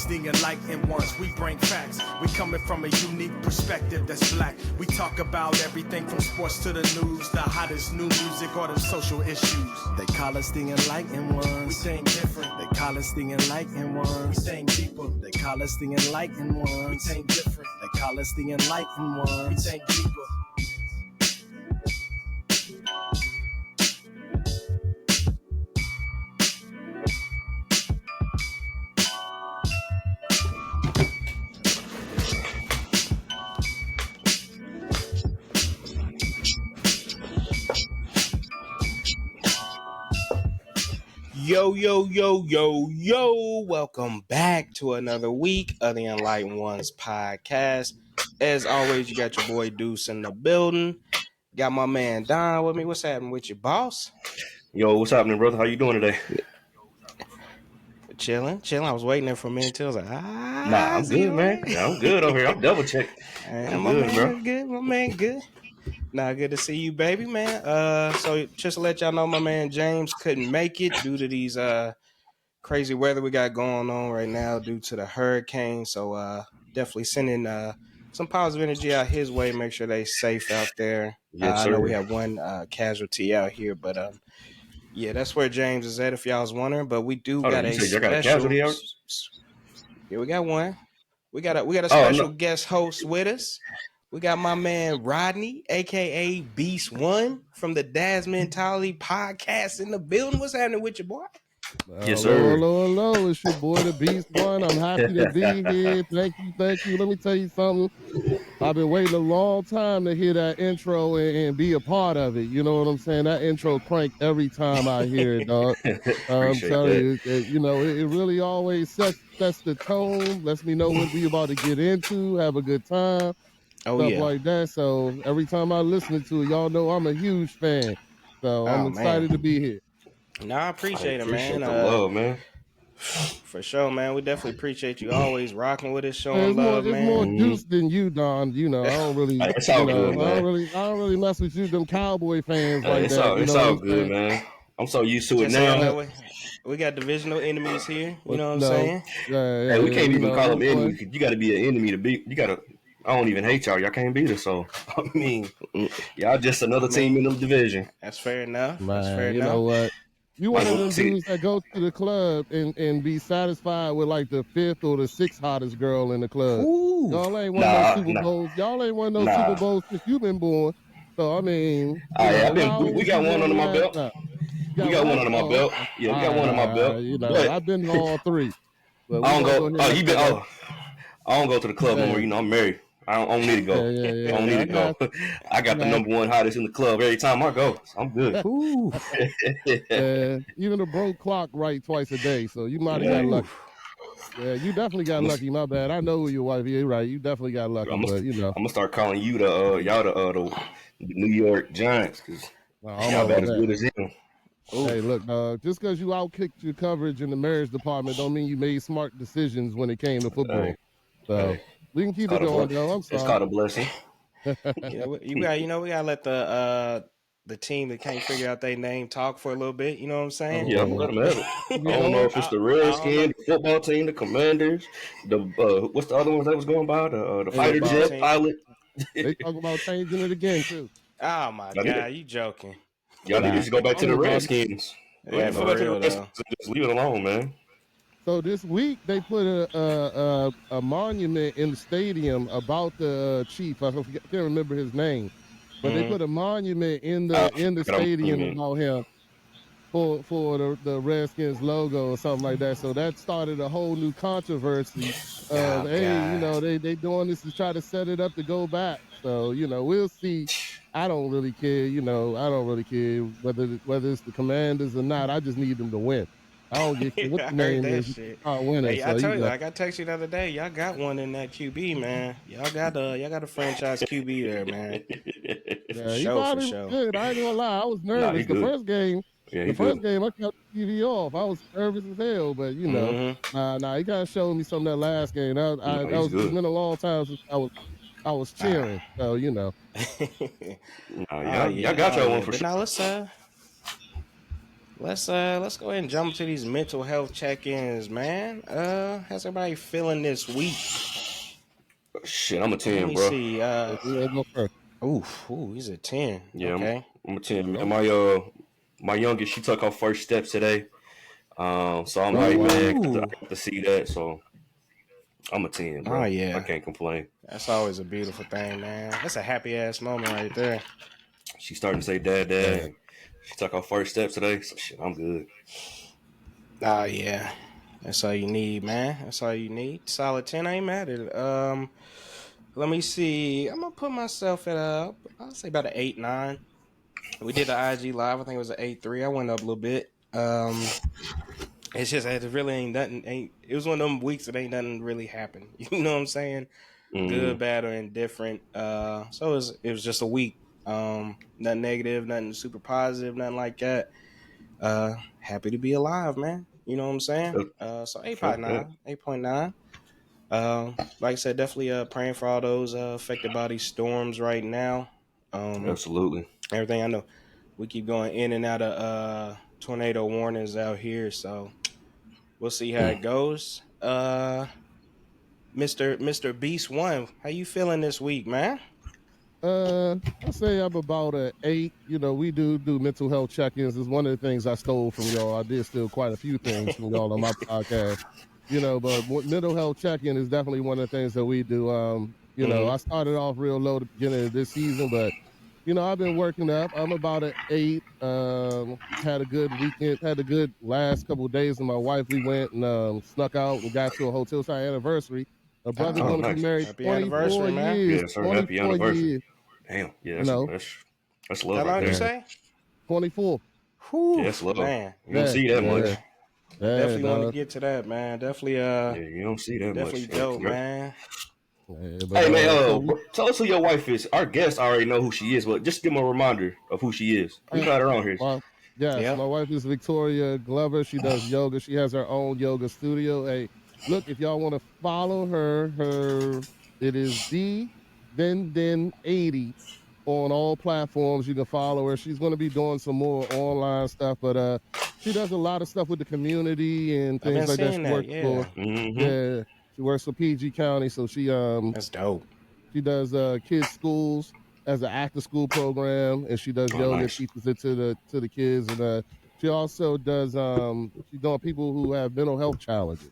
callers, the enlightened ones. We bring facts. We coming from a unique perspective that's black. We talk about everything from sports to the news, the hottest new music or the social issues. They call us the enlightened ones. We think different. They call us the enlightened ones. We think deeper. They call us the enlightened ones. We think different. They call us the enlightened ones. We think deeper. Yo, welcome back to another week of the Enlightened Ones podcast. As always, you got your boy Deuce in the building. Got my man Don with me. What's happening with you, boss? Yo, what's happening, brother? How you doing today? Chilling. I was waiting there for a minute till I was like, Nah, I'm good, man. I'm good over here. I'm double checking. I'm my good, man bro. Good. My man good. Nah, good to see you, baby, man. So just to let y'all know, my man James couldn't make it due to these crazy weather we got going on right now due to the hurricane. So definitely sending some positive energy out his way. Make sure they safe out there. Yes, sir. I know we have one casualty out here, but yeah, that's where James is at if y'all was wondering. But we do got a special. Got a casualty out? Yeah, we got one. We got a special guest host with us. We got my man Rodney, aka Beast One, from the Daz Mentality podcast in the building. What's happening with you, boy? Yes, sir. Hello. It's your boy, the Beast One. I'm happy to be here. Thank you. Let me tell you something. I've been waiting a long time to hear that intro and be a part of it. You know what I'm saying? That intro crank every time I hear it, dog. I'm telling you, it really always sets the tone, lets me know what we about to get into, have a good time, stuff like that. So every time I listen to it, y'all know I'm a huge fan. So I'm excited to be here. No, I appreciate it, man. The love, man. For sure, man. We definitely appreciate you always rocking with us, showing love, man. It's more Deuce than you, Don. You know, I don't really, it's all good, man. I don't really mess with you, them Cowboy fans like that. It's all good, man. I'm so used to it now. We got divisional enemies here. You know what I'm saying? Yeah, we can't even call them enemies. You got to be an enemy to beat. You got to. I don't even hate y'all. Y'all can't beat us. So I mean, y'all just another team in the division. That's fair enough. Man, That's fair enough. You know what? You one of them dudes that go to the club and be satisfied with like the 5th or the 6th hottest girl in the club. Ooh. Y'all ain't won no Super Bowls. Y'all ain't won no Super Bowls since you've been born. So I mean, we got one under my belt. We got one under my belt. Yeah, we got one under my belt. You know, I've been to all 3. But I don't go. I don't go to the club no more. You know, I'm married. I don't need to go. I don't need to go. I got the number one hottest in the club every time I go. So I'm good. Even the broke clock right twice a day, so you might have got lucky. Yeah, you definitely got lucky. My bad. I know who your wife is. Right, you definitely got lucky. I'm gonna start calling you the New York Giants because y'all about as good as him. Hey, look, just because you outkicked your coverage in the marriage department don't mean you made smart decisions when it came to football. So. We can keep it going, though. I'm sorry. It's called a blessing. we gotta let the team that can't figure out their name talk for a little bit. You know what I'm saying? Yeah, I'm gonna let them have it. I don't know if it's the Redskins, the football team, the Commanders, the what's the other ones that was going by? The fighter jet pilot. They talk about changing it again too. Oh my God, you joking? Y'all need to just go back to the Redskins. Yeah, for real, just leave it alone, man. So this week they put a monument in the stadium about the chief. I can't remember his name, but they put a monument in the stadium about him for the Redskins logo or something like that. So that started a whole new controversy of they doing this to try to set it up to go back. So we'll see. I don't really care. I don't really care whether it's the Commanders or not. I just need them to win. I don't get what the name is. Winning, hey, I tell you, like I texted you the other day, y'all got one in that QB, man. Y'all got a franchise QB there, man. For sure. Good. I ain't gonna lie, I was nervous. The first game, I kept the TV off. I was nervous as hell, but he kind of showed me some of that last game. It's been a long time since I was cheering. So y'all got y'all one for sure. Now let's Let's go ahead and jump to these mental health check-ins, man. How's everybody feeling this week? Shit, I'm a 10, Let me bro. see. Go first. Ooh, he's a 10. Yeah, Okay. I'm a 10, man. My youngest, she took her first steps today. So I'm hyped, man. I got to see that. So I'm a 10, bro. Oh yeah, I can't complain. That's always a beautiful thing, man. That's a happy ass moment right there. She's starting to say, "Dad." And she took her first steps today. So shit, I'm good. Oh yeah, that's all you need, man. That's all you need. Solid 10. I ain't mad at it. Let me see. I'm gonna put myself at I'll say about an 8-9. We did the IG live. I think it was an 8-3. I went up a little bit. It's just it really ain't nothing. It was one of them weeks that ain't nothing really happened. You know what I'm saying? Good, bad, or indifferent. So it was just a week. Nothing negative, nothing super positive, nothing like that. Happy to be alive, man. You know what I'm saying? So 8.9, 8.9. Like I said, definitely praying for all those affected by these storms right now. Absolutely. Everything I know, we keep going in and out of tornado warnings out here, so we'll see how it goes. Mr. Beast One, how you feeling this week, man? I say I'm about an 8. You know, we do mental health check-ins. It's one of the things I stole from y'all. I did steal quite a few things from y'all on my podcast. You know, but mental health check-in is definitely one of the things that we do. You know, I started off real low at the beginning of this season, but you know, I've been working up. I'm about an 8. Had a good weekend. Had a good last couple of days with my wife. We went and snuck out and got to a hotel. It's our anniversary. My brother going to be married Happy 24 anniversary, man. years. Yeah, sir. 24 Happy anniversary. years. Damn. Yeah, that's love. How long right did you there. say? 24. Whew, Yeah, that's love. man. You don't see that much. Definitely want to get to that, man. Definitely, you don't see that much. definitely dope, man. Hey, man, tell us who your wife is. Our guests already know who she is, but just give them a reminder of who she is. We've had her on here. Yes, my wife is Victoria Glover. She does yoga. She has her own yoga studio. Hey, look, if y'all want to follow her, it is Den80 on all platforms. You can follow her. She's going to be doing some more online stuff, but she does a lot of stuff with the community and things like that. She works she works for PG County, so she that's dope. She does kids schools as an after school program, and she does yoga, teaches it to the kids, and she also does she's doing people who have mental health challenges.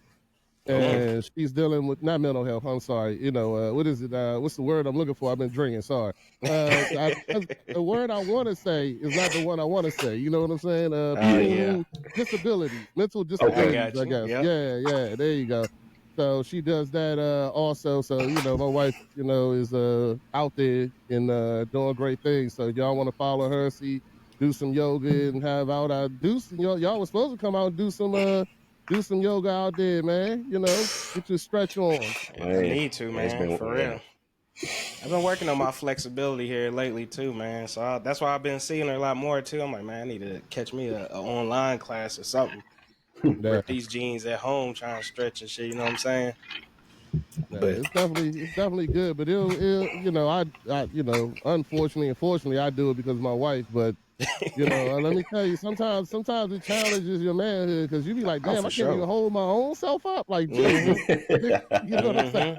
And she's dealing with not mental health. I'm sorry. You know what is it? What's the word I'm looking for? I've been drinking. Sorry. The word I want to say is not the one I want to say. You know what I'm saying? Disabilities, mental disabilities. I guess. Yep. Yeah. There you go. So she does that also. So you know, my wife, you know, is out there and doing great things. So y'all want to follow her, do some yoga and have out. Y'all was supposed to come out and do some yoga out there, man. You know, get your stretch on. I need to, man, for real. I've been working on my flexibility here lately too, man. So that's why I've been seeing her a lot more too. I'm like, man, I need to catch me a online class or something. Rip these jeans at home, trying to stretch and shit. You know what I'm saying? Yeah, but it's definitely good. But it'll you know, I you know, unfortunately, I do it because of my wife. But you know, let me tell you, sometimes it challenges your manhood because you be like, damn, I can't even hold my own self up. Like, Jesus, you know what I'm saying?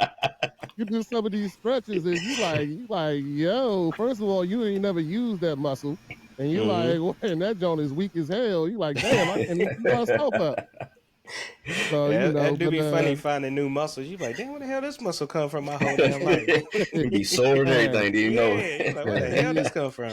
You do some of these stretches and you like, yo, first of all, you ain't never used that muscle. And you like, well, and that joint is weak as hell. You like, damn, I can't even keep myself up. So, you know, that do be funny finding new muscles. You like, damn, where the hell this muscle come from my whole damn life? You be sore and everything, do you know? Like, where the hell this come from?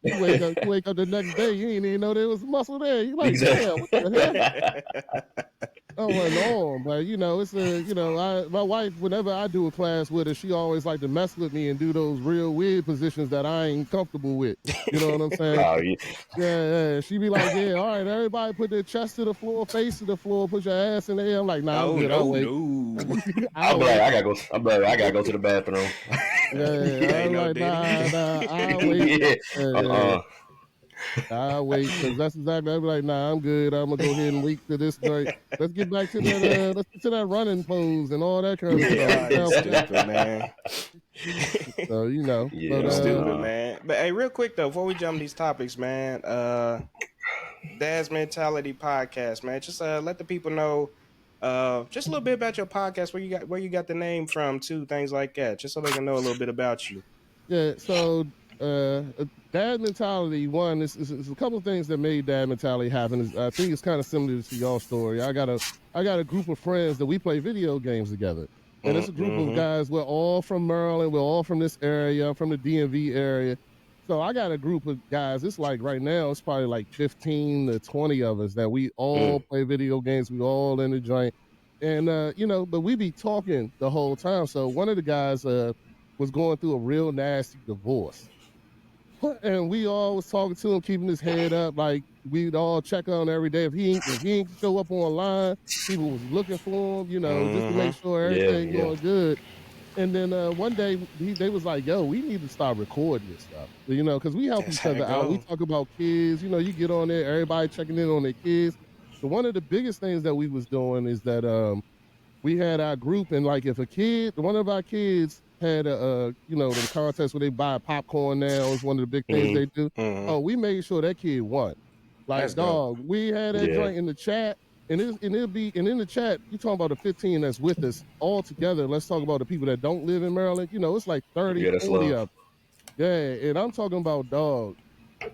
You wake up the next day, you ain't even know there was muscle there. You like, damn, what the hell? Oh, no, but you know, it's my wife, whenever I do a class with her, she always like to mess with me and do those real weird positions that I ain't comfortable with. You know what I'm saying? Yeah. She be like, yeah, all right, everybody put their chest to the floor, face to the floor, put your ass in the air. I'm like, nah, I'm good. I'll wait. I'm like, I gotta go to the bathroom. I'm like, nah, I'll wait. I'll wait because that's exactly. I'll be like, nah, I'm good. I'm gonna go ahead and leak to this joint. Let's get back to that. Let's get to that running pose and all that kind of stuff. Stupid, man. So you know, stupid, man. But hey, real quick though, before we jump these topics, man, Dad's Mentality Podcast, man. Just let the people know just a little bit about your podcast, where you got the name from, too, things like that, just so they can know a little bit about you. Yeah, so Dad Mentality, one, is a couple of things that made Dad Mentality happen. I think it's kind of similar to your story. I got a group of friends that we play video games together. And it's a group of guys. We're all from Maryland. We're all from this area. I'm from the DMV area. So I got a group of guys. It's like right now, it's probably like 15 to 20 of us that we all play video games. We all in the joint. And, but we be talking the whole time. So one of the guys was going through a real nasty divorce. And we all was talking to him, keeping his head up. Like we'd all check on every day. If he ain't show up online, people was looking for him, just to make sure everything going good. And then one day they was like, "Yo, we need to start recording this stuff," because we help each other out. We talk about kids. You get on there, everybody checking in on their kids. So one of the biggest things that we was doing is that we had our group, and like if one of our kids had the contest where they buy popcorn now is one of the big things they do. Oh, we made sure that kid won. Like, that's dog, dope. We had that joint in the chat. And it'll be in the chat, you talking about the 15 that's with us all together. Let's talk about the people that don't live in Maryland. It's like 30, 40 of them. Yeah, and I'm talking about, dog,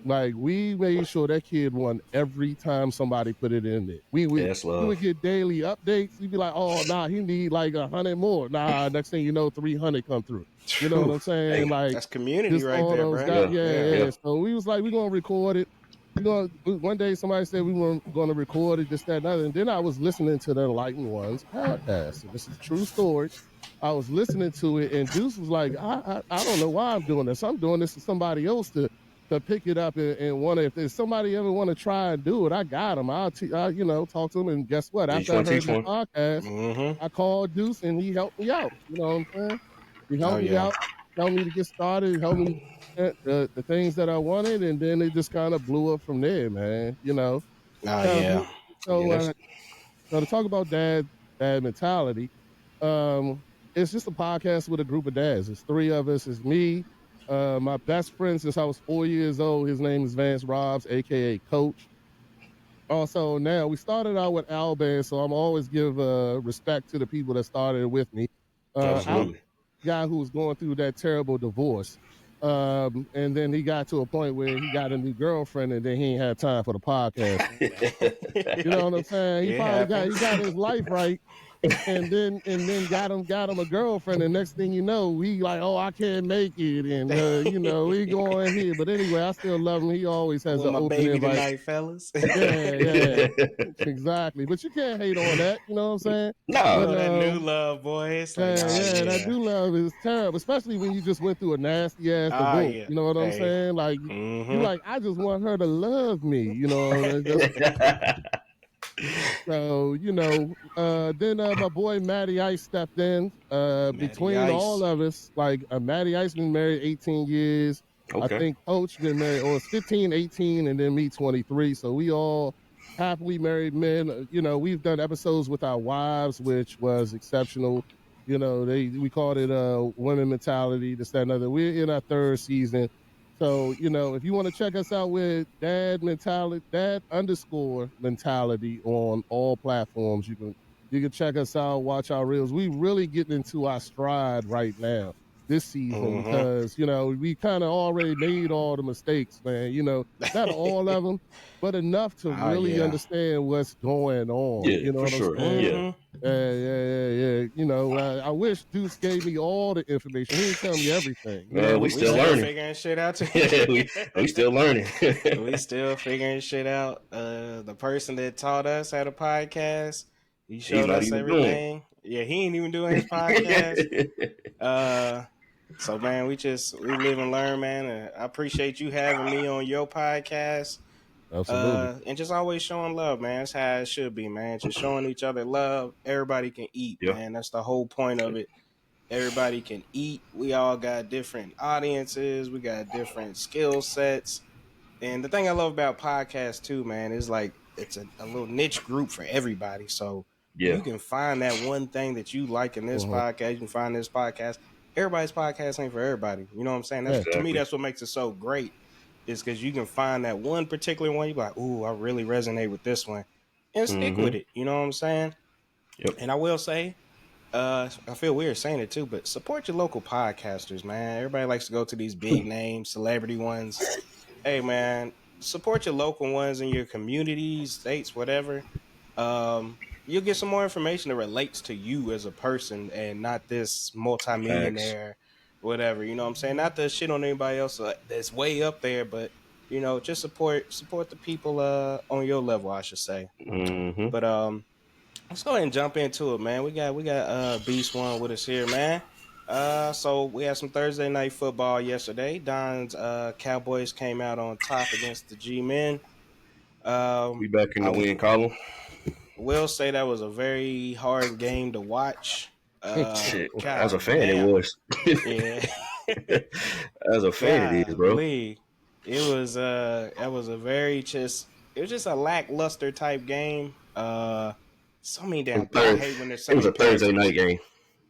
like we made sure that kid won every time somebody put it in there. We would get daily updates. You'd be like, oh, nah, he need like 100 more. Nah, next thing you know, 300 come through. You know what I'm saying? Hey, like that's community right there, bro. Guys, yeah. So we was like, we're going to record it. One day somebody said we were going to record it, this, that, and other. And then I was listening to the Enlightened Ones podcast. So this is a true story. I was listening to it, and Deuce was like, I don't know why I'm doing this. I'm doing this to somebody else to pick it up and want to. If there's somebody ever want to try and do it, I got them. I'll talk to them. And guess what? After I heard the podcast, I called Deuce, and he helped me out. You know what I'm saying? He helped me out, helped me to get started, helped me the things that I wanted, and then it just kind of blew up from there, man. So to talk about dad mentality, it's just a podcast with a group of dads. It's three of us. It's me, my best friend since I was 4 years old. His name is Vance Robs, aka Coach. Also, now we started out with Al Band, so I'm always give respect to the people that started with me. Absolutely. Guy who was going through that terrible divorce. And then he got to a point where he got a new girlfriend, and then he ain't had time for the podcast. You know what I'm saying? He got his life right, and then got him a girlfriend, and next thing you know, he like, oh, I can't make it, and we going here. But anyway, I still love him. He always has an open baby invite. Tonight, fellas. Yeah, exactly. But you can't hate on that. You know what I'm saying? No, that new love, boy. It's like, that new love is terrible, especially when you just went through a nasty ass divorce. You know what I'm saying? Like, you like, I just want her to love me. So, then my boy Matty Ice stepped in. Between all of us, like Matty Ice been married 18 years. Okay. I think Coach been married, or it's 15, 18, and then me 23. So we all happily married men. We've done episodes with our wives, which was exceptional. We called it Women Mentality, this, that, and other. We're in our third season. So, if you want to check us out with Dad _ Mentality on all platforms, you can check us out, watch our reels. We really getting into our stride right now this season because, we kind of already made all the mistakes, man. Not all of them, but enough to really understand what's going on. Yeah, for sure. Yeah. I wish Deuce gave me all the information. He didn't tell me everything. We still learning. Figuring shit out too. we still learning. We still figuring shit out. The person that taught us how to podcast, he showed us everything. Yeah, he ain't even doing his podcast. So man, we live and learn, man. And I appreciate you having me on your podcast. Absolutely. And just always showing love, man. That's how it should be, man. Just showing each other love. Everybody can eat, man. That's the whole point of it. Everybody can eat. We all got different audiences. We got different skill sets. And the thing I love about podcasts too, man, is like it's a little niche group for everybody. So you can find that one thing that you like in this podcast. You can find this podcast. Everybody's podcast ain't for everybody. You know what I'm saying? To me, that's what makes it so great. is because you can find that one particular one. You're like, ooh, I really resonate with this one, and stick with it. You know what I'm saying? Yep. And I will say, I feel weird saying it too, but support your local podcasters, man. Everybody likes to go to these big name celebrity ones. Hey, man, support your local ones in your communities, states, whatever. You'll get some more information that relates to you as a person and not this multimillionaire, whatever. You know what I'm saying? Not to shit on anybody else that's way up there, but just support the people on your level, I should say. But let's go ahead and jump into it, man. We got Beast One with us here, man. So we had some Thursday night football yesterday. Don's Cowboys came out on top against the G-Men. We back in the win column. Will say that was a very hard game to watch. Shit, as a fan, it was. Yeah. As a fan, it is, bro. It was that was a very it was just a lackluster type game. So many damn I hate when there's so It was a Thursday night game.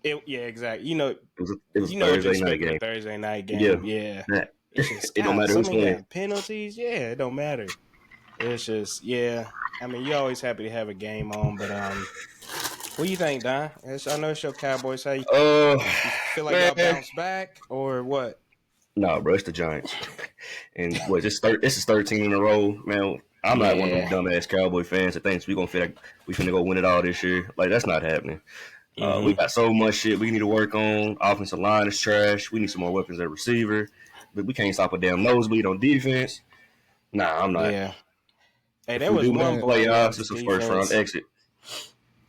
Yeah, exactly. It was a Thursday night game. Thursday night game. Yeah. It don't matter who's playing. Penalties, yeah, it don't matter. It's just, yeah. I mean, you're always happy to have a game on, but what do you think, Don? I know it's your Cowboys. How you feel like y'all bounce back or what? No, bro, it's the Giants. And what? This is 13 in a row, man. I'm not one of them dumbass Cowboy fans that thinks we finna go win it all this year. Like, that's not happening. We got so much shit we need to work on. Offensive line is trash. We need some more weapons at receiver. But we can't stop a damn nosebleed on defense. Nah, I'm not. Yeah. Hey, there was one playoffs. It's a first round exit.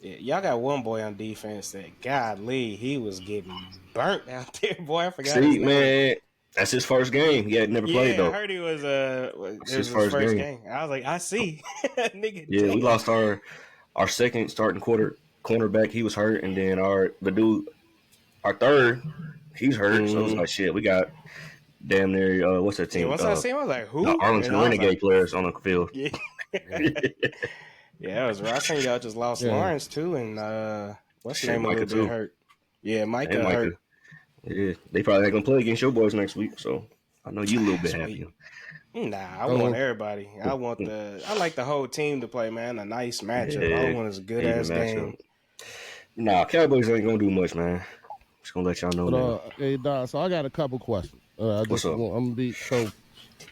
Yeah, y'all got one boy on defense that, godly, he was getting burnt out there, boy. I forgot his name. Man, that's his first game. He had never played, though. I heard he was his first game. I was like, I see. Nigga, yeah, we lost our second starting cornerback. He was hurt, and then our third, he's hurt. So it was like, shit, we got damn near, what's that team? Yeah, once I seen him, I was like, who? The Arlington Renegade players on the field. Yeah. Yeah, it was. I think y'all just lost Lawrence too, and what's the name of it? Hurt. Yeah, Mike got hurt. Yeah, they probably ain't gonna play against your boys next week, so I know you a little bit happy. Nah, I want everybody. I like the whole team to play, man. A nice matchup. All I want is a good ass game. Nah, Cowboys ain't gonna do much, man. Just gonna let y'all know. Hey, Don. So I got a couple questions. What's up? I'm gonna be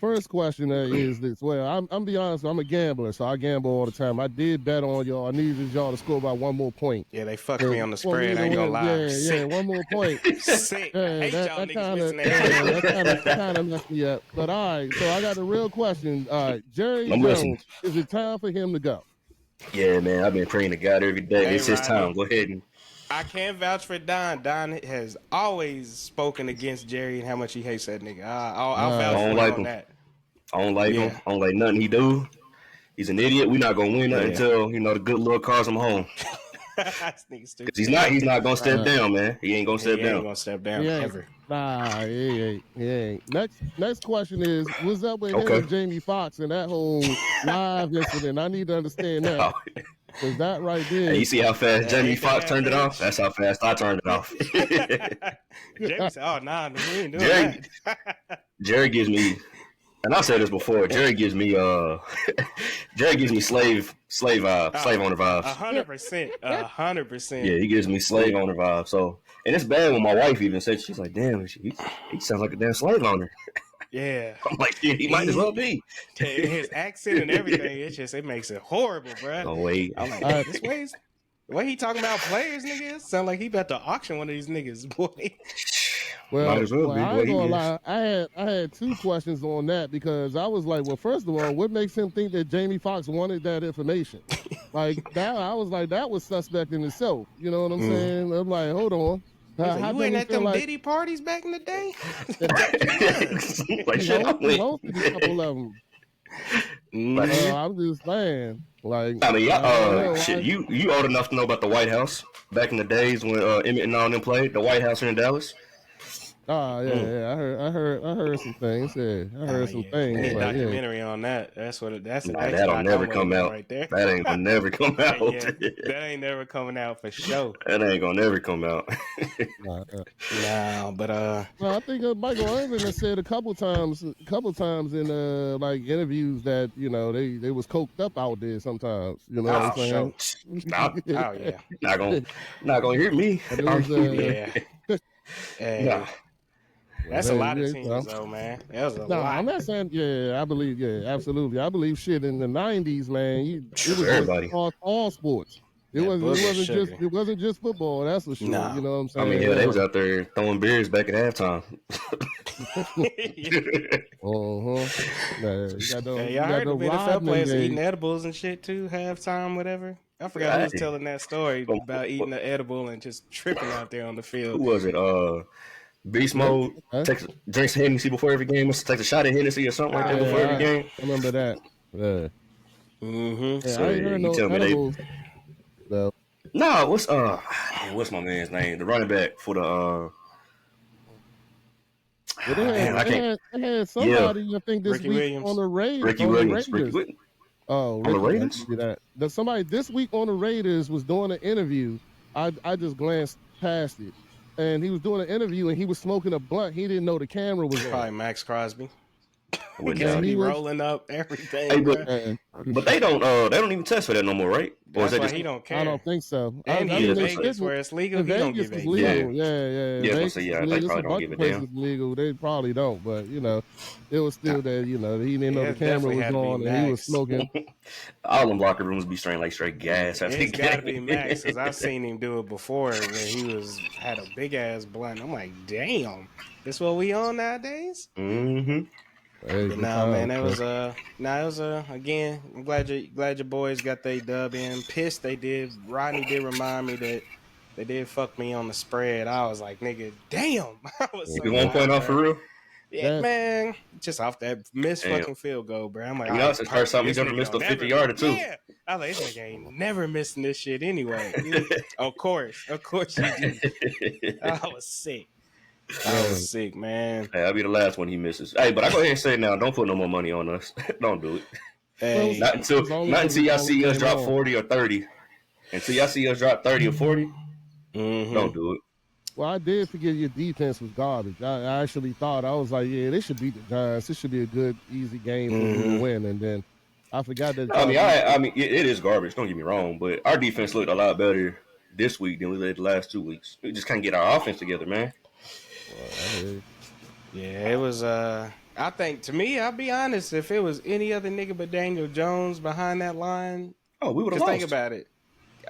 First question is this. Well, I'm be honest. I'm a gambler, so I gamble all the time. I did bet on y'all. I needed y'all to score by one more point. Yeah, they fucked me on the spread. I ain't gonna lie. Yeah, one more point. Sick. That kind of messed me up. But all right, so I got a real question. All right, Jerry Jones, is it time for him to go? Yeah, man. I've been praying to God every day. It's his time. Go ahead and. I can't vouch for Don. Don has always spoken against Jerry and how much he hates that nigga. I'll vouch for him on that. I don't like him. I don't like nothing he do. He's an idiot. We're not gonna win nothing until the good Lord calls him home. Because he's not gonna step down, man. He ain't gonna step down. He ain't gonna step down ever. Nah, he ain't. Next question is, what's up with him and Jamie Foxx and that whole live incident? I need to understand that. Because that right there. Hey, you see how fast Jamie Foxx turned it off? That's how fast I turned it off. Jamie said, "Oh, nah, we ain't doing that." Jerry gives me, and I said this before. Jerry gives me slave owner vibes. 100%, 100%. Yeah, he gives me slave owner vibes. So, and it's bad when my wife even said, she's like, "Damn, he sounds like a damn slave owner." Yeah. I'm like, yeah, he might as well be. His accent and everything, it makes it horrible, bro. Oh, wait. I'm like, the way he talking about players, niggas, sound like he about to auction one of these niggas, boy. Well, I ain't gonna lie. I had two questions on that because I was like, well, first of all, what makes him think that Jamie Foxx wanted that information? Like that, I was like, that was suspect in itself. You know what I'm saying? I'm like, hold on. Like, you ain't at them Diddy parties back in the day? Like, shit, I went. A couple of them. I'm just saying. Like, I mean, shit, you old enough to know about the White House back in the days when Emmett and all them played the White House here in Dallas. Yeah. I heard some things. Yeah, I heard some things. We need a but, documentary on that. That's what. That's that'll never come out right there. That ain't gonna never come out. That ain't never coming out for sure. That ain't gonna never come out. No, but well, I think Michael Irvin has said a couple times in like interviews that they was coked up out there sometimes. You know what I'm saying? Stop. Oh yeah, not gonna hear me. Yeah. Hey, Nah. that's a lot of teams, though, man. That was a lot. I'm not saying. Yeah, I believe. Yeah, absolutely. I believe shit in the '90s, man. It was everybody. All sports. It wasn't just football. That's for sure. Nah. You know what I'm saying? I mean, they was out there throwing beers back at halftime. I heard the NFL players eating edibles and shit too, halftime, whatever. I forgot who was telling that story about eating the edible and just tripping out there on the field. Who was it? Beast Mode drinks Hennessy before every game. Takes a shot of Hennessy or something like that before every game. I remember that. Yeah. Mm-hmm. So, I ain't heard no edibles. No, what's my man's name? The running back for the they had somebody I think this Ricky week Williams. on the Raiders. Ricky Williams. On the Raiders? That somebody this week on the Raiders was doing an interview. I just glanced past it, and he was doing an interview and he was smoking a blunt. He didn't know the camera was on. Probably Max Crosby. Yeah, he rolling up everything. Hey, but they don't even test for that no more, right? Or is that just, he don't care. I don't think so. And he in Vegas where it's legal. He don't give a legal. Yeah. Vegas, they probably don't give a damn. Legal. They probably don't, but it was still that he didn't know the camera was on and he was smoking. All them locker rooms be straight gas. It's got to be Max because I've seen him do it before when he had a big ass blunt. I'm like, damn, this what we on nowadays? Mm-hmm. But man, that was it was again. I'm glad your boys got their dub in. Pissed they did. Rodney did remind me that they did fuck me on the spread. I was like, nigga, damn. I was so 1 point off for real. Yeah, man, just off that missed fucking field goal, bro. I'm like, it's the first time he's ever missed a 50-yarder too. Yeah, I was like, this nigga ain't never missing this shit anyway. Of course you did. I was sick. I was sick, man. Hey, I'll be the last one he misses. Hey, but I go ahead and say now, don't put no more money on us. Don't do it. Hey, not until y'all see us drop 40 or 30. Until y'all see us drop 30 or 40, don't do it. Well, I did forget your defense was garbage. I actually thought, I was like, yeah, they should beat the Giants. This should be a good, easy game for them to win. And then I forgot that. I mean, it is garbage. Don't get me wrong, but our defense looked a lot better this week than we did the last 2 weeks. We just can't get our offense together, man. Yeah, it was. I think to me, I'll be honest. If it was any other nigga but Daniel Jones behind that line, we would have lost. Think about it.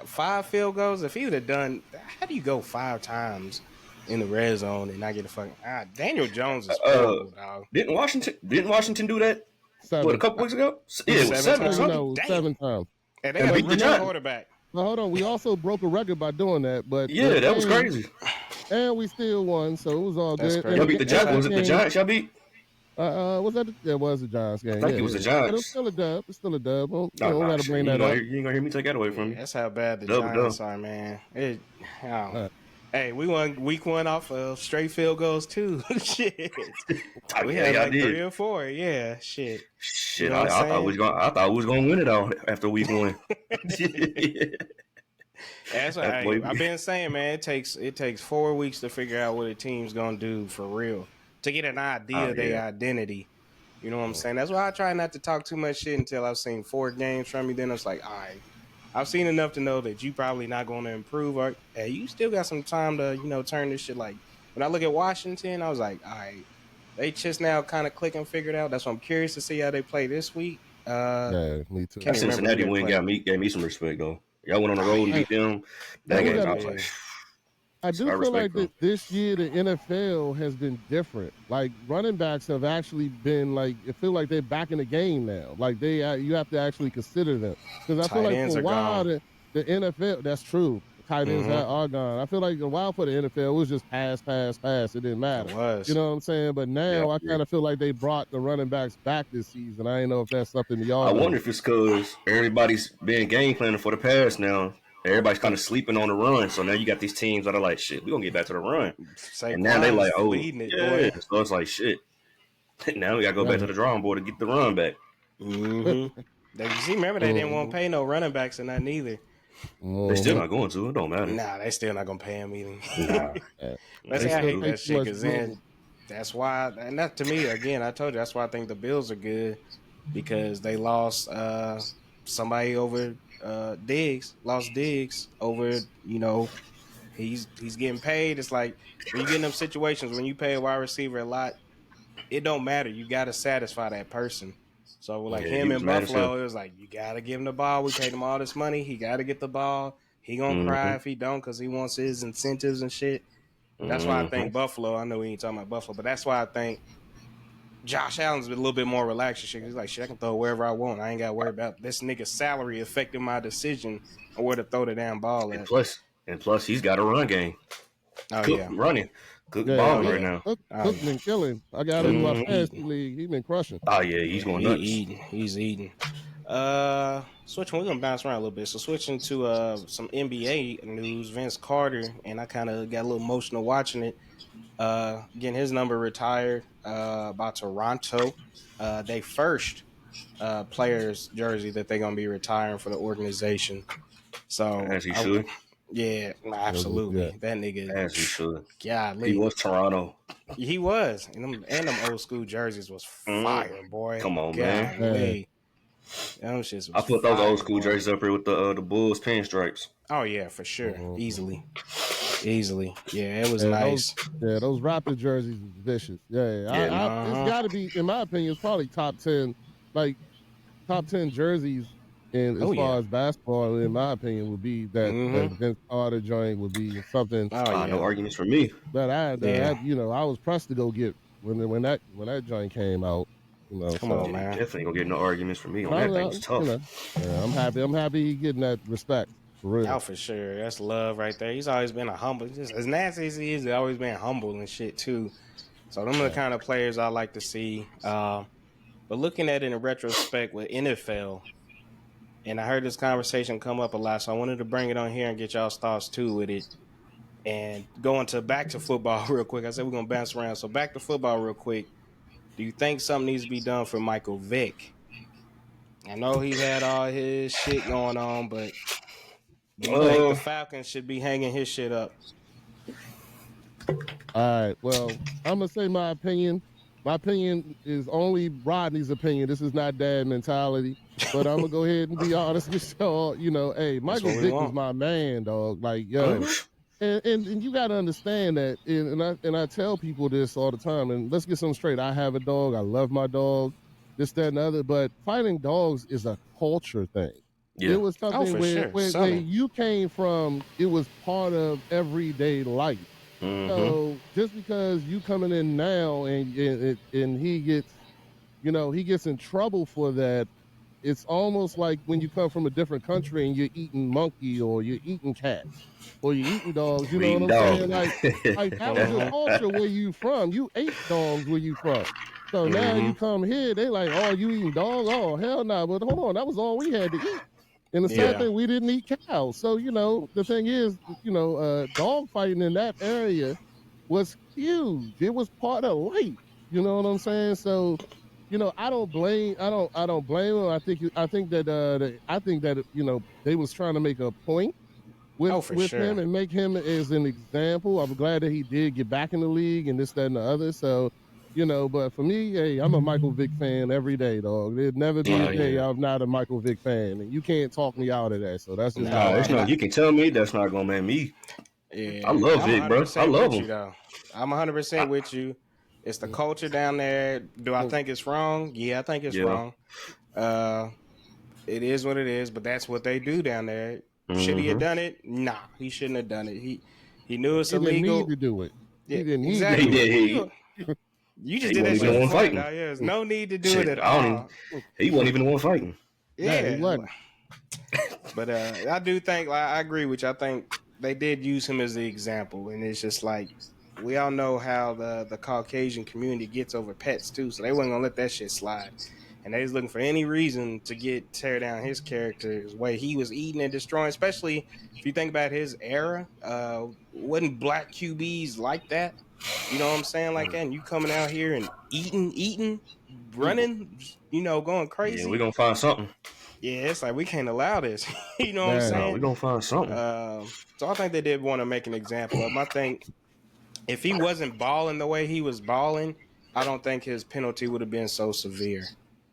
5 field goals. If he would have done, how do you go 5 times in the red zone and not get a fucking? Daniel Jones is terrible, dog. Didn't Washington do that? 7. A couple weeks ago? Yeah, it was 7 times. 7 times. And they beat the Giants quarterback. Well, hold on. We also broke a record by doing that, but that was crazy. And we still won, so it was all good. Y'all beat the Giants. Was it the Giants y'all beat? Was that? That was the Giants game. I think it was the Giants. But it's still a dub. We gotta bring that up. You ain't gonna hear me take that away from you. That's how bad the Giants are, man. Hey, we won week 1 off of straight field goals too. Shit, we had like 3 or 4. Yeah, shit. You know I thought we was gonna win it all after week 1. That's what I've been saying, man. It takes 4 weeks to figure out what a team's gonna do for real, to get an idea of their identity. You know what I'm saying? That's why I try not to talk too much shit until I've seen 4 games from you. Then it's like, all right, I've seen enough to know that you probably not going to improve. Or hey, you still got some time to turn this shit. Like when I look at Washington, I was like, all right, they just now kind of click and figured out. That's why I'm curious to see how they play this week. Yeah, me too. That Cincinnati win gave me some respect though. Y'all went on the road and beat them. That game, I was like, I do feel like that this year the NFL has been different. Like running backs have actually been like, it feels like they're back in the game now. Like you have to actually consider them, because I feel like for a while the NFL, that's true. Tight ends are gone. I feel like a while for the NFL it was just pass. It didn't matter. It was. You know what I'm saying? But now I kind of feel like they brought the running backs back this season. I didn't know if that's something y'all. I wonder if it's because everybody's been game planning for the pass now. everybody's kind of sleeping on the run. So now you got these teams that are like, shit, we're gonna get back to the run. And now they like, oh leading it, yeah. boy. So it's like shit. Now we gotta go back to the drawing board to get the run back. Mm-hmm. Remember they didn't want to pay no running backs and that neither. They still not going to. It don't matter. Nah, they still not gonna pay him either. Nah. I hate that shit because then that's why, and that to me again, I told you that's why I think the Bills are good because they lost somebody over lost Diggs over, he's getting paid. It's like when you get in them situations when you pay a wide receiver a lot, it don't matter. You got to satisfy that person. So like him in Buffalo, it was like you got to give him the ball. We paid him all this money. He got to get the ball. He gonna cry if he don't because he wants his incentives and shit. That's why I think Buffalo. I know we ain't talking about Buffalo, but that's why I think Josh Allen's a little bit more relaxed and shit. He's like, shit, I can throw wherever I want. I ain't got to worry about this nigga's salary affecting my decision on where to throw the damn ball at. And plus, he's got a run game. Running. Good ball right now. Cook been killing. I got him in my fantasy league. He's been crushing. Oh yeah, he's going nuts. He's eating. Switching, we're gonna bounce around a little bit. So switching to some NBA news, Vince Carter, and I kind of got a little emotional watching it. Getting his number retired by Toronto. They first players jersey that they're gonna be retiring for the organization. So as he should. Yeah, absolutely. Yeah. That nigga. As he should. Golly. He was Toronto. He was. And them old school jerseys was fire, boy. Come on, man. Them shits was I put those old school jerseys up here with the Bulls pinstripes. Oh, yeah, for sure. Easily. Yeah, it was nice. Those Raptor jerseys was vicious. It's got to be, in my opinion, it's probably top 10 jerseys. And as far as basketball, in my opinion, would be that Vince Carter joint would be something. No arguments for me. That I was pressed to go get when that joint came out. Come on, man. Definitely gonna get no arguments for me on that. Thing's tough. I'm happy he getting that respect. For real. Oh, for sure. That's love right there. He's always been a humble, just as nasty as he is, he's always been humble and shit too. So them are the kind of players I like to see. But looking at it in retrospect with NFL. And I heard this conversation come up a lot, so I wanted to bring it on here and get y'all's thoughts too with it. And going back to football real quick. I said we're gonna bounce around. So back to football real quick. Do you think something needs to be done for Michael Vick? I know he had all his shit going on, but do you think the Falcons should be hanging his shit up? All right. Well, I'm gonna say my opinion. My opinion is only Rodney's opinion. This is not dad mentality. But I'm gonna go ahead and be honest with y'all. Hey, Michael Vick is my man, dog. Like, yo, and you gotta understand that. And I tell people this all the time. And let's get something straight. I have a dog. I love my dog. This, that, and the other. But fighting dogs is a culture thing. Yeah. It was something where you came from. It was part of everyday life. Mm-hmm. So just because you coming in now and he gets, he gets in trouble for that. It's almost like when you come from a different country and you're eating monkey or you're eating cats or you're eating dogs. You know what I'm saying? Like that was your culture where you from. You ate dogs where you from. So now you come here, they like, oh, you eating dogs? Oh, hell no. But hold on, that was all we had to eat. And the same thing, we didn't eat cows. So, the thing is, dog fighting in that area was huge. It was part of life. You know what I'm saying? So, I don't blame him. I think that they was trying to make a point with him and make him as an example. I'm glad that he did get back in the league and this, that, and the other. So, but for me, hey, I'm a Michael Vick fan every day, dog. There'd never be a day I'm not a Michael Vick fan, and you can't talk me out of that. So that's just you can tell me that's not gonna make me. Yeah, I love Vick, bro. I love him. I'm 100% with you. It's the culture down there. Do I think it's wrong? Yeah, I think it's wrong. It is what it is, but that's what they do down there. Should he have done it? Nah, he shouldn't have done it. He knew it's illegal. He didn't need to do it. He didn't need to do it. You just did that shit for fun. There's no need to do it at all. He wasn't even the one fighting. Yeah, he wasn't. But I do think, I agree with you. I think they did use him as the example, and it's just like, we all know how the Caucasian community gets over pets too, so they wasn't gonna let that shit slide. and they was looking for any reason to tear down his character's way he was eating and destroying. Especially if you think about his era, wasn't black QBs like that? You know what I'm saying? Like that, and you coming out here and eating, running, going Yeah, we crazy. gonna find something. Yeah, it's like we can't allow this. You know what I'm Man. saying? No, we gonna find something. So I think they did want to make an example of him. I think if he wasn't balling the way he was balling, I don't think his penalty would have been so severe.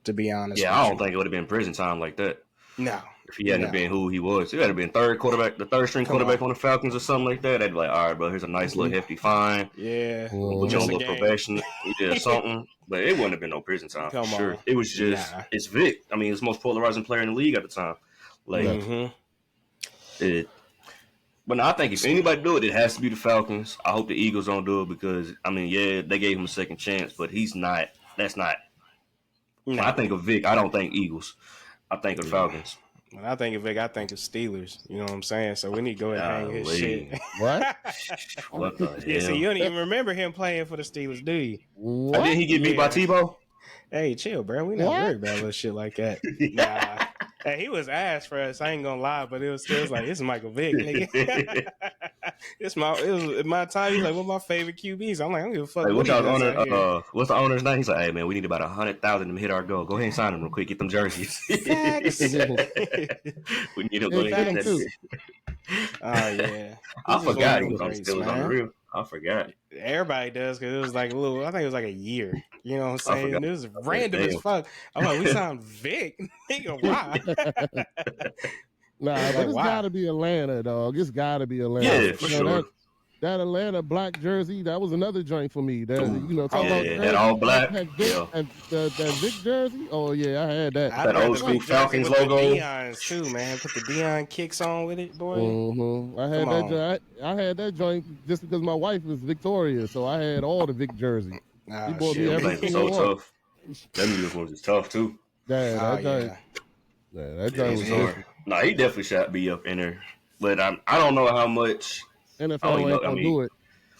To be honest, Yeah, with I don't you. think it would have been prison time like that. No, If he hadn't been who he was, he had been the third string Come quarterback on. on the Falcons or something like that. They'd be like, all right, bro, here's a nice little hefty fine. Yeah, We'll put you just on a a little game. probation. Yeah, something. But it wouldn't have been no prison time Come for sure. on. It was just, Nah. it's Vic. I mean, it's the most polarizing player in the league at the time. Like, But no, I think if anybody do it, it has to be the Falcons. I hope the Eagles don't do it because, I mean, yeah, they gave him a second chance, but he's not. That's not. When I think of Vic, I don't think Eagles. I think of Falcons. When I think of Vic, I think of Steelers. You know what I'm saying? So we need to go ahead and hang his shit. What? What the hell? Yeah, see, you don't even remember him playing for the Steelers, do you? What? Didn't he get beat by Tebow? Hey, chill, bro. We not worried about little shit like that. Nah. Hey, he was ass for us. I ain't gonna lie, but it was still like, this is Michael Vick, nigga. It was my time. He's like, what my favorite QBs? I'm like, I don't give a fuck. Hey, What what's the owner's name? He's like, hey man, we need about 100,000 to hit our goal. Go ahead and sign him real quick. Get them jerseys. We need to go ahead and get that. Oh yeah, I forgot he was on Steelers on the real. I forgot. Everybody does because it was like I think it was like a year. You know what I'm saying? It was random as fuck. I'm like, we sound Vic. Nigga, why? Nah, but it's gotta be Atlanta, dog. It's gotta be Atlanta. Yeah, for sure. That Atlanta black jersey, that was another joint for me. That talking about that all black, and that Vic jersey. Oh yeah, I had that. That old school Falcons logo. The Dion's too, man. Put the Dion kicks on with it, boy. Mm-hmm. I had that joint. I had that joint just because my wife was Victoria, so I had all the Vic jerseys. Nah, he bought me That everything. so tough. That uniform is tough too. That joint was tough. Nah, he definitely should be up in there, but I don't know how much. NFL ain't gonna do it.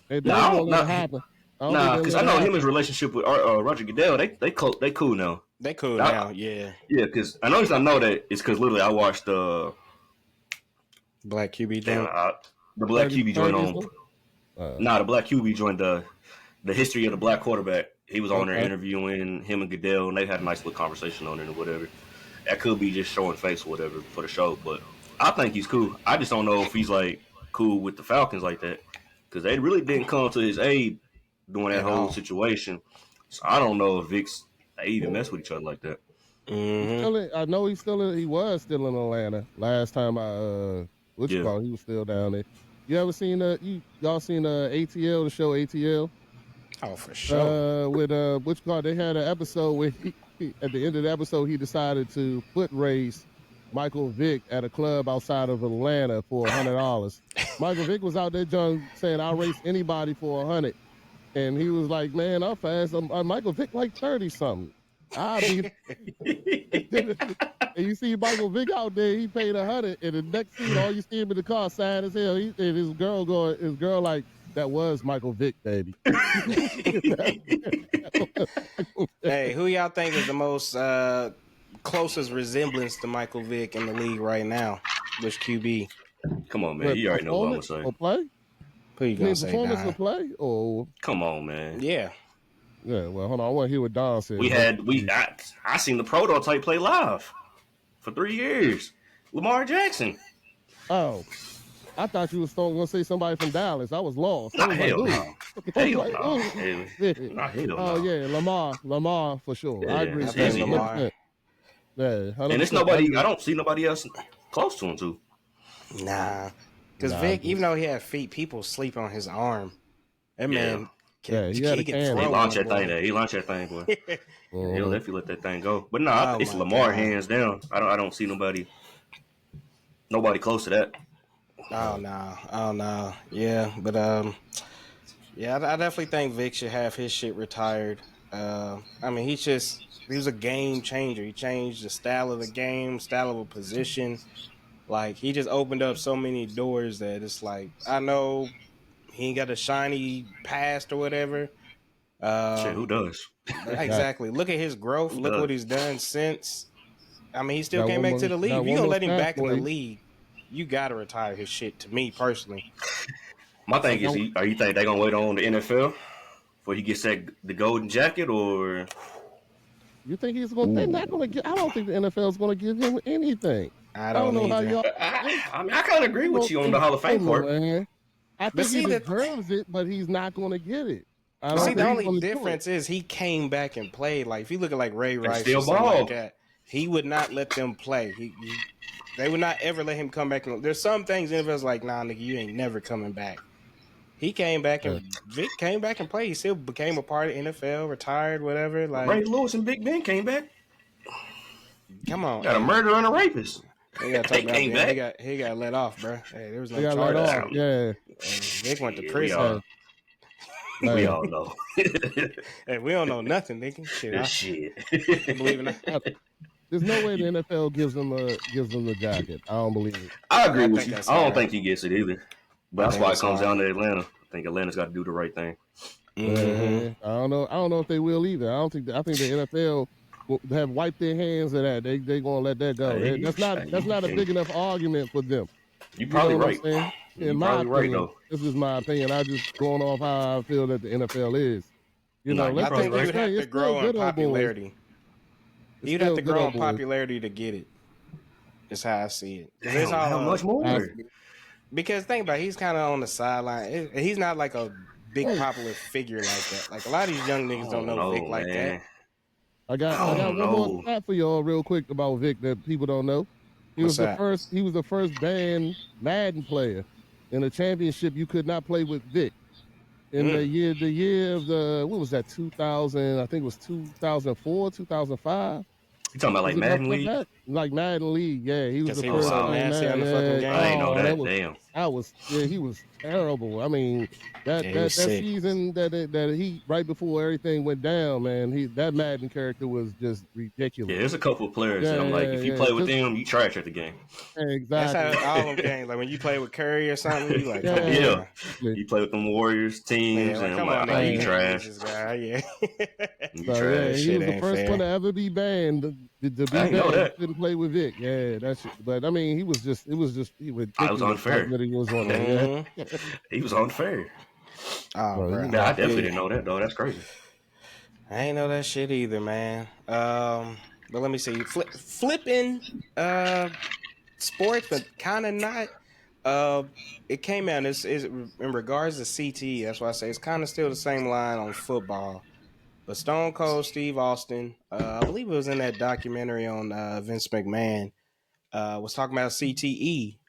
They don't let it happen. Nah, because I know him his relationship with Roger Goodell. They cool now. They cool now, yeah. Yeah, because I know that it's because literally I watched the Black QB joint. The Black QB joint on. The Black QB joined the history of the black quarterback. He was on there interviewing him and Goodell, and they had a nice little conversation on it or whatever. That could be just showing face or whatever for the show, but I think he's cool. I just don't know if he's like cool with the Falcons like that because they really didn't come to his aid during that whole situation. So I don't know if they even mess with each other like that. Mm-hmm. I know he was still in Atlanta last time he was still down there. You ever seen y'all seen ATL, the show ATL? Oh, for sure. With they had an episode where he, at the end of the episode he decided to foot race Michael Vick at a club outside of Atlanta for $100. Michael Vick was out there saying, I'll race anybody for $100. And he was like, man, I'm fast. I'm Michael Vick like 30-something. I'll be and you see Michael Vick out there, he paid $100. And the next scene, all you see him in the car, sad as hell. And his girl like, that was Michael Vick, baby. Hey, who y'all think is the most closest resemblance to Michael Vick in the league right now? Which QB? Come on, man. You already know what I'm gonna say. Or play? Who you gonna say? Performance or play? Or come on, man. Yeah. Yeah. Well, hold on. I want to hear what Don said. I seen the prototype play live for 3 years. Lamar Jackson. Oh. I thought you was going to say somebody from Dallas. I was lost. Nah, hell no. Hell no. Oh, yeah. Lamar for sure. Yeah, I agree. It's easy, Lamar. Yeah, and it's nobody. I don't see nobody else close to him too. Nah, because Vic, even though he had feet, people sleep on his arm. That man, he launched that thing. He launched that thing, boy. He'll definitely let that thing go. But nah, it's Lamar hands down. I don't see nobody close to that. Oh no. Yeah, but I definitely think Vic should have his shit retired. I mean, he was a game changer. He changed the style of the game, style of a position. Like, he just opened up so many doors that it's like, I know he ain't got a shiny past or whatever, Shit, who does? Exactly. Look at his growth. Who Look does? what he's done since. I mean, he still Got came one back to more, the league. got If you're one gonna more let him stat back in for the you. league, you gotta retire his shit. To me personally, My thing I is, got- are you think they gonna wait on the NFL before he gets the golden jacket, or You think he's going? They're not going to get. I don't think the NFL is going to give him anything. I I don't don't know how either. y'all. I mean, I kind of agree I with don't you on the think Hall of Fame so, part. man. I But think he see the deserves it, but he's not going to get it. I but don't see the think he's only going to do it. difference is he came back and played. Like if you look at like Ray And Rice or still something like ball. that, he would not let them play. They would not ever let him come back. There's some things NFL's like, nah, nigga, you ain't never coming back. He came back Yeah. and Vic came back and played. He still became a part of NFL, retired, whatever. Ray Like, Lewis and Big Ben came back. come on, Got a hey, murderer and a rapist. they got to talk They about came being. back. He got let off, bro. Hey, there was They no got let charges. off. Yeah. Vic went to Shit, we prison. all we all know. Hey, we don't know nothing, nigga. Shit, Shit. I believe in that. There's no way the NFL gives him the jacket. I don't believe it. I agree I with think you. that's I don't hard. think he gets it either. But I that's think why it that's comes hard. down to Atlanta. I think Atlanta's got to do the right thing. Mm-hmm. I don't know. I don't know if they will either. I think the NFL will have wiped their hands of that. They gonna let that go. Hey, That's not a big enough argument for them. you You know probably what I'm right. saying? You In my probably right opinion, though. this is my opinion. I just going off how I feel that the NFL is. You Nah, know, you I probably think you right. would have to it's still grow in good old boys. popularity. It's You'd have still to good grow old in boys. popularity to get it. Is how I see it. Damn, how much more? Because think about it, he's kind of on the sideline. He's not like a big popular figure like that. Like a lot of these young I niggas don't don't know Vic know, like that. man. I got I don't one more know. stat for y'all real quick about Vic that people don't know. He What's was the that? first. He was the first banned Madden player in a championship. You could not play with Vic in the year of the what was that 2000? I think it was 2004, 2005. You talking about Was like it that Madden far League? back? Like Madden League, yeah. He was Because the he Oh was first so wow. one. nasty on the fucking Yeah. I ain't game. know Oh, that. Damn. he was terrible. I mean, Yeah, he was that sick. season that he right before everything went down, man. That Madden character was just Yeah, ridiculous. there's a couple of players that Yeah, I'm like, if you yeah. play with them, you trash at the game. That's how Exactly. all them games. Like when you play with Curry or something, you like, come on, Yeah. Yeah. bro. You play with them Warriors Yeah, teams, like and I'm come on, like, ah, nigga, you you can't use trash. this guy. Yeah. You So yeah, trash. he Shit was the ain't first one fair. to ever be banned. To be I ain't know banned, you that. couldn't play with Vic. Yeah, that's. But I mean, it was just I was ridiculous. Like unfair. what he was on there. Mhm. Yeah. He was unfair. Oh, So, bro. Yeah, I I definitely feel didn't you. know that though. That's crazy. I ain't know that shit either, man. But let me see. Flipping sports, but kind of not. Uh, it came out. Is in regards to CTE. That's why I say it's kind of still the same line on football. But Stone Cold Steve Austin, I believe it was in that documentary on Vince McMahon, was talking about CTE.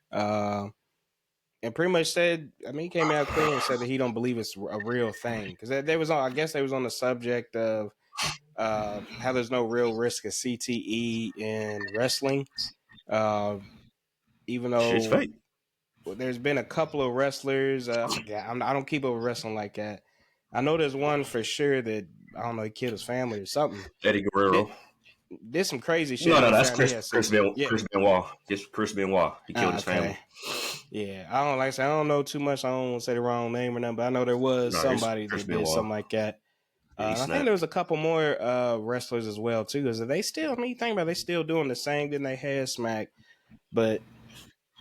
And pretty much said, I mean, he came out clear and said that he don't believe it's a real thing because they was on. I guess they was on the subject of how there's no real risk of CTE in wrestling, uh, even Shit's though fake. there's been a couple of wrestlers. I forget. I don't keep up with wrestling like that. I know there's one for sure that I don't know. He killed his family or something. Eddie Did, Guerrero. did some crazy shit. No, And no, he that's found he had CTE. Yeah. Chris Benoit. Just Chris Benoit. He killed his Okay. family. Yeah, I don't like. I say I don't know too much. I don't want to say the wrong name or nothing, but I know there was No, it's somebody Chris that did something Benoit. like that. Yeah, he And I think there snapped. was a couple more wrestlers as well too. Because they still, I mean, you think about it, they still doing the same thing they had Smack, but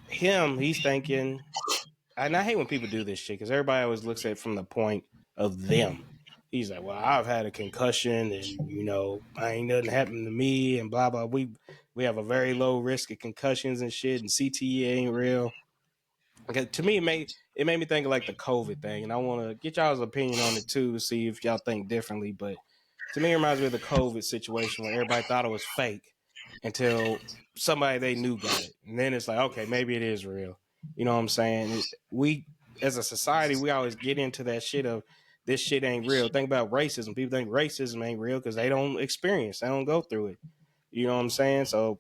he's thinking. And I hate when people do this shit because everybody always looks at it from the point of them. He's like, well, I've had a concussion, and I ain't nothing happened to me, and blah blah. We have a very low risk of concussions and shit, and CTE ain't real. Okay, to me, it made me think of like the COVID thing, and I want to get y'all's opinion on it too to see if y'all think differently. But to me, it reminds me of the COVID situation where everybody thought it was fake until somebody they knew got it, and then it's like, okay, maybe it is real. You know what I'm saying? We as a society, we always get into that shit of this shit ain't real. Think about racism. People think racism ain't real because they don't experience, they don't go through it. You know what I'm saying? So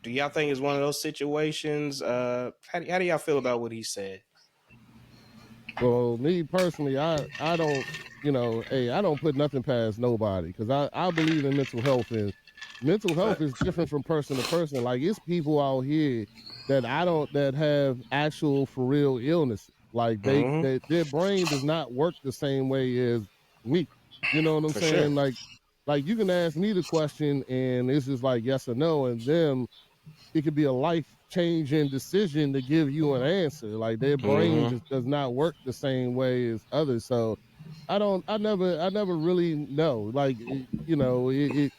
do y'all think it's one of those situations? How do y'all feel about what he said? Well, me personally, I don't, hey, I don't put nothing past nobody because I believe in mental health, and mental health is different from person to person. Like it's people out here that have actual for real illness. Like Mm-hmm. their brain does not work the same way as me. You know what I'm For saying? sure. Like you can ask me the question and it's just like yes or no, and them it could be a life changing decision to give you an answer. Like their brain Mm-hmm. just does not work the same way as others. So I never really know. Like it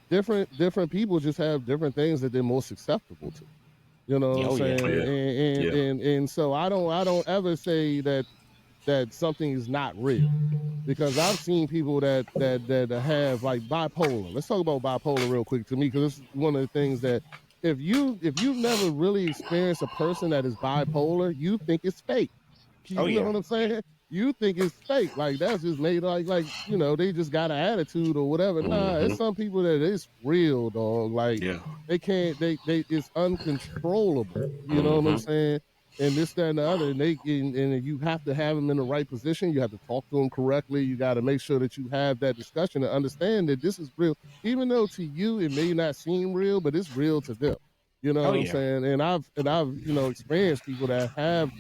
different people just have different things that they're most susceptible to. You know what I'm Oh yeah. saying? Yeah. Yeah. And so I don't ever say that something is not real because I've seen people that have like bipolar. Let's talk about bipolar real quick to me because this is one of the things that if you've never really experienced a person that is bipolar, you think it's fake. Oh You know yeah. what I'm saying? You think it's fake. Like that's just made like they just got an attitude or whatever. Nah, Mm-hmm. it's some people that it's real, dog. Like Yeah. they can't they it's uncontrollable. You know what I'm Mm-hmm. saying? And this, that, and the other, and you have to have them in the right position. You have to talk to them correctly. You got to make sure that you have that discussion and understand that this is real, even though to you it may not seem real, but it's real to them. You know Oh what I'm yeah. saying? And I've experienced people that have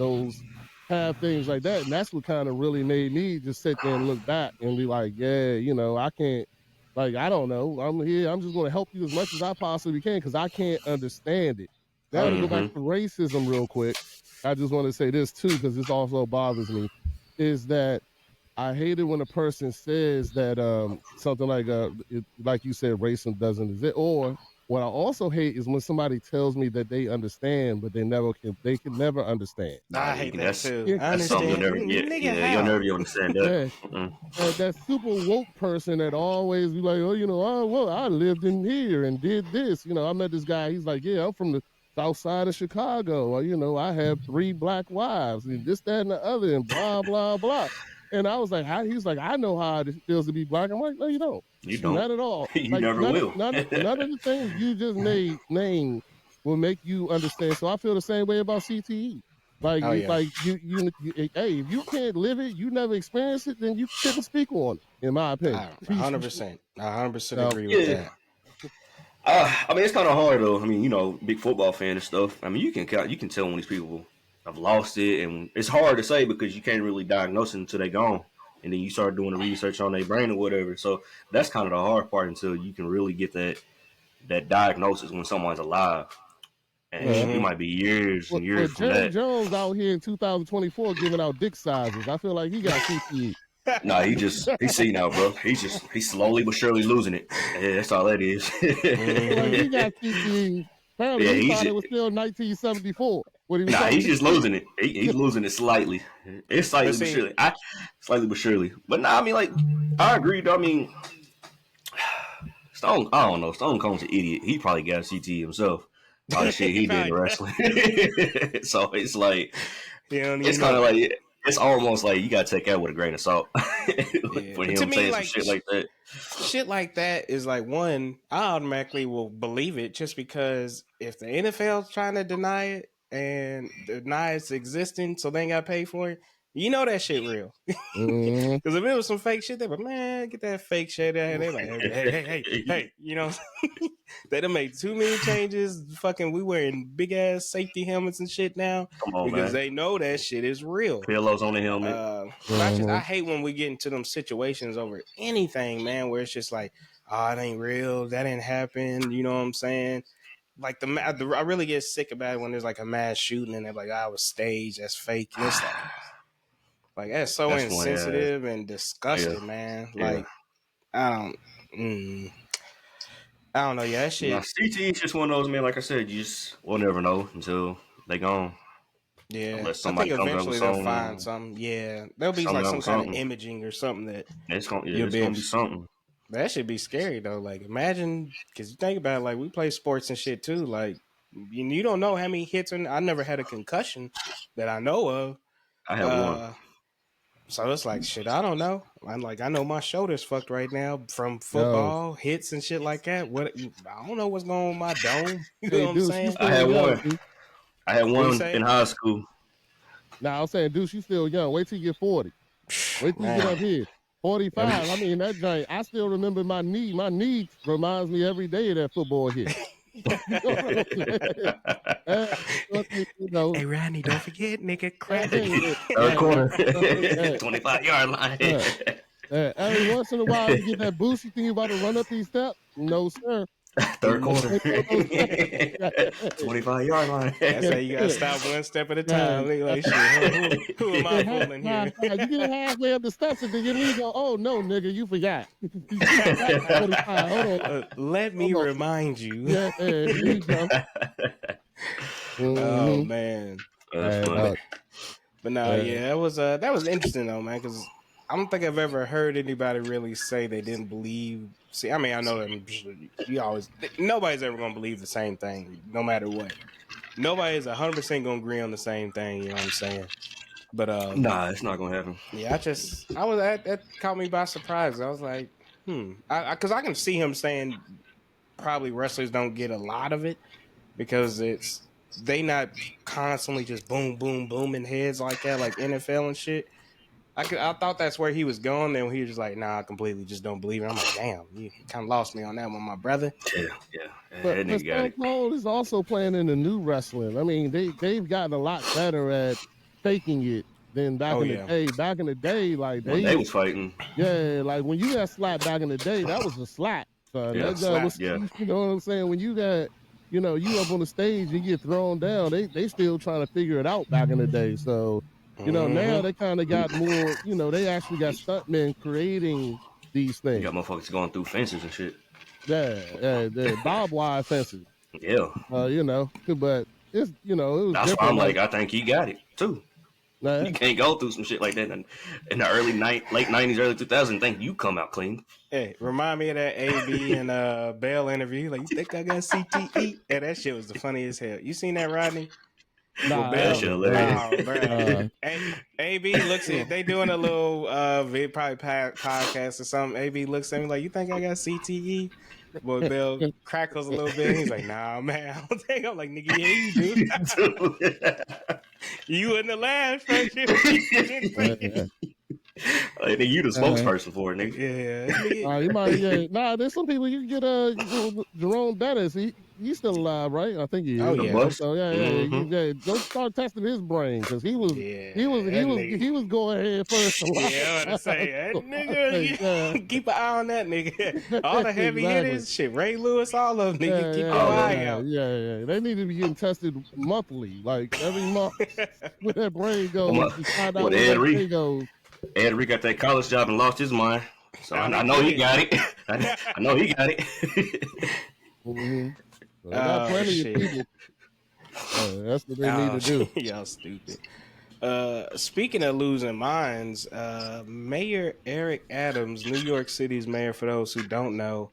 things like that, and that's what kind of really made me just sit there and look back and be like, yeah, I can't. Like I don't know. I'm here. I'm just going to help you as much as I possibly can because I can't understand it. Oh Now to yeah. go back Mm-hmm. to racism real quick, I just want to say this too because this also bothers me, is that I hate it when a person says that something like like you said, racism doesn't exist. Or what I also hate is when somebody tells me that they understand, but they can never understand. Nah, I you hate can. that too. Yeah, I That's something you'll understand. never get. Nigga, Yeah, you'll how? never be able to understand that. yeah. Mm-mm. That super woke person that always be like, oh well, I lived in here and did this. I met this guy. He's like, yeah, I'm from the south side of Chicago. I have 3 black wives and this, that, and the other, and blah blah blah. And I was like, he's like, I know how it feels to be black. I'm like, no, you don't. You don't. Not at all. You Like never will. none of the things you just name will make you understand. So I feel the same way about CTE. Oh yeah. Like hey, if you can't live it, you never experience it, then you shouldn't speak on it, in my opinion. 100%. 100% So, agree with Yeah. that. I mean, it's kind of hard though. I mean, big football fan and stuff. I mean, you can tell when these people have lost it, and it's hard to say because you can't really diagnose it until they're gone, and then you start doing the research on their brain or whatever. So that's kind of the hard part until you can really get that diagnosis when someone's alive, and well, we Mm-hmm. might be years and well, years from Jerry that. Jones out here in 2024 giving out dick sizes. I feel like he got CTE. Nah, he's see now, bro. He's slowly but surely losing it. Yeah, that's all that is. I feel like Mm-hmm. he got CTE. Apparently, Yeah, he thought it was still 1974 when he was nah, talking he's to just Q. losing it. He's losing it slightly. It's But slightly but see, surely. Slightly but surely. But nah, I mean, like, I agree. Though. I mean, Stone. I don't know. Stone Cold's an idiot. He probably got CT himself. All the shit he did in probably, wrestling. So it's like, you don't it's even kind know. of like, it's almost like you gotta take that with a grain of salt Yeah. for But to him me, saying some like, shit like that. shit like that is like one, I automatically will believe it just because if the NFL's trying to deny it and deny its existence so they ain't got to pay for it, you know that shit real. Mhm. Because if it was some fake shit, they would, man, get that fake shit out. They like, hey, they done made too many changes. Fucking, we wearing big ass safety helmets and shit now Come on, because man. they know that shit is real. Pillows on the helmet. But I Mhm. hate when we get into them situations over anything, man, where it's just like, oh, it ain't real, that didn't happen. You know what I'm saying? Like I really get sick about it when there's like a mass shooting and they're like, I was staged, that's fake, and it's like that's so That's one. Yeah, insensitive and yeah, disgusting, man. yeah. Like I don't, mm, I don't know. Yeah, that Nah, shit. CT is just one of those, man. Like I said, you just will never know until they gone. Yeah, Unless I think somebody comes up with eventually they'll find something. Yeah, there'll be like some kind of something. imaging or something that you'll It's be gonna able. be something. That should be scary though. Like imagine because you think about it, like we play sports and shit too. Like you don't know how many hits. I never had a concussion that I know of. I have one. Uh, so it's like shit. I don't know. I know my shoulder's fucked right now from Yo, football hits and shit like that. What I don't know what's going on with my dome. You know hey, what I'm Deuce, you saying? I still had young, one. dude. I had What you one in say? high school. Now I'm saying, Deuce, you still young. Wait till you get 40. Wait till you get Man, up here. I mean, 45. I mean, that giant, I still remember my knee. My knee reminds me every day of that football hit. Hey, Rodney, don't forget, nigga, crack. Third quarter, 25-yard line. Every once in a while, you get that boost. You think you about to run up these steps? No, sir. Third quarter, 25-yard line. That's how you gotta stop one step at a time. Like, shit, who am I fooling here? You get halfway up the steps and then you go, oh no, nigga, you forgot. Hold on. Let me remind you. Yeah, there you go. Oh man, That's funny. But no, yeah, that was interesting though, man, because I don't think I've ever heard anybody really say they didn't believe. See, I mean, I know that nobody's ever gonna believe the same thing, no matter what. Nobody's 100% gonna agree on the same thing. You know what I'm saying? But nah, it's not gonna happen. Yeah, that caught me by surprise. I was like, because I can see him saying probably wrestlers don't get a lot of it because they not constantly just boom, boom, booming heads like that, like NFL and shit. I thought that's where he was going. Then he was just like, nah, I completely just don't believe it. I'm like, damn, you kind of lost me on that one, my brother. Yeah. But Stone Cold is also playing in the new wrestling. I mean, they've gotten a lot better at faking it than back in the day. Back in the day, like they was fighting. Yeah, like when you got slapped back in the day, that was a slap. Slap, you know what I'm saying? When you got, you up on the stage and you get thrown down, they still trying to figure it out back in the day. So, now they kind of got more, they actually got stuntmen creating these things. You got motherfuckers going through fences and shit. Yeah, barbed wire fences. Yeah. But it's, it was that's why I'm like, I think he got it too. You can't go through some shit like that in the late 90s, early 2000s. Think you come out clean. Hey, remind me of that AB and Bell interview. Like, you think I got CTE? Yeah, that shit was the funniest hell. You seen that, Rodney? Nah, that shit hilarious. Bro. AB looks at they doing a little probably podcast or something. AB looks at me like, you think I got CTE? Boy, Bill crackles a little bit. He's like, nah, man, I don't think. I'm like, nigga, yeah, you do. You in the last first year. Nigga, you the spokesperson for it, nigga. Yeah. You might, nah, there's some people you can get Jerome Bettis. He's still alive, right? I think he is. Oh yeah. So don't start testing his brain because he was going ahead first. Yeah, I was say that nigga. Keep an eye on that nigga. All the heavy hitters, shit. Ray Lewis, all of them, nigga. Keep your eye out. Yeah. They need to be getting tested monthly, like every month. Where that brain goes, find out where that brain goes. Ed Reed got that college job and lost his mind. So I know he got it. I know he got it. Mm-hmm. So got plenty of people. That's what they need to do. Y'all stupid. Speaking of losing minds, Mayor Eric Adams, New York City's mayor, for those who don't know,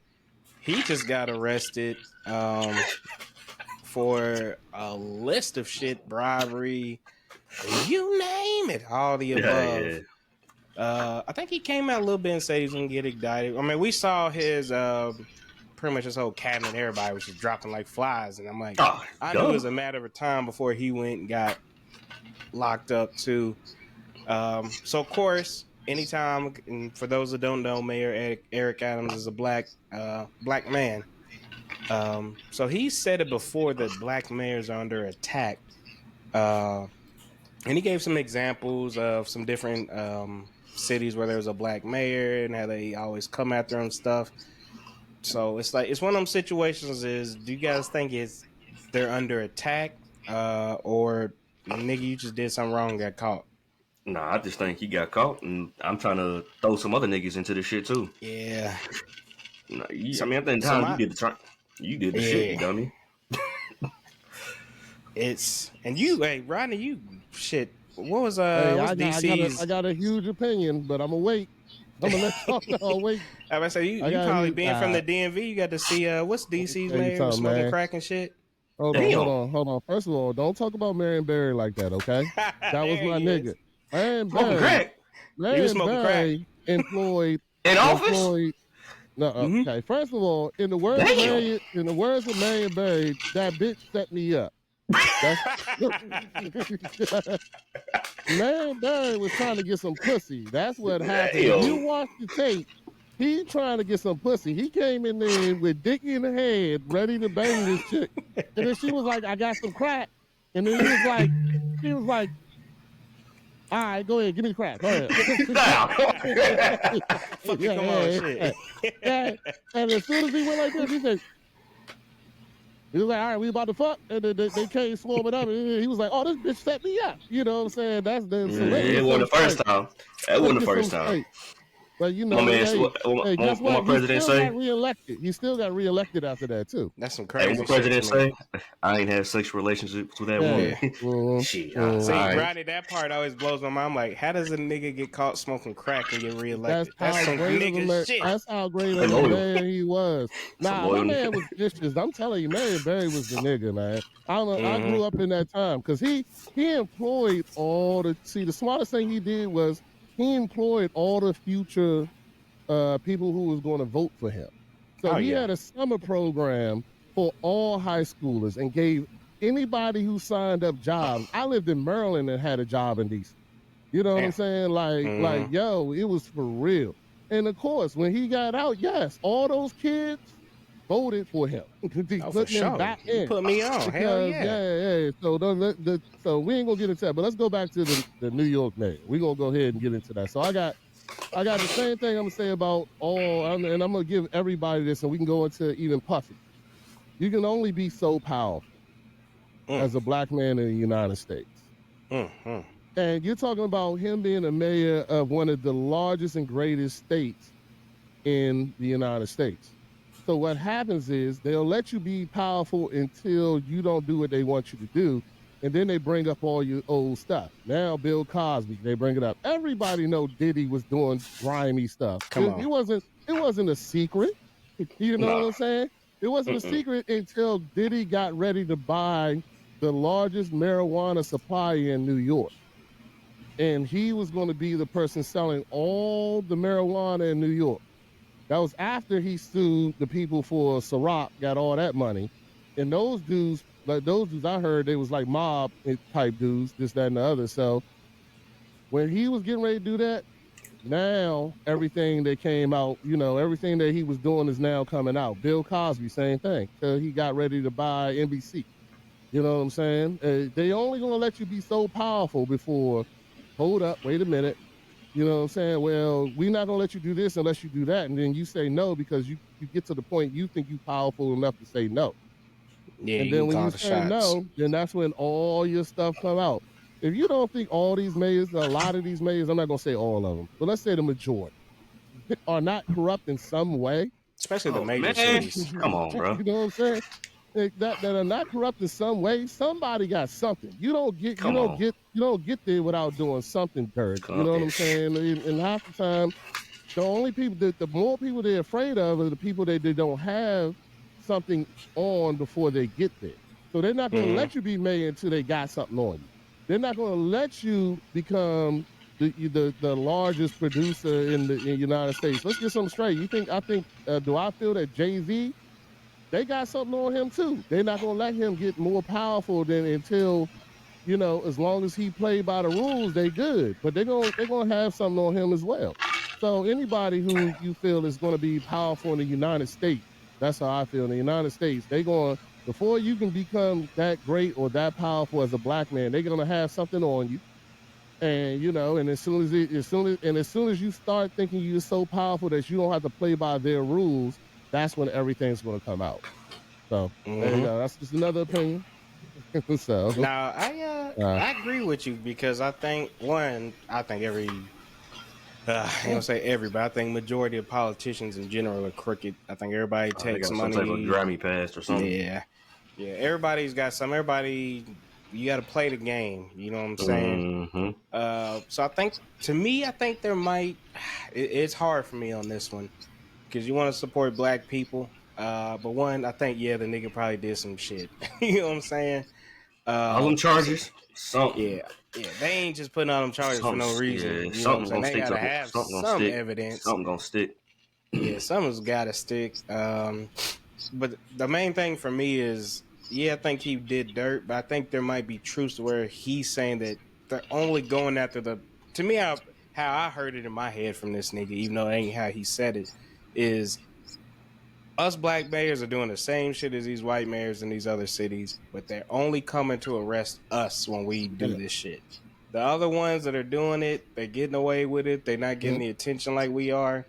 he just got arrested for a list of shit, bribery, you name it, all the above. Yeah. I think he came out a little bit and said he's gonna get indicted. I mean, we saw his pretty much his whole cabinet, everybody was just dropping like flies, and I'm like, I knew it was a matter of time before he went and got locked up too. So of course, anytime, and for those that don't know, Mayor Eric Adams is a black man. So he said it before that black mayors are under attack. And he gave some examples of some different cities where there was a black mayor and how they always come after him and stuff. So it's like, it's one of them situations is, do you guys think they're under attack or nigga, you just did something wrong and got caught? Nah, I just think he got caught, and I'm trying to throw some other niggas into this shit too. Yeah. Nah, I mean, at the end of the time, you did the shit, you dummy. And you, hey, Rodney, you shit. What was DC's? I got a huge opinion, but I'm gonna wait. I'm gonna let y'all know. Wait. I was say you probably being from the DMV, you got to see what's DC's mayor smoking crack and shit. Hold on. First of all, don't talk about Marion Barry like that, okay? That was my nigga. Marion Barry. Crack. He was smoking crack. Employed in office. No, okay. First of all, in the words of Marion Barry, that bitch set me up. Marion Barry was trying to get some pussy. That's what happened. If you watch the tape, he trying to get some pussy. He came in there with dick in the head, ready to bang this chick. And then she was like, I got some crack. And then he was like, all right, go ahead, give me the crack. Go ahead. Yeah. And as soon as he went like this, he was like, all right, we about to fuck. And then they came swarming up. And he was like, oh, this bitch set me up. You know what I'm saying? That's the it wasn't the first time. That wasn't the first time. But you know, my man, guess what? my president say? Got reelected. He still got reelected after that too. That's some crazy. Hey, what president say? I ain't had sexual relationships with that woman. Shit. See, Rodney, that part always blows my mind. I'm like, how does a nigga get caught smoking crack and get reelected? That's some nigga shit. That's how great of a man he was. Nah, my man was vicious. I'm telling you, Marion Barry was the nigga, man. I grew up in that time because he employed all the. See, the smartest thing he did was he employed all the future people who was going to vote for him. So he had a summer program for all high schoolers and gave anybody who signed up jobs. I lived in Maryland and had a job in DC. You know what I'm saying? Like, yo, it was for real. And of course, when he got out, yes, all those kids voted for him. Put him back in. Put me on. Because, hell yeah. So we ain't gonna get into that. But let's go back to the New York mayor. We're gonna go ahead and get into that. So I got the same thing I'm gonna say about and I'm gonna give everybody this, and we can go into even Puffy. You can only be so powerful as a black man in the United States. And you're talking about him being a mayor of one of the largest and greatest states in the United States. So what happens is they'll let you be powerful until you don't do what they want you to do. And then they bring up all your old stuff. Now Bill Cosby, they bring it up. Everybody know Diddy was doing grimy stuff. It wasn't a secret. You know what I'm saying? It wasn't a secret until Diddy got ready to buy the largest marijuana supplier in New York. And he was going to be the person selling all the marijuana in New York. That was after he sued the people for Ciroc, got all that money. And those dudes I heard, they was like mob type dudes, this, that, and the other. So when he was getting ready to do that, now everything that came out, everything that he was doing is now coming out. Bill Cosby, same thing. He got ready to buy NBC. You know what I'm saying? They only going to let you be so powerful before, hold up, wait a minute. You know what I'm saying? Well, we're not going to let you do this unless you do that. And then you say no because you get to the point you think you're powerful enough to say no. Yeah, and then when you say no, then that's when all your stuff come out. If you don't think all these mayors, a lot of these mayors, I'm not going to say all of them, but let's say the majority, are not corrupt in some way. Especially the major cities. Come on, bro. You know what I'm saying? That are not corrupt in some way. Somebody got something. You don't get there without doing something dirty. You know what I'm saying? And half the time, the only people the more people they're afraid of are the people that they don't have something on before they get there. So they're not going to let you be mayor until they got something on you. They're not going to let you become the largest producer in the United States. Let's get something straight. Do I feel that Jay-Z, they got something on him too? They're not going to let him get more powerful than until, as long as he play by the rules, they good. But they're going to have something on him as well. So anybody who you feel is going to be powerful in the United States, that's how I feel. In the United States, before you can become that great or that powerful as a black man, they're gonna have something on you, and and as soon as you start thinking you're so powerful that you don't have to play by their rules, that's when everything's gonna come out. So there you go. That's just another opinion. So now I agree with you because I think every. I don't say everybody. I think majority of politicians in general are crooked. I think everybody takes money. Some type of Grammy pass or something. Yeah. Everybody's got some. Everybody, you got to play the game. You know what I'm saying? So I think there might. It's hard for me on this one because you want to support black people. But one, I think the nigga probably did some shit. You know what I'm saying? All them charges. Yeah, they ain't just putting on them charges for no reason. Yeah, something's gonna stick. They gotta have some evidence. Something gonna stick. Yeah, something's gotta stick. But the main thing for me is, I think he did dirt, but I think there might be truth to where he's saying that they're only going after to me, how I heard it in my head from this nigga, even though it ain't how he said it, is us black mayors are doing the same shit as these white mayors in these other cities, but they're only coming to arrest us when we do this shit. The other ones that are doing it, they're getting away with it. They're not getting the attention like we are.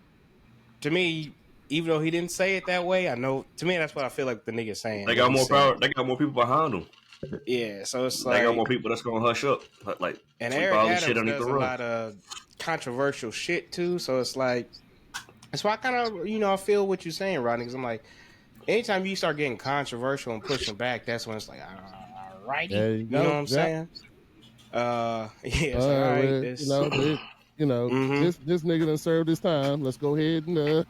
To me, even though he didn't say it that way, I know. To me, that's what I feel like the nigga saying. They got more power. They got more people behind them. Yeah, so it's they got more people that's gonna hush up, like and sweep Eric all this Adams shit underneath does the a rug. lot of controversial shit too. So it's like that's why I kind of I feel what you're saying, Rodney. Because I'm like, anytime you start getting controversial and pushing back, that's when it's like, all righty, you know what I'm saying? Yeah, it's like, all right, this, this nigga done served his time. Let's go ahead and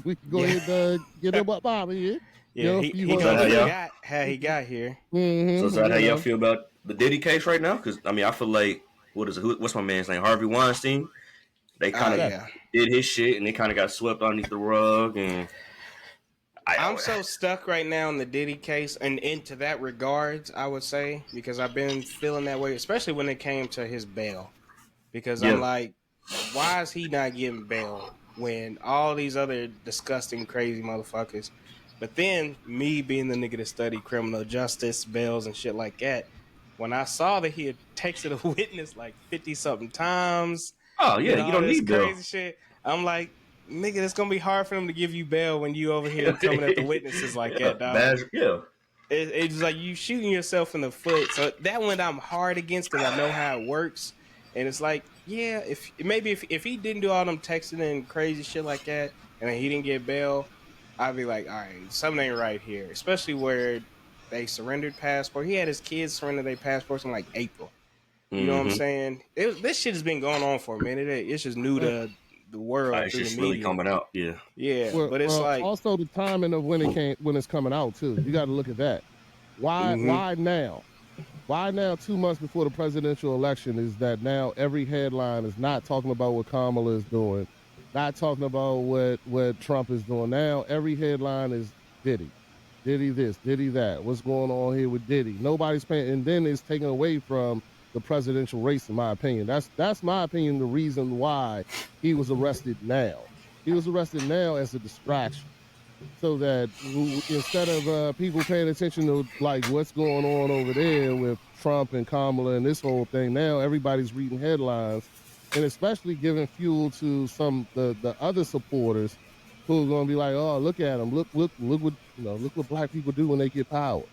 we can go ahead and get him up out of here. Yeah, he got how he got here. So is that how y'all feel about the Diddy case right now? Because I mean, I feel like what's my man's name? Harvey Weinstein. They kind of did his shit, and they kind of got swept underneath the rug. And I'm so stuck right now in the Diddy case, and into that regards, I would say, because I've been feeling that way, especially when it came to his bail. Because I'm like, why is he not getting bail when all these other disgusting, crazy motherfuckers? But then me being the nigga that studied criminal justice, bails, and shit like that, when I saw that he had texted a witness like 50-something times, you don't need crazy bail. shit, I'm like, nigga, it's gonna be hard for them to give you bail when you over here coming at the witnesses like that, dog. It's like you shooting yourself in the foot. So that one I'm hard against because I know how it works. And it's like, yeah, if he didn't do all them texting and crazy shit like that, and then he didn't get bail, I'd be like, all right, something ain't right here. Especially where they surrendered passport. He had his kids surrender their passports in like April. You know what I'm saying? This shit has been going on for a minute. It's just new to the world. It's through just the media. really coming out. Yeah. Well, but it's like also the timing of when it's coming out too. You got to look at that. Why now? Why now, 2 months before the presidential election, is that now every headline is not talking about what Kamala is doing, not talking about what Trump is doing. Now every headline is Diddy. Diddy this, Diddy that. What's going on here with Diddy? Nobody's paying, and then it's taken away from the presidential race, in my opinion. That's my opinion, the reason why he was arrested now. He was arrested now as a distraction. So that instead of people paying attention to like what's going on over there with Trump and Kamala and this whole thing, now everybody's reading headlines, and especially giving fuel to some the other supporters who are going to be like, oh, look at them, look what black people do when they get power.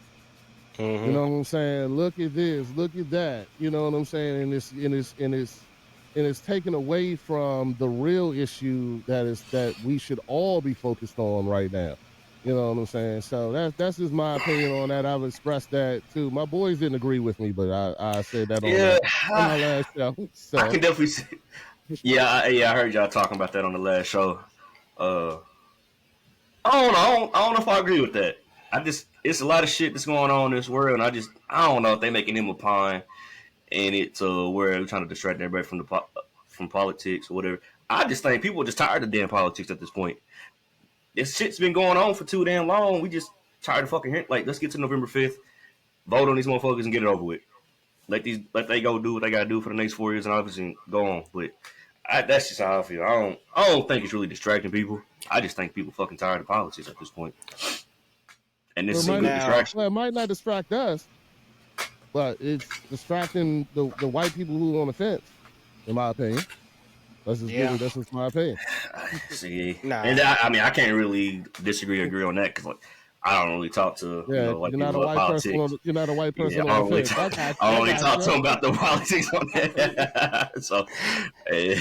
You know what I'm saying? Look at this, look at that. You know what I'm saying? And it's taken away from the real issue that we should all be focused on right now. You know what I'm saying? So that's just my opinion on that. I've expressed that too. My boys didn't agree with me, but I said that on my last show. So I can definitely see. I heard y'all talking about that on the last show. I don't know if I agree with that. It's a lot of shit that's going on in this world, and I don't know if they making him a pawn in it to where they're trying to distract everybody from politics or whatever. I just think people are just tired of damn politics at this point. This shit's been going on for too damn long. We just tired of fucking hearing. Like, let's get to November 5th, vote on these motherfuckers and get it over with. Let they go do what they gotta do for the next 4 years and obviously go on. But that's just how I feel. I don't think it's really distracting people. I just think people fucking tired of politics at this point. And this is a good distraction. Well, it might not distract us, but it's distracting the white people who are on the fence, in my opinion. That's just my opinion. See, and I can't really disagree or agree on that because I don't really talk to white people about politics. You're not a white person on the fence. I only talk to them about the politics on that. So, in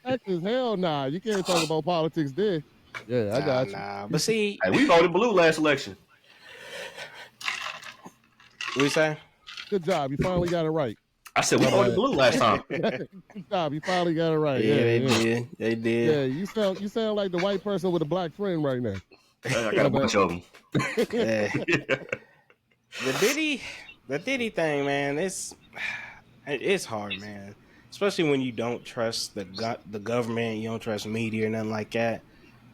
Texas, hell nah, you can't talk about politics there. Yeah, I got you. But see, we voted blue last election. What you say? Good job, you finally got it right. I said we voted blue last time. Good job, you finally got it right. Did. They did. Yeah, you sound like the white person with a black friend right now. I got a bunch of them. The Diddy thing, man, it's hard, man. Especially when you don't trust the government, you don't trust media or nothing like that.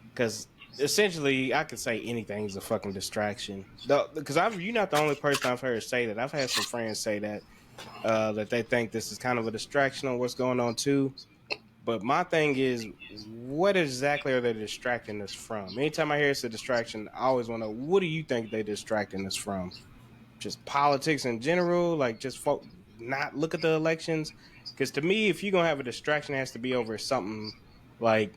Because essentially, I could say anything's a fucking distraction. Because you're not the only person I've heard say that. I've had some friends say that they think this is kind of a distraction on what's going on too. But my thing is, what exactly are they distracting us from? Anytime I hear it's a distraction, I always want to know, what do you think they're distracting us from? Just politics in general, like just not look at the elections? Because to me, if you're gonna have a distraction, it has to be over something like,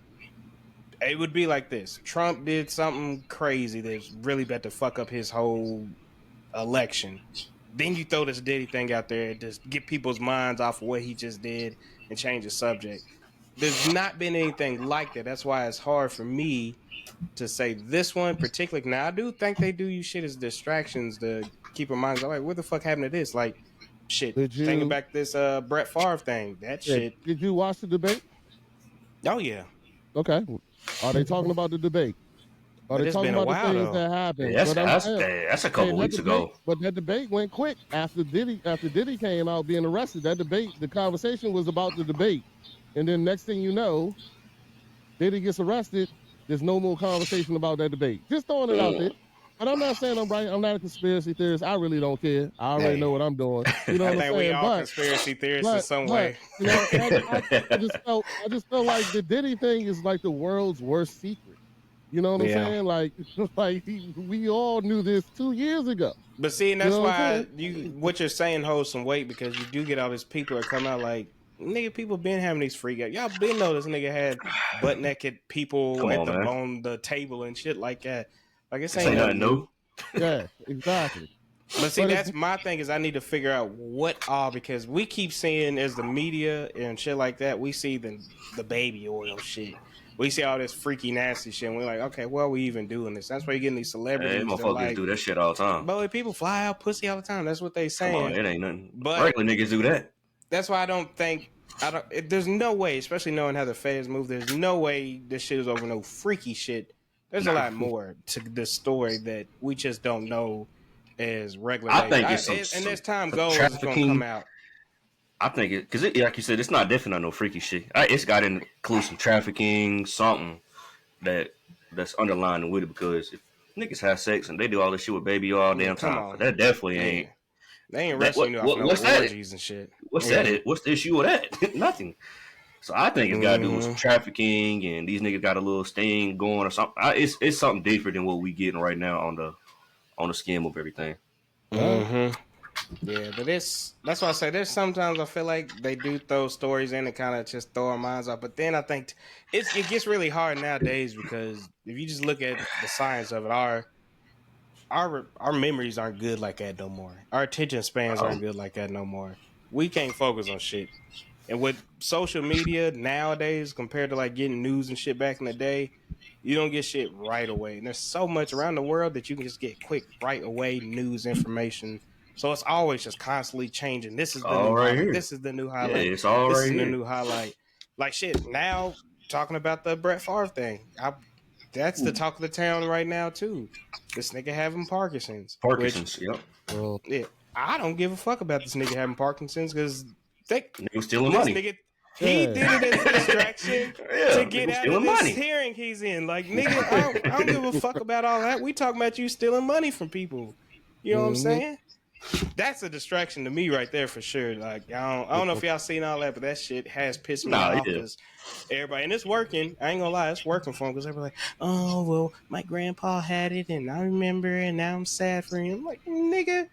it would be like this: Trump did something crazy that's really about to fuck up his whole election. Then you throw this Diddy thing out there to get people's minds off of what he just did and change the subject. There's not been anything like that. That's why it's hard for me to say this one particularly. Now I do think they do use shit as distractions to keep our minds like, what the fuck happened to this? Like, shit, thinking back this Brett Favre thing. That shit. Did you watch the debate? Oh yeah. Okay. Are they talking about the debate? Are they talking about the things that happened? Yeah, that's a couple weeks ago. But that debate went quick after Diddy came out being arrested. That debate, the conversation was about the debate. And then next thing you know, Diddy gets arrested. There's no more conversation about that debate. Just throwing it out there. And I'm not saying I'm right. I'm not a conspiracy theorist. I really don't care. I already know what I'm doing. You know what I'm saying? We all conspiracy theorists in some way. You know, I just felt like the Diddy thing is like the world's worst secret. You know what I'm saying? Like we all knew this 2 years ago. But see, and that's why what you're saying holds some weight, because you do get all these people that come out like, nigga, people been having these freak out. Y'all been know this nigga had butt naked people on the table and shit like that. Like, it's ain't nothing new. Yeah, exactly. But see, that's my thing, is I need to figure out what all, because we keep seeing, as the media and shit like that, we see the baby oil shit. We see all this freaky nasty shit, and we're like, okay, why are we even doing this? That's why you're getting these celebrities. Motherfuckers like, do that shit all the time. But people fly out pussy all the time. That's what they saying. It ain't nothing. But regular niggas do that. That's why there's no way, especially knowing how the feds move, there's no way this shit is over no freaky shit. There's a lot more to this story that we just don't know as regular. I think it's and as time goes, it's going to come out. I think it, because like you said, it's not definitely no freaky shit. It's got to include some trafficking, something that's underlying with it. Because if niggas have sex and they do all this shit with baby all damn time, that definitely ain't. They ain't wrestling you off no orgies and shit. What's that? What's the issue with that? Nothing. So I think it's got to do with some trafficking, and these niggas got a little sting going or something. It's something different than what we getting right now on the scheme of everything. Mm-hmm. Yeah, but that's why I say there's sometimes I feel like they do throw stories in and kind of just throw our minds off. But then I think it gets really hard nowadays, because if you just look at the science of it, our memories aren't good like that no more. Our attention spans aren't good like that no more. We can't focus on shit. And with social media nowadays, compared to like getting news and shit back in the day, you don't get shit right away. And there's so much around the world that you can just get quick, right away news information. So it's always just constantly changing. This is the new highlight. This is the new highlight. Yeah, it's all this right is here. the new highlight. Like shit. Now talking about the Brett Favre thing, that's the talk of the town right now too. This nigga having Parkinson's. Yep. Well, yeah, I don't give a fuck about this nigga having Parkinson's, because nigga stealing money. He did it as a distraction to get out of this hearing he's in. Like, nigga, I don't give a fuck about all that. We talking about you stealing money from people. You know what I'm saying? That's a distraction to me right there for sure. Like, I don't know if y'all seen all that, but that shit has pissed me off. Because everybody, and it's working. I ain't gonna lie, it's working for him, because everybody like, oh well, my grandpa had it, and I remember, and now I'm sad for him. I'm like, nigga.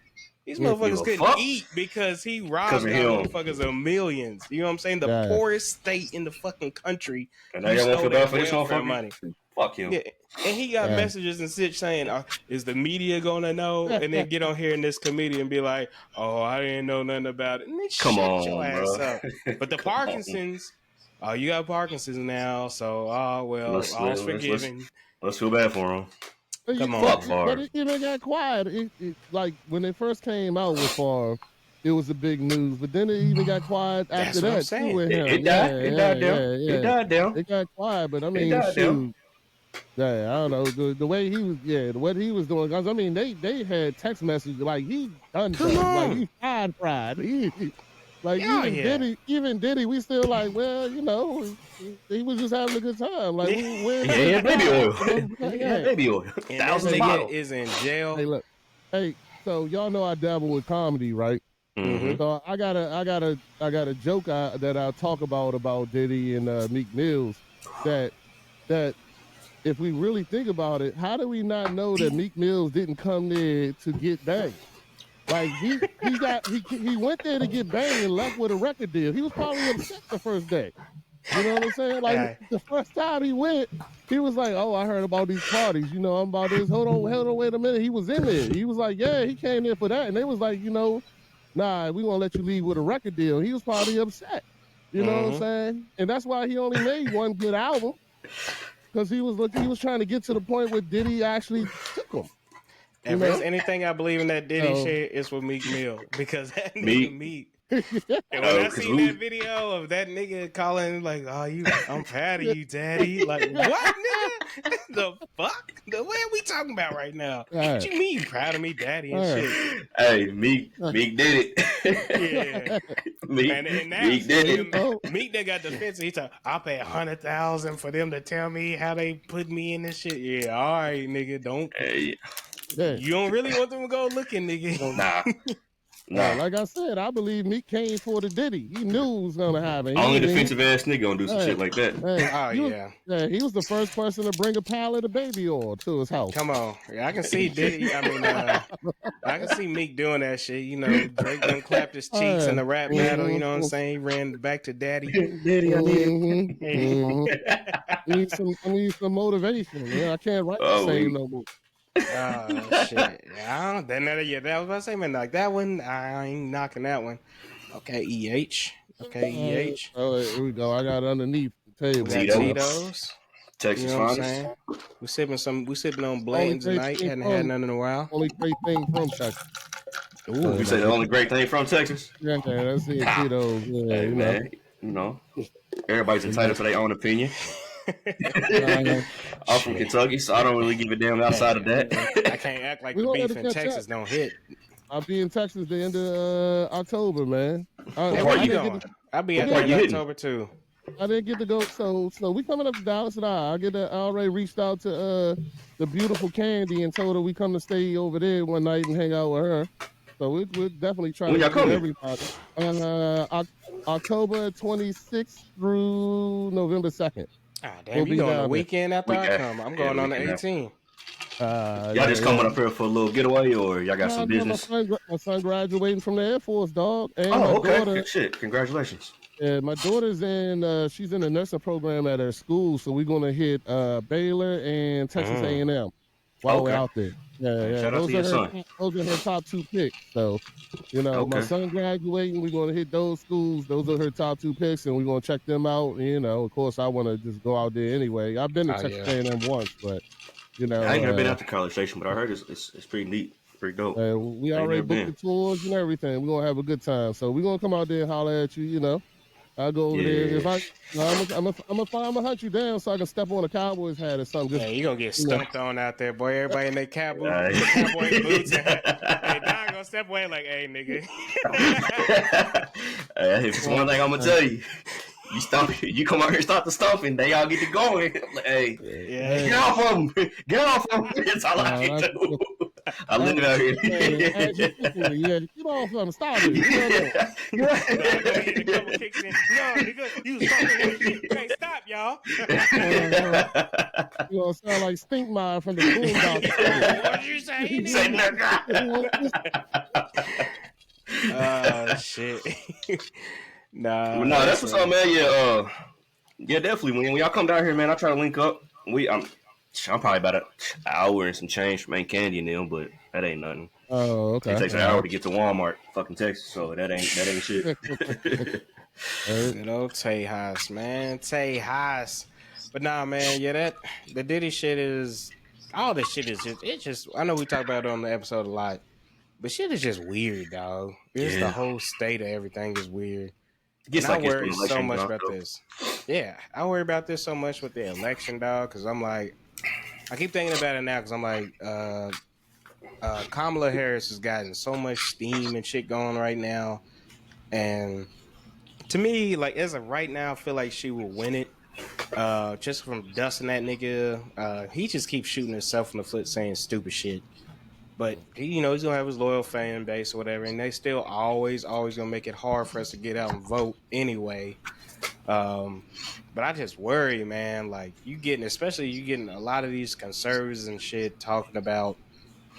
These motherfuckers couldn't eat because he robbed motherfuckers of millions. You know what I'm saying? The poorest state in the fucking country. And I don't feel bad for this motherfucker. Money. Fuck him. Yeah. And he got messages and shit saying, is the media gonna know? And then get on here in this committee and be like, oh, I didn't know nothing about it. And then Come on, your ass bro. up. But the Parkinson's, you got Parkinson's now, so all's forgiven. Let's feel bad for him. Come on, but it even got quiet. Like when it first came out with Favre, it was a big news. But then it even got quiet after that too with him. It died down. It got quiet, but I mean, shoot. Yeah, I don't know the way he was. What he was doing. Cause I mean, they had text messages like he done, like he fried. Even Diddy, we still like, well, you know, he was just having a good time. Like, baby oil. Baby oil. And that nigga is in jail. Hey, look. Hey, so y'all know I dabble with comedy, right? Mm-hmm. So I got a joke that I'll talk about Diddy and Meek Mills that if we really think about it, how do we not know that Meek Mills didn't come there to get banged? Like he went there to get banged and left with a record deal. He was probably upset the first day. You know what I'm saying? Like Yeah. the first time he went, he was like, "Oh, I heard about these parties. You know, I'm about this. Hold on, wait a minute." He was in there. He was like, "Yeah, he came there for that," and they was like, "Nah, we gonna let you leave with a record deal." He was probably upset. You know what I'm saying? And that's why he only made one good album because he was trying to get to the point where Diddy actually took him. If there's anything I believe in that Diddy shit, it's with Meek Mill because that nigga Meek. And when I seen that video of that nigga calling like, "Oh, I'm proud of you, daddy." Like, what, nigga? The fuck? What are we talking about right now? What you mean you proud of me, daddy and shit? Hey, Meek did it. Yeah. And now Meek did it. Meek that got defensive. He told, "I'll pay $100,000 for them to tell me how they put me in this shit." Yeah, all right, nigga. Don't. Hey. You don't really want them to go looking, nigga. Nah. Like I said, I believe Meek came for the Diddy. He knew it was gonna happen. Only defensive ass nigga gonna do some shit like that. He was the first person to bring a pallet of baby oil to his house. Come on, I can see Diddy. I mean, I can see Meek doing that shit. You know, Drake done clapped his cheeks in the rap battle. You know what I'm saying? He ran back to Daddy. Daddy, I need. I need some motivation. Man. I can't write the same no more. Oh shit! Yeah, that was about to say, man. Like that one, I ain't knocking that one. Okay, EH. Oh, here we go. I got underneath the table. We got Tito's. Texas, you know what I'm saying? We sipping on Blanton's tonight. Hadn't had none in a while. Only great thing from Texas. Ooh, you say the only great thing from Texas? Yeah, that's it. Tito's. Yeah, hey, man, everybody's entitled to their own opinion. I'm from Kentucky, so I don't really give a damn outside of that. I can't act like the beef in Texas don't hit. I'll be in Texas the end of October, man. Where you going? I'll be at October too. I didn't get to go, so we coming up to Dallas, and I already reached out to the beautiful Candy and told her we come to stay over there one night and hang out with her. So we're definitely trying to get everybody. October 26th through November 2nd. Ah, damn, you going the weekend after I come? I'm going on the 18th. Y'all just coming up here for a little getaway, or y'all got some business? My son graduating from the Air Force, dog. And okay. Good shit. Congratulations. Yeah, my daughter's she's in the nursing program at her school, so we're gonna hit Baylor and Texas A&M while we're out there. Yeah. Shout out to your son. Those are her top 2 picks. So, my son graduating, we're gonna hit those schools. Those are her top 2 picks, and we're gonna check them out. Of course, I want to just go out there anyway. I've been to Texas A&M once, but I ain't never been out to College Station, but I heard it's pretty neat, pretty dope. We already booked the tours and everything. We're gonna have a good time. So we're gonna come out there and holler at you. I'll go over there. If I'm gonna hunt you down so I can step on a Cowboys hat or something. You gonna get stumped on out there, boy. Everybody in their cowboy boots. Hey, Don gonna step away like, "Hey, nigga." If it's one thing I'm gonna tell you, you come out here, start the stomping, they all get to going. Like, hey, get off of them, get off of them. That's all I can do. I live out here. Get off of them, stop it. A couple kicks in. No, nigga, you stomping. You can't stop, y'all. You gonna sound like Stinkmeyer from the Boondocks. What did you say? You say nigga. Oh shit. No, that's what's up, man. Yeah, definitely. When y'all come down here, man, I try to link up. I'm probably about an hour and some change from Main Candy and them, but that ain't nothing. Oh, okay. It takes an hour to get to Walmart, fucking Texas, so that ain't shit. Good old Tejas, man, Tejas. But nah, man, the Diddy shit is all this shit is just. I know we talk about it on the episode a lot, but shit is just weird, dog. It's the whole state of everything is weird. I worry so much about this. Yeah, I worry about this so much with the election, dog, because I'm like, I keep thinking about it now because I'm like, Kamala Harris has gotten so much steam and shit going right now. And to me, like, as of right now, I feel like she will win it. Just from dusting that nigga. He just keeps shooting himself in the foot saying stupid shit. But he, you know, he's gonna have his loyal fan base or whatever, and they still always gonna make it hard for us to get out and vote anyway. But I just worry, man. Like especially you getting a lot of these conservatives and shit talking about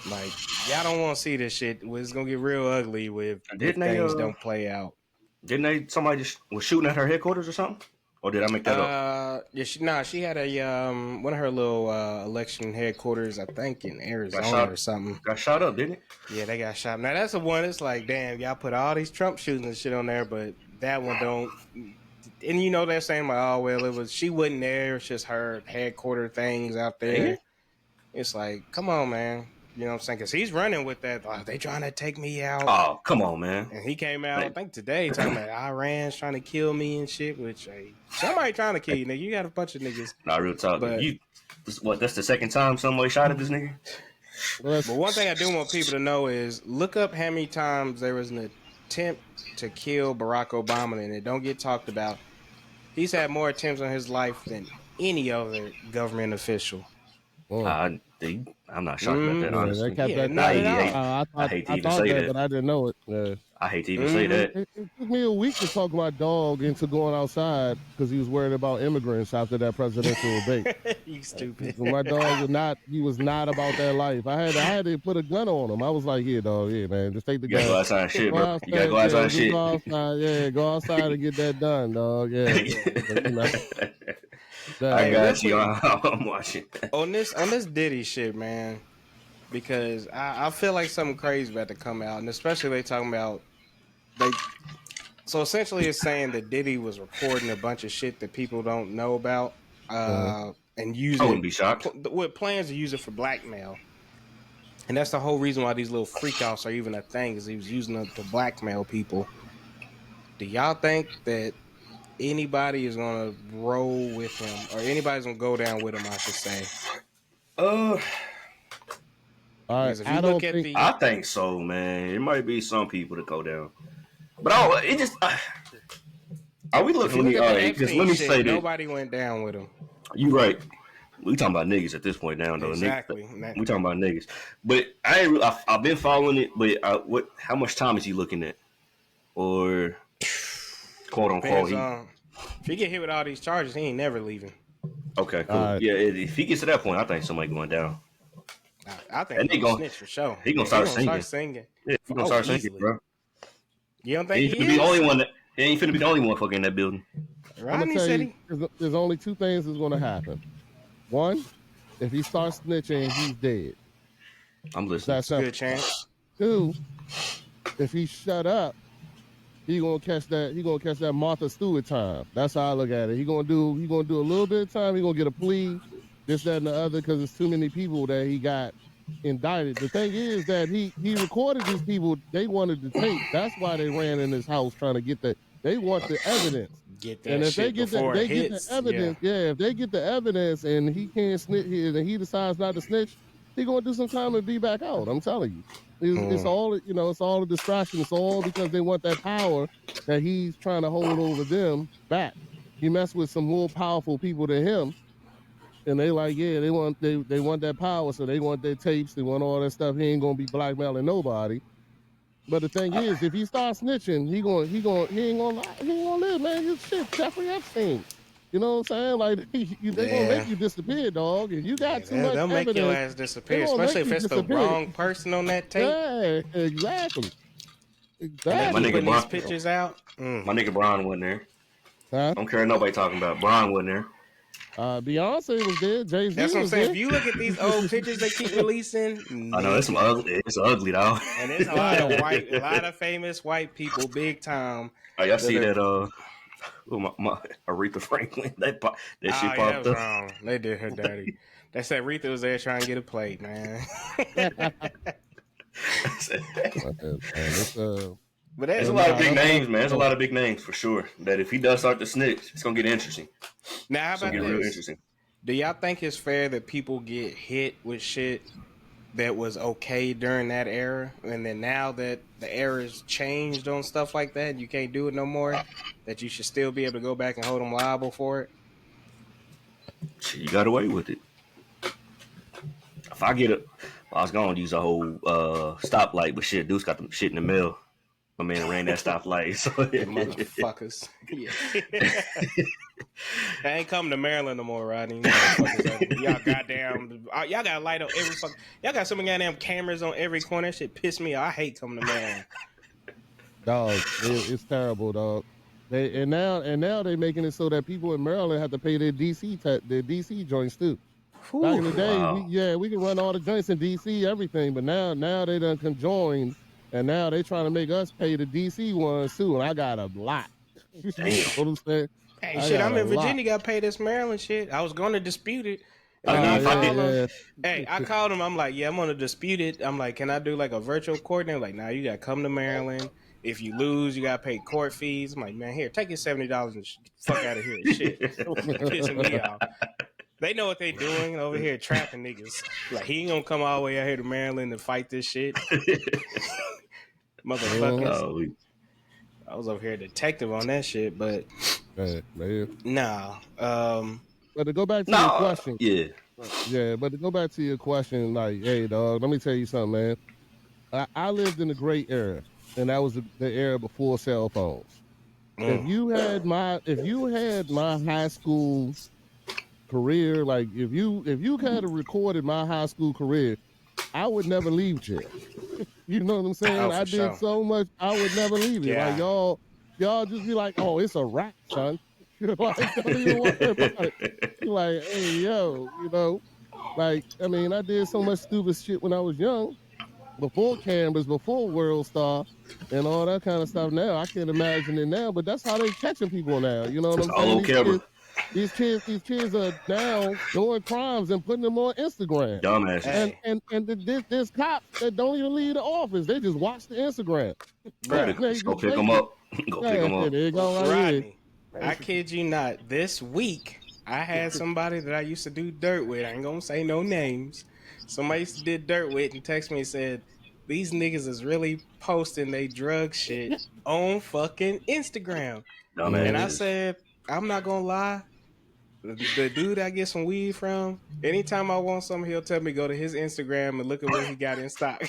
like y'all don't want to see this shit. It's gonna get real ugly if things don't play out. Somebody just was shooting at her headquarters or something? Or did I make that up? Yeah, she had a one of her little election headquarters, I think in Arizona or something. Got shot up, didn't it? Yeah, they got shot. Now that's the one. It's like, damn, y'all put all these Trump shootings and shit on there, but that one don't. And you know they're saying like, oh well, she wasn't there. It's just her headquarter things out there. Yeah. It's like, come on, man. You know what I'm saying? Because he's running with that. Oh, they trying to take me out. Oh, come on, man. And he came out, I think today, talking about Iran's trying to kill me and shit, which, hey, somebody trying to kill you, nigga. You got a bunch of niggas. Nah, real talk. But that's the second time somebody shot at this nigga? But one thing I do want people to know is look up how many times there was an attempt to kill Barack Obama and it don't get talked about. He's had more attempts on his life than any other government official. I'm not shocked about that, honestly. I hate to even thought say that, but I didn't know it. Yeah. I hate to even say that. It took me a week to talk my dog into going outside because he was worried about immigrants after that presidential debate. You stupid. My dog was not about that life. I had to put a gun on him. I was like, yeah, dog, yeah, man, just take the gun. You gotta go outside and shit, bro. You gotta go outside and shit. Go outside and get that done, dog. Yeah. I got you. I'm watching. On this Diddy shit, man, because I feel like something crazy about to come out, and especially they talking about so essentially it's saying that Diddy was recording a bunch of shit that people don't know about, and using. I wouldn't be shocked. With plans to use it for blackmail, and that's the whole reason why these little freak-offs are even a thing, is he was using it to blackmail people. Do y'all think that anybody is gonna roll with him, or anybody's gonna go down with him? I should say. All right, I think so, man. It might be some people to go down, but it just. Are we looking at the because let me say that nobody went down with him. You right. We talking about niggas at this point now, though. Exactly. We talking about niggas, but I've been following it. But how much time is he looking at, or quote unquote? If he get hit with all these charges, he ain't never leaving. Okay, cool. Yeah, if he gets to that point, I think somebody going down. I think he's gonna snitch for sure. He gonna start singing. Yeah, he gonna start singing, bro. You don't think he ain't finna be the only one? He ain't finna be the only one fucking in that building. Rodney said there's only two things that's gonna happen. One, if he starts snitching, he's dead. I'm listening. That's a good chance. Two, if he shut up, he gonna catch that Martha Stewart time. That's how I look at it. He gonna do a little bit of time. He gonna get a plea, this, that, and the other, because there's too many people that he got indicted. The thing is that he recorded these people. They wanted the tape. That's why they ran in his house trying to get that. They want the evidence. Get that. And if they get the evidence, if they get the evidence and he can't snitch here, and he decides not to snitch, he gonna do some time and be back out. I'm telling you. It's all it's all a distraction. It's all because they want that power that he's trying to hold over them back. He messed with some more powerful people than him, and they like, yeah, they want that power, so they want their tapes, they want all that stuff. He ain't gonna be blackmailing nobody. But the thing is, if he starts snitching, he ain't gonna live, man. You shit, Jeffrey Epstein. You know what I'm saying? Like they gonna make you disappear, dog. And you got too much evidence. They'll make your ass disappear, especially if it's the wrong person on that tape. Yeah, exactly. My nigga putting these pictures out. My nigga Bron wasn't there. Huh? I don't care what nobody talking about. Bron wasn't there. Beyonce was there. Jay-Z. That's what I'm saying. There. If you look at these old pictures they keep releasing, I know it's ugly, dog. And there's a lot of famous white people, big time. Oh, y'all see that? My Aretha Franklin. That shit popped up. Wrong. They did her dirty. They said Aretha was there trying to get a plate, man. But there's a lot of big names, man. There's a lot of big names for sure. That if he does start to snitch, it's gonna get interesting. Now, how about this? Real interesting. Do y'all think it's fair that people get hit with shit that was okay during that era, and then now that the era's changed on stuff like that, you can't do it no more? That you should still be able to go back and hold them liable for it? You got away with it. If I get I was gonna use a whole stoplight, but shit, dude's got the shit in the mail. My man ran that stoplight. So motherfuckers. Yeah. I ain't coming to Maryland no more, Rodney. Y'all goddamn, y'all got light on every fucking. Y'all got so many goddamn cameras on every corner. That shit piss me off. I hate coming to Maryland. Dog, it's terrible, dog. Now they making it so that people in Maryland have to pay their DC joints too. Whew, back in the day, wow. we can run all the joints in DC, everything, but now they done conjoined, and now they trying to make us pay the DC ones too, and I got a lot. You know what I'm saying? Hey, shit, I'm in Virginia, got to pay this Maryland shit. I was going to dispute it. I called him. I'm like, yeah, I'm going to dispute it. I'm like, can I do like a virtual court? And they're like, nah, you got to come to Maryland. If you lose, you got to pay court fees. I'm like, man, here, take your $70 and fuck out of here. Shit. Pissing me off. They know what they doing over here trapping niggas. Like, he ain't going to come all the way out here to Maryland to fight this shit. Motherfuckers. I was over here a detective on that shit, but nah. But to go back to your question, yeah. But to go back to your question, like, hey, dog, let me tell you something, man. I lived in a great era, and that was the era before cell phones. If you had my high school career, like if you had recorded my high school career, I would never leave jail. You know what I'm saying? I did so much, I would never leave it. Yeah. Like y'all just be like, oh, it's a rap, son. You're like, don't even worry about it. You're like, hey, yo, you know, like, I mean, I did so much stupid shit when I was young, before cameras, before World Star, and all that kind of stuff. Now I can't imagine it now, but that's how they catching people now. You know what I'm saying? These kids are now doing crimes and putting them on Instagram. Dumbass. And there's cops that don't even leave the office. They just watch the Instagram. Go pick them up. Go pick them up. There you go, Rodney, I kid you not. This week, I had somebody that I used to do dirt with. I ain't gonna say no names. Somebody used to do dirt with and text me and said, these niggas is really posting they drug shit on fucking Instagram. Dumbass. And I said, I'm not gonna lie. The dude I get some weed from, anytime I want something, he'll tell me go to his Instagram and look at what he got in stock.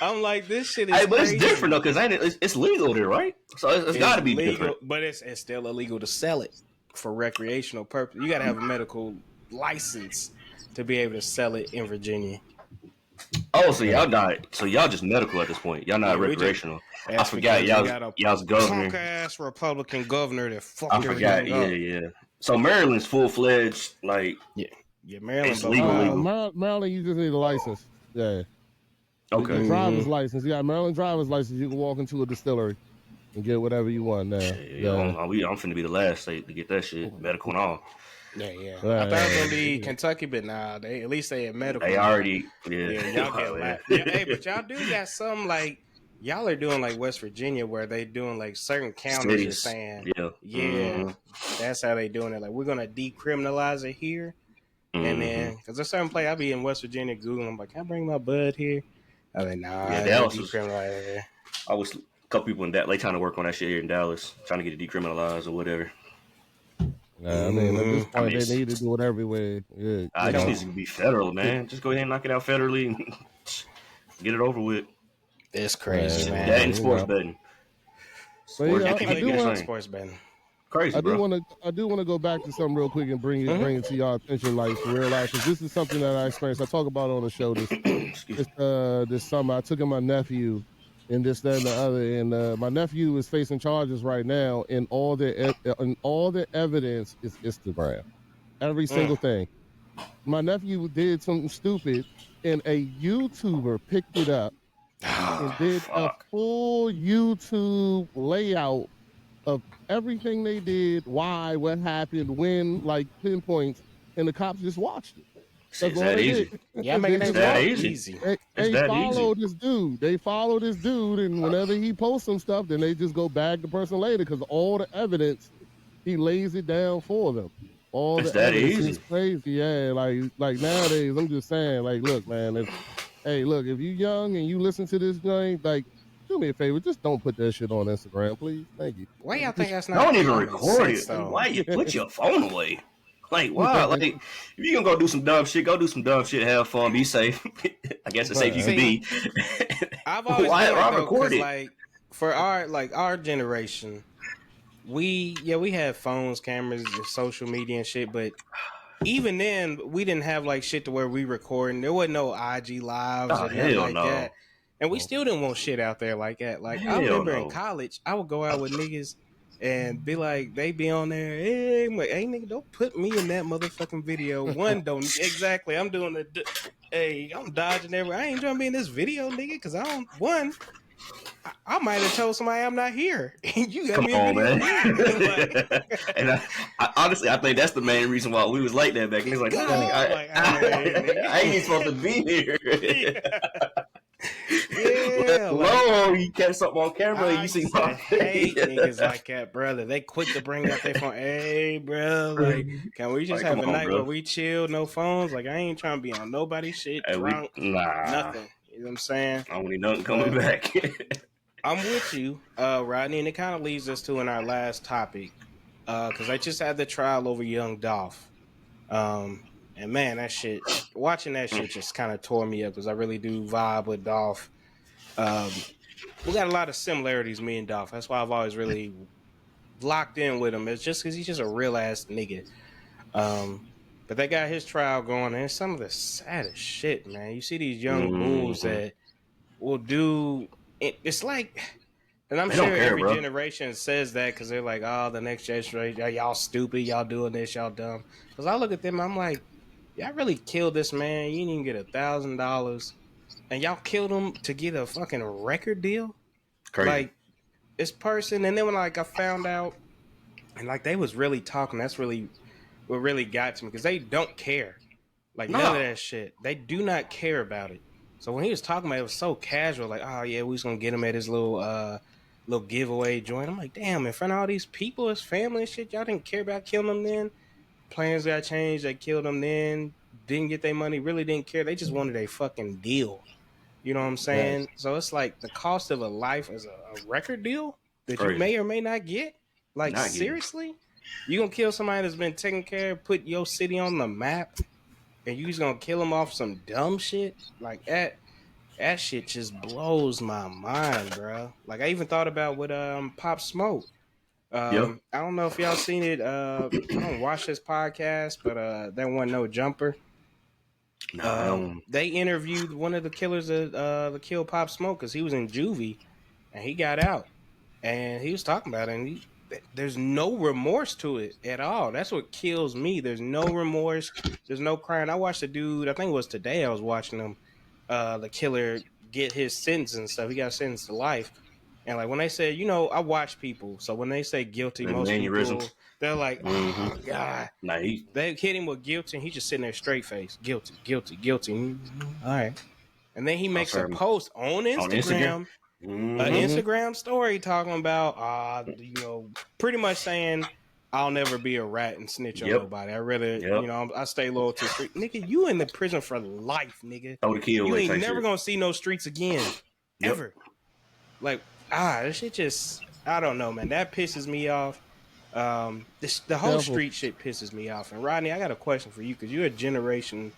I'm like, this shit is but it's different though, because it's legal there, right? So it's got to be legal, different. But it's still illegal to sell it for recreational purpose. You got to have a medical license to be able to sell it in Virginia. Oh, so y'all not? So y'all just medical at this point? Y'all not recreational? I forgot y'all's governor. Punk ass Republican governor that fucked everything up. Yeah. So Maryland's full fledged, like Maryland's legal. Maryland, you just need a license. Yeah. Okay. Driver's license. You got Maryland driver's license. You can walk into a distillery and get whatever you want now. I'm finna be the last state to get that shit, medical and all. Yeah. I thought it was gonna be Kentucky, but nah, they at least they had medical. They already, y'all get laughed. Hey, but y'all do got some like y'all are doing like West Virginia where they doing like certain counties are saying, that's how they doing it. Like we're gonna decriminalize it here, and then because there's certain place I be in West Virginia Googling, I'm like, can I bring my bud here? I'm like, nah, Dallas decriminalize it. I was a couple people in that they trying to work on that shit here in Dallas, trying to get it decriminalized or whatever. I mean, at this point, they need to do it everywhere. Yeah, it just needs to be federal, man. Just go ahead and knock it out federally and get it over with. It's crazy, man. That and sports betting. Sports betting. Crazy, bro. I do want to go back to something real quick and bring it to y'all attention, like for real life, because this is something that I experienced. I talk about it on the show this summer. I took in my nephew and this, that, and the other, and my nephew is facing charges right now, and all the evidence is Instagram, every single thing. My nephew did something stupid, and a YouTuber picked it up and did a full YouTube layout of everything they did, why, what happened, when, like pinpoints, and the cops just watched it. That's all that easy. Yeah, making it that easy. They follow this dude. They follow this dude, and whenever he posts some stuff, then they just go bag the person later because all the evidence, he lays it down for them. All the evidence is crazy. Yeah, like nowadays, I'm just saying, like, look, man, if you're young and you listen to this joint, like, do me a favor, just don't put that shit on Instagram, please. Thank you. Why y'all think that's not? Don't even record it. Why you put your phone away? Like, wow, like if you gonna go do some dumb shit, go do some dumb shit, have fun, be safe. I guess as safe you can be. I've always been like, though, because like for our generation, we had phones, cameras, and social media and shit, but even then we didn't have like shit to where we recording. There wasn't no IG lives or nothing like that. And we still didn't want shit out there like that. Like I remember in college, I would go out with niggas and be like, they be on there, hey, nigga, don't put me in that motherfucking video. One, don't exactly. I'm doing I'm dodging everywhere. I ain't trying to be in this video, nigga, because I might have told somebody I'm not here. You got me a video, man. And I honestly, I think that's the main reason why we was like that back then. It's like, I ain't even supposed to be here. You catch something on camera and you see my hate niggas like that, brother. They quick to bring up their phone. Hey, bro, like, can we just have a night where we chill, no phones? Like, I ain't trying to be on nobody's shit, drunk, nothing. You know what I'm saying? I don't need nothing coming back. I'm with you, Rodney, and it kind of leads us to in our last topic, because I just had the trial over Young Dolph. And man, watching that shit just kind of tore me up because I really do vibe with Dolph. We got a lot of similarities, me and Dolph. That's why I've always really locked in with him. It's just because he's just a real ass nigga. But they got his trial going, and it's some of the saddest shit, man. You see these young bulls that will do. It's like, and I'm sure every generation says that because they're like, oh, the next generation, y'all stupid, y'all doing this, y'all dumb. Because I look at them, I'm like, y'all really killed this man. You didn't even get $1,000, and y'all killed him to get a fucking record deal. Crazy. Like this person, and then when I found out, and like they was really talking, that's really what really got to me because they don't care. Like none of that shit. They do not care about it. So when he was talking about it, it was so casual. Like, oh yeah, we was gonna get him at his little giveaway joint. I'm like, damn, in front of all these people, his family and shit, y'all didn't care about killing him then. Plans got changed. They killed him then. Didn't get their money. Really didn't care. They just wanted a fucking deal. You know what I'm saying? Yes. So it's like the cost of a life is a record deal that you may or may not get. Like, seriously? You gonna kill somebody that's been taking care of, put your city on the map, and you just gonna kill them off some dumb shit? Like, that shit just blows my mind, bro. Like, I even thought about with Pop Smoke. I don't know if y'all seen it. I don't watch this podcast, but there wasn't no jumper. They interviewed one of the killers that killed Pop Smoke because he was in juvie and he got out, and he was talking about it. And there's no remorse to it at all. That's what kills me. There's no remorse. There's no crying. I watched a dude. I think it was today. I was watching him. The killer get his sentence and stuff. He got sentenced to life. And like when they say, I watch people. So when they say guilty, most people, they're like, oh, God. They hit him with guilty, and he's just sitting there straight face. Guilty, guilty, guilty. Mm-hmm. All right. And then he makes a post on Instagram, an Instagram story talking about, pretty much saying, I'll never be a rat and snitch on nobody. I rather, I stay loyal to the street. Nigga, you in the prison for life, nigga. You ain't never going to see no streets again. Ever. Like, this shit just, I don't know, man. That pisses me off. The whole street shit pisses me off. And Rodney, I got a question for you because you're a generation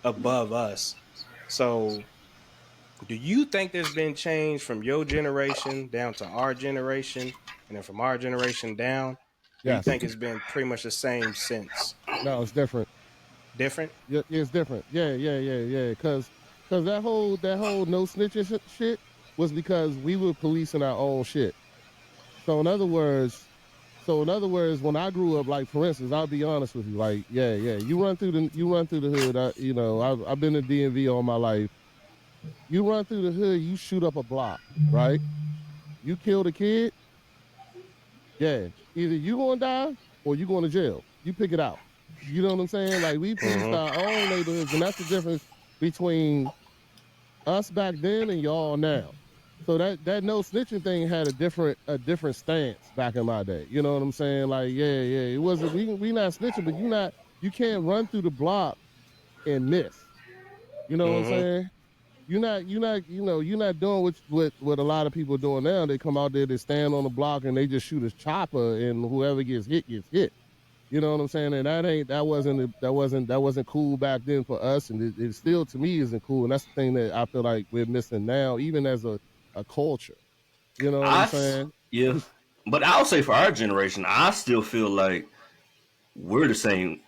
above us. So, do you think there's been change from your generation down to our generation, and then from our generation down? Yes. You think it's been pretty much the same since? No, it's different. Different? Yeah, it's different. Yeah. Because that whole no snitching shit was because we were policing our own shit. So in other words, when I grew up, like for instance, I'll be honest with you, like you run through the hood. I've been in DMV all my life. You run through the hood, you shoot up a block, right? You kill the kid. Yeah, either you gonna die or you going to jail. You pick it out. You know what I'm saying? Like we policed our own neighborhoods, and that's the difference between us back then and y'all now. So that no snitching thing had a different stance back in my day. You know what I'm saying? Like it wasn't we not snitching, but you can't run through the block and miss. You know what I'm saying? You're not doing what a lot of people are doing now. They come out there, they stand on the block, and they just shoot a chopper, and whoever gets hit gets hit. You know what I'm saying? And that wasn't cool back then for us, and it still to me isn't cool. And that's the thing that I feel like we're missing now, even as a culture. You know what I'm saying? Yeah, but I'll say for our generation, I still feel like we're the same.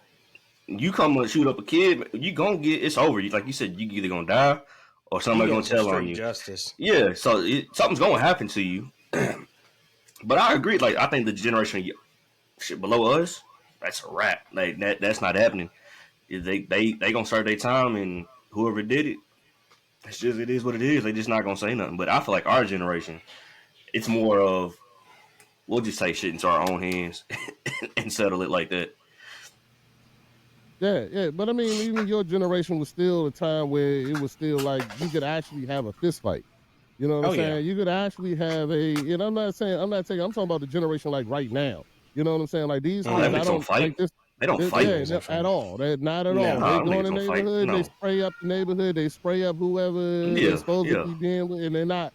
You come and shoot up a kid, you gonna get it's over. Like you said, you either gonna die or somebody gonna tell on you. Justice. Yeah, so something's gonna happen to you. But I agree. Like I think the generation shit below us, that's a wrap. Like that's not happening. They gonna start their time, and whoever did it, it's just it is what it is. They just not gonna say nothing. But I feel like our generation, it's more of we'll just take shit into our own hands and settle it like that. Yeah. But I mean, even your generation was still a time where it was still like you could actually have a fist fight. You know what I'm saying? Yeah. You could actually have and I'm talking about the generation like right now. You know what I'm saying? Like these kids, I don't fight. Like this. They don't fight at all. Not at all. They go in the neighborhood, they spray up the neighborhood, they spray up whoever they're supposed to be dealing with, and they're not.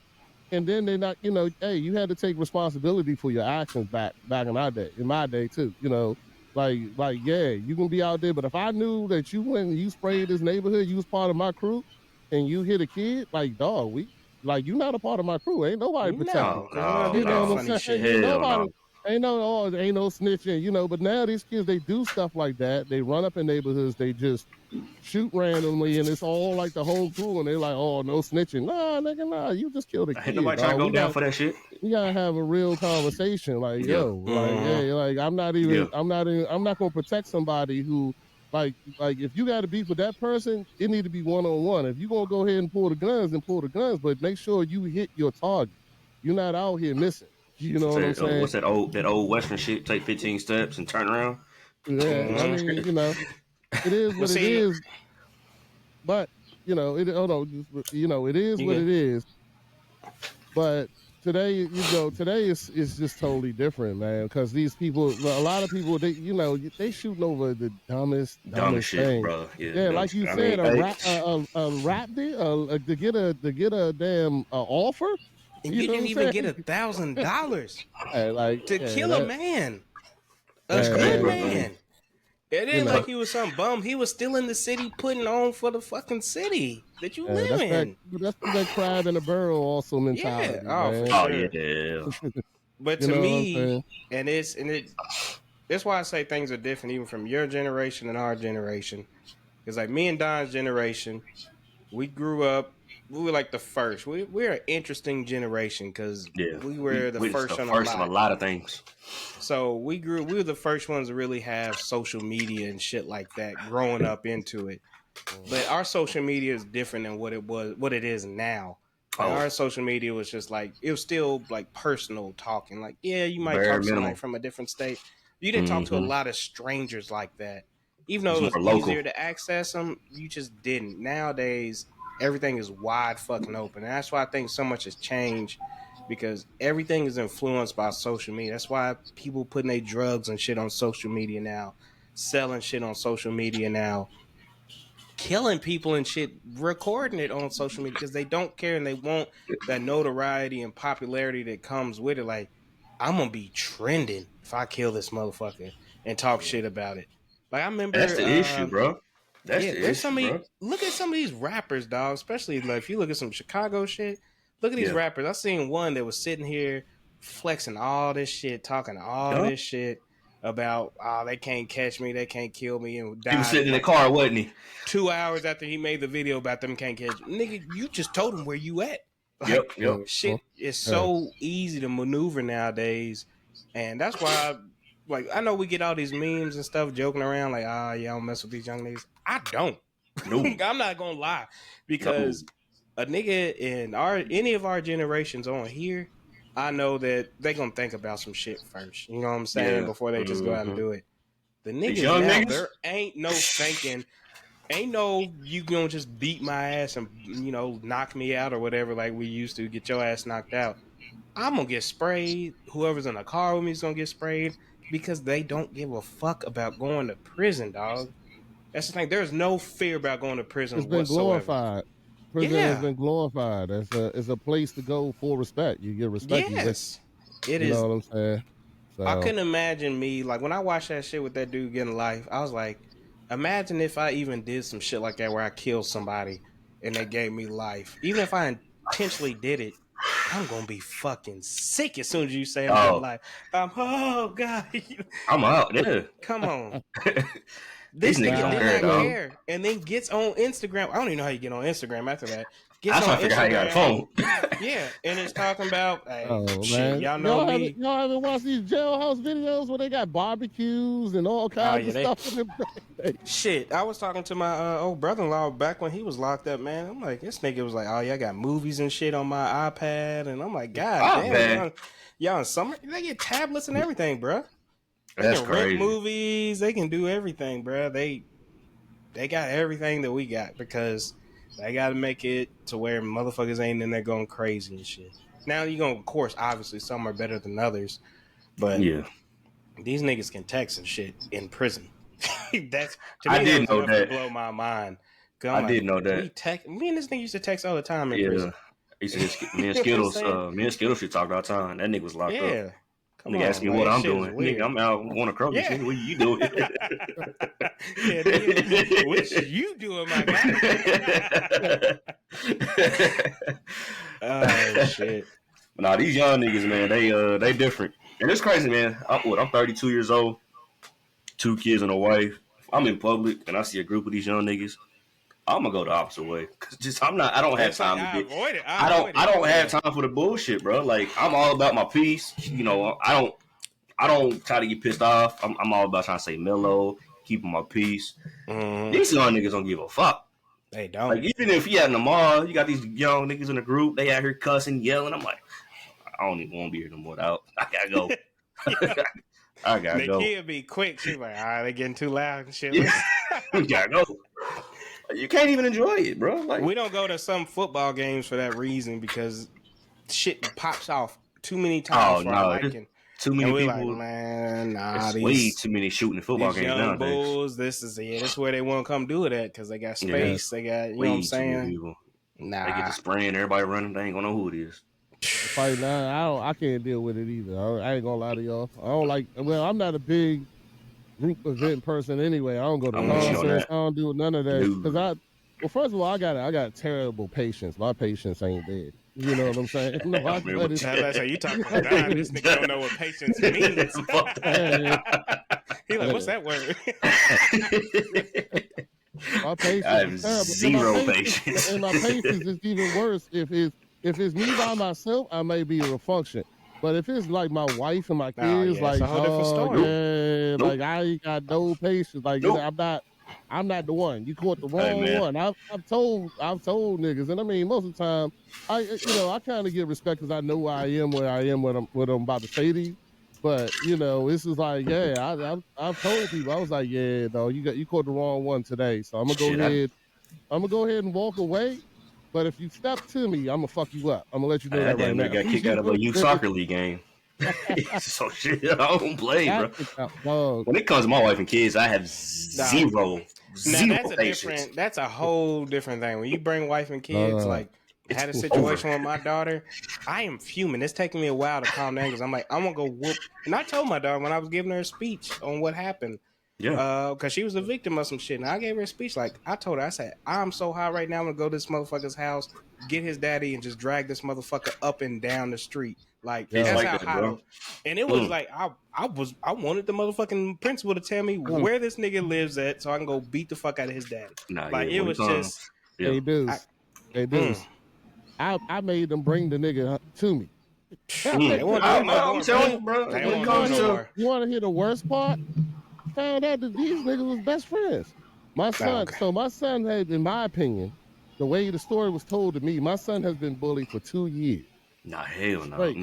And then they're not. You know, hey, you had to take responsibility for your actions back in my day too. You know, like yeah, you can be out there, but if I knew that you went and you sprayed this neighborhood, you was part of my crew, and you hit a kid, like dog, you're not a part of my crew. Ain't nobody protecting. You know what I'm saying? Ain't no snitching, you know. But now these kids, they do stuff like that. They run up in neighborhoods, they just shoot randomly, and it's all like the whole crew, and they're like, "Oh, no snitching." Nah, nigga, nah. You just killed a kid. Ain't nobody trying to go down for that shit. We gotta have a real conversation, like I'm not gonna protect somebody who. Like if you got to beef with that person, it need to be one-on-one. If you gonna go ahead and pull the guns, then pull the guns, but make sure you hit your target. You're not out here missing. You know what I'm saying? What's that old Western shit? Take 15 steps and turn around. Yeah, I mean, you know, it is what it is. But you know, it is what it is. But today is just totally different, man. Because these people, a lot of people, they shooting over the dumbest shit, thing, bro. Yeah, like you said, a rap deal, to get a damn offer. And you didn't even get $1,000 to kill a man, a good man. It ain't like he was some bum. He was still in the city putting on for the fucking city that you live in. That's that crab in a barrel also mentality. But to me, that's why I say things are different even from your generation and our generation. Because like me and Don's generation, we grew up. We were like the first. We're an interesting generation because we were the first on a lot of things. So we were the first ones to really have social media and shit like that growing up into it. But our social media is different than what it is now. Like our social media was just like, it was still like personal talking. Like, yeah, you might talk to somebody from a different state. You didn't talk to a lot of strangers like that. Even though it was easier to access them, you just didn't. Nowadays, everything is wide fucking open. And that's why I think so much has changed, because everything is influenced by social media. That's why people putting their drugs and shit on social media now, selling shit on social media now, killing people and shit, recording it on social media because they don't care and they want that notoriety and popularity that comes with it. Like, I'm going to be trending if I kill this motherfucker and talk shit about it. Like, I remember... That's the issue, bro. Look at some of these rappers, dog. Especially like if you look at some Chicago shit. Look at these rappers. I seen one that was sitting here flexing all this shit, talking all this shit about, they can't catch me, they can't kill me, and died. He was sitting in the car, wasn't he? 2 hours after he made the video about them can't catch me. Nigga, you just told him where you at. Like, shit is so easy to maneuver nowadays, and that's why. I know we get all these memes and stuff joking around like, I don't mess with these young niggas. I don't. I'm not gonna lie, because a nigga in any of our generations on here, I know that they gonna think about some shit first. You know what I'm saying? Before they just go out and do it. The niggas now, there ain't no thinking. Ain't no you gonna just beat my ass and knock me out or whatever like we used to, get your ass knocked out. I'm gonna get sprayed. Whoever's in the car with me is gonna get sprayed. Because they don't give a fuck about going to prison, dog. That's the thing. There's no fear about going to prison. It's been glorified. Prison has been glorified. It's a place to go for respect. You get respect. Yes, it is. You know what I'm saying? So I couldn't imagine me, like, when I watched that shit with that dude getting life, I was like, imagine if I even did some shit like that where I killed somebody and they gave me life. Even if I intentionally did it, I'm gonna be fucking sick as soon as you say I'm getting life. Oh God. I'm out. Yeah. Come on. These This niggas nigga don't did care, not dog. care, and then gets on Instagram. I don't even know how you get on Instagram after that. I Gets was trying on to figure out how you got a Instagram, phone. yeah, and it's talking about, hey, oh shit, man, y'all know me. y'all haven't watched these jailhouse videos where they got barbecues and all kinds of stuff in them? Shit, I was talking to my old brother-in-law back when he was locked up, man. I'm like, this nigga was like, oh yeah, I got movies and shit on my iPad, and I'm like, God damn, y'all in summer, they get tablets and everything, bro. They That's can rent crazy. movies, they can do everything, bro. They got everything that we got because they got to make it to where motherfuckers ain't in there going crazy and shit. Now you gonna, of course, obviously some are better than others, but Yeah. these niggas can text and shit in prison. That's, to I me, that did was know enough that. to blow my mind. I did know that. Me and this nigga used to text all the time in Yeah. prison. I used to just, me and You know what I'm Skittles, saying? me and Skittles should talk all the time. That nigga was locked up. Yeah. Come Nigga asked on, me like, what that I'm shit is doing. weird. Nigga, I'm out on a Kroger Yeah. shit. What you doing? Yeah, nigga, what you doing, my guy? Oh shit. Nah, these young niggas, man, they different. And it's crazy, man. I'm 32 years old, 2 kids and a wife. If I'm in public and I see a group of these young niggas, I'm gonna go the opposite way. Cause just I don't have time to I get. avoid it. I don't have time for the bullshit, bro. Like I'm all about my peace. You know, I don't try to get pissed off. I'm all about trying to stay mellow, keeping my peace. Mm-hmm. These young niggas don't give a fuck. They don't. Like even if you out in the mall, you got these young niggas in the group. They out here cussing, yelling. I'm like, I don't even want to be here no more. I gotta go. I gotta go. Kid be quick. She's like, all right, they getting too loud and shit. Yeah. You gotta go. You can't even enjoy it, bro. Like we don't go to some football games for that reason because shit pops off too many times for our liking. Too many people. Like, man, nah, way too many shooting football games young nowadays. bulls. This is where they want to come do it at because they got space. They got, you know what I'm saying? Nah, they get to spraying, everybody running. They ain't gonna know who it is. Fight now, I can't deal with it either. I ain't gonna lie to y'all. I don't like. Well, I'm not a big group event person anyway. I don't go to concerts. I don't do none of that because well, first of all, I got terrible patience. My patience ain't there. You know what I'm saying? No, you talking about God, this nigga don't know what patience means. He like, what's that word? My patience I have zero patience. And my patience is even worse if it's me by myself, I may be able to function. But if it's like my wife and my kids, like, like I ain't got no patience. Like I'm not the one. You caught the wrong one. I've told niggas, and I mean most of the time, I kind of get respect because I know where I am what I'm about to say to you. But this is like, I've told people, I was like, no, you caught the wrong one today. So I'm gonna go ahead and walk away. But if you step to me, I'm gonna fuck you up. I'm gonna let you know that right now. Got kicked out of a youth soccer league game. So shit, I don't play, bro. When it comes to my wife and kids, I have zero. That's a whole different thing. When you bring wife and kids, like I had a situation with my daughter, I am fuming. It's taking me a while to calm down because I'm like, I'm gonna go whoop. And I told my daughter when I was giving her a speech on what happened. Yeah. Because she was a victim of some shit. And I gave her a speech. Like, I told her, I said, I'm so high right now. I'm going to go to this motherfucker's house, get his daddy, and just drag this motherfucker up and down the street. Like, that's how high. And it was like, I wanted the motherfucking principal to tell me where this nigga lives at so I can go beat the fuck out of his daddy. It was just. Hey, dudes. I made them bring the nigga to me. I'm telling you, bro. You want to hear the worst part? Found out that these niggas was best friends. My son had, in my opinion, the way the story was told to me, my son has been bullied for 2 years. Nah, hell no. Right.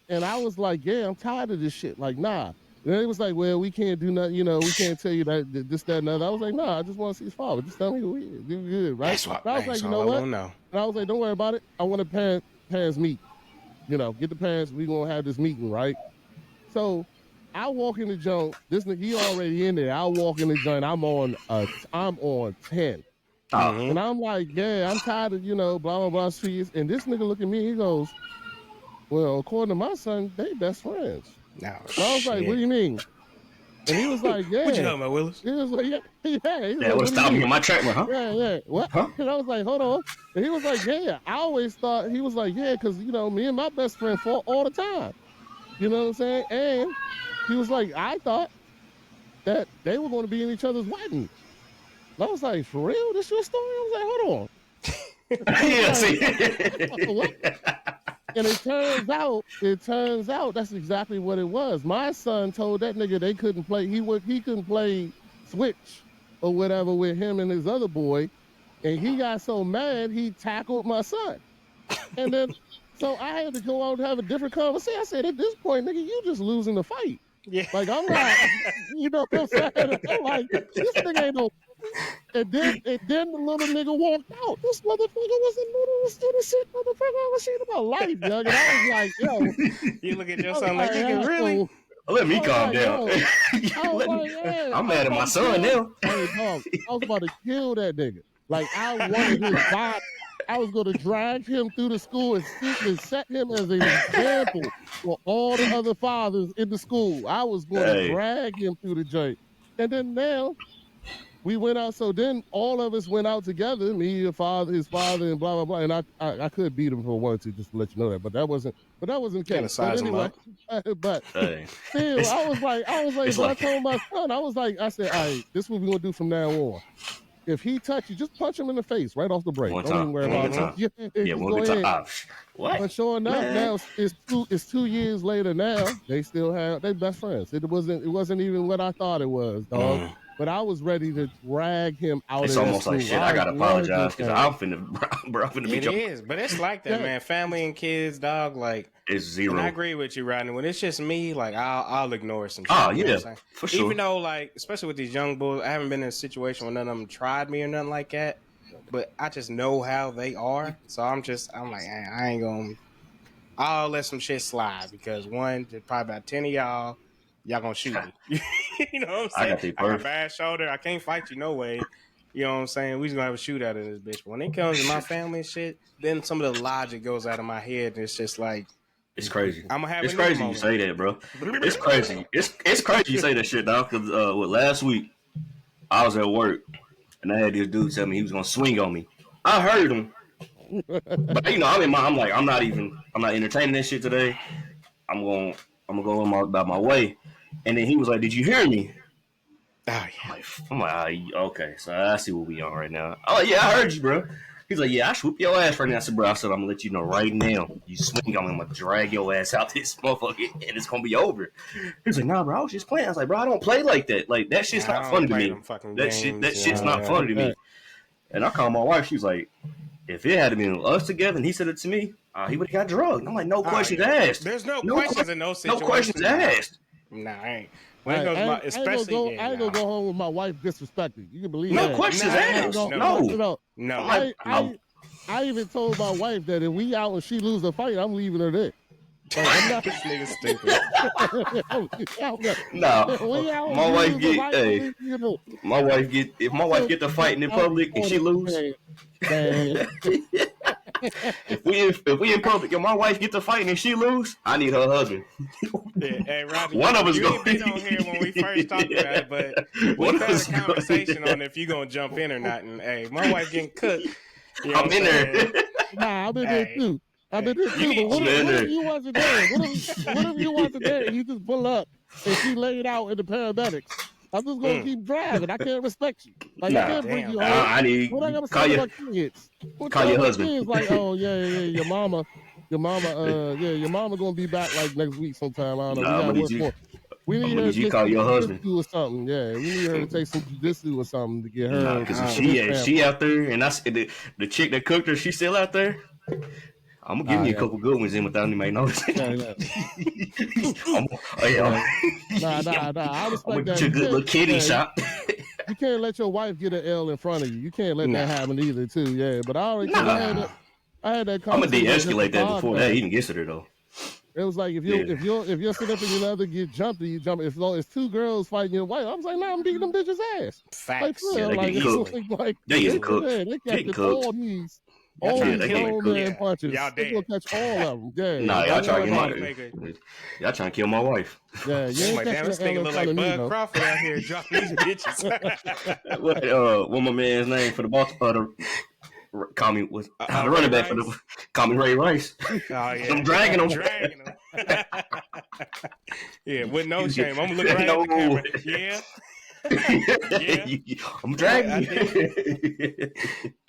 And I was like, I'm tired of this shit. Like, nah. And it was like, well, we can't do nothing. We can't tell you that this, that, and that. I was like, nah, I just want to see his father. Just tell me who he is. Do good, right? I was like, you know what? And I was like, don't worry about it. I want to parents meet. Get the parents. We gonna have this meeting, right? So I walk in the joint. This nigga, he already in there. I walk in the joint. I'm on 10. And I'm like, I'm tired of, blah, blah, blah, streets. And this nigga look at me, he goes, well, according to my son, they best friends. No, So I was like, what do you mean? And he was like, yeah. What you talking about, Willis? He was like, yeah. He was Yeah, like, what's stopping me in my track, huh? Yeah. What? Huh? And I was like, hold on. And he was like, yeah. I always thought, he was like, yeah, because, me and my best friend fought all the time. You know what I'm saying? And he was like, I thought that they were going to be in each other's wedding. And I was like, for real? This your story? I was like, hold on. Yeah, see. What? And it turns out that's exactly what it was. My son told that nigga they couldn't play. He couldn't play Switch or whatever with him and his other boy, and he got so mad he tackled my son. And then so I had to go out and have a different conversation. I said, at this point, nigga, you just losing the fight. Yeah. Like I'm not, you know what I'm saying? I'm like, this nigga ain't no. And then the little nigga walked out. This motherfucker was the littlest innocent motherfucker I ever seen in my life, young. And I was like, yo. You look at your son like, nigga, really? Let me calm down. I'm mad at my son now. Hey, dog, I was about to kill that nigga. Like, I wanted his body. I was going to drag him through the school and set him as an example for all the other fathers in the school. I was going to drag him through the joint. And then now, we went out. So then all of us went out together, me, his father, and blah, blah, blah. And I could beat him for one or two, just to let you know that. But that wasn't the case. But anyway, but still, I was like, I told my son, I said, all right, this is what we're going to do from now on. If he touch you, just punch him in the face right off the break. Don't even worry about it. Yeah, one time. What? But sure enough, now it's 2 years later. Now they still have they best friends. It wasn't even what I thought it was, dog. But I was ready to drag him out. It's of almost like shit. I gotta apologize because I'm finna beat you. It is, but it's like that, man. Family and kids, dog. Like it's zero. And I agree with you, Rodney. When it's just me, like I'll ignore some shit. Oh yeah, you know for sure. Even though, like, especially with these young bulls, I haven't been in a situation where none of them tried me or nothing like that. But I just know how they are, so I'm like, I ain't gonna. I'll let some shit slide because one, there's probably about 10 of y'all gonna shoot me. You know what I'm saying? I got a bad shoulder. I can't fight you no way. You know what I'm saying? We just gonna have a shootout in this bitch. But when it comes to my family and shit, then some of the logic goes out of my head, and it's just like, it's crazy. I'm gonna have. It's crazy you say that, bro. It's crazy. It's crazy you say that shit, dog. Because last week I was at work and I had this dude tell me he was gonna swing on me. I heard him, but I'm like, I'm not entertaining that shit today. I'm gonna go about my way. And then he was like, "Did you hear me?" Oh, yeah. I'm like, okay, so I see what we on right now. Oh yeah, I heard you, bro. He's like, yeah, I swoop your ass right now. I said, bro, I'm gonna let you know right now. You swing on me, I'm gonna drag your ass out this motherfucker, and it's gonna be over. He was like, nah, bro, I was just playing. I was like, bro, I don't play like that. Like that shit's not funny to me. That shit's not funny to me. And I called my wife. She was like, if it had been us together, and he said it to me, he would have got drugged. I'm like, no questions asked. There's no questions in those situations. No questions asked. Nah, I ain't. I ain't gonna go home with my wife disrespected. You can believe that. No questions asked. No. I even told my wife that if we out and she lose a fight, I'm leaving her there. Like, I'm not this nigga stupid. No, my wife get my wife get if my wife get to fighting in public and she lose. If we in public and my wife get to fighting and she lose, I need her husband. Hey, Rodney, one of us you ain't been on here when we first talked about it, but we had a conversation on if you gonna jump in or not. And hey, my wife getting cooked. You know I'm in there. Nah, I'm in there too. I've been there too. But what if you wasn't there? What if you wasn't there and you just pull up and she laid out in the paramedics? I'm just gonna keep driving. I can't respect you. Like I can't bring you home. I need what I gotta say about kids? Call your husband. Kids like, oh yeah, your mama, your mama gonna be back like next week sometime. I don't know. We need her to call your husband or something. Yeah, we need her to take some jujitsu or something to get her. Because she out there, and the chick that cooked her, she's still out there. I'm gonna give you a couple good ones in without anybody noticing. Nah. I respect that. You a good little kitty shop. You can't let your wife get an L in front of you. You can't let that happen either, too. Yeah, but I already I had that conversation. I'm gonna de-escalate that before that even gets to her though. It was like if you're sitting up and your other get jumped, you jump. If it's two girls fighting your wife, I was like, nah, I'm beating them bitches' ass. Facts. They getting cooked. They getting cooked. They got all these. All Yeah, these they getting grown cooked. man punches. Y'all They gonna dead. catch all of them. Yeah. Nah, Don't y'all worry trying about to it. get y'all trying to kill my wife. Yeah, you I'm ain't like, damn, catching this the L nigga in look front like of me Bud though. Crawford out here dropping these bitches. What my man's name for the Baltimore? Call me the running back for the call me Ray Rice. Oh yeah, I'm dragging him. dragging him. Yeah, with no shame. I'm gonna look right at the camera. Yeah. Yeah. I'm dragging you.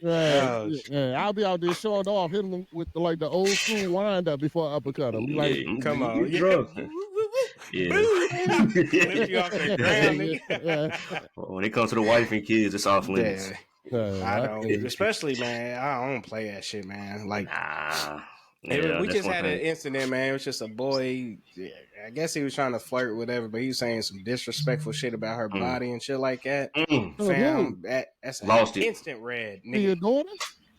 Right. Yeah, I'll be out there showing off, hitting them with the old school wind up before I uppercut them. Like, come on, drunk. Yeah. Lift you off that ground, nigga. When it comes to the wife and kids, it's off limits. I don't, especially man. I don't play that shit, man. Like, we just had an incident, man. It was just a boy. I guess he was trying to flirt with whatever, but he was saying some disrespectful shit about her body and shit like that. Fam, that's an instant red, nigga. Your daughter?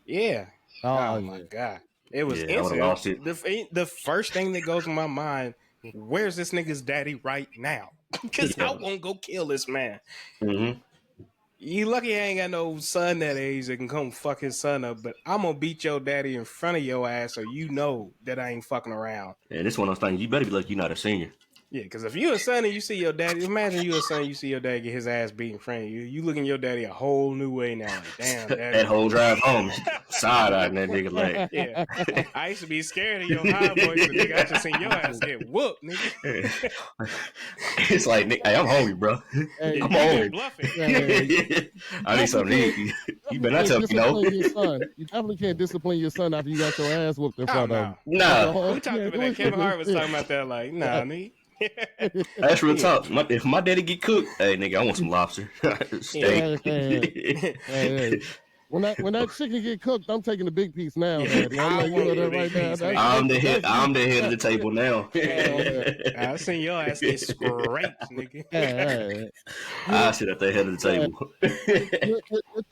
Yeah. Oh my god, it was instant. Lost it. The first thing that goes in my mind: where's this nigga's daddy right now? Because I won't go kill this man. Mm-hmm. You lucky I ain't got no son that age that can come fuck his son up, but I'm gonna beat your daddy in front of your ass so you know that I ain't fucking around. Yeah, this one of those things, you better be like you're not a senior. Yeah, because if you a son and you see your daddy, imagine you a son, you see your dad get his ass beat in front of you. You looking your daddy a whole new way now. Like, damn, daddy. That whole drive home, side-eyeing that nigga like. Yeah. I used to be scared of your high voice, but nigga, I just seen your ass get whooped, nigga. It's like, hey, I'm hungry, bro. Hey, I'm hungry. Bluffing. I need something to eat. You better not tell me no. Your son. You definitely can't discipline your son after you got your ass whooped in front of him. Nah. We talked about that. Kevin Hart was talking about that. Like, nah, nigga. That's real talk. If my daddy get cooked, hey nigga, I want some lobster. Steak. When that chicken get cooked, I'm taking the big piece now, Daddy. I'm the head of the table now. I seen your ass get scraped, nigga. I sit at the head of the table.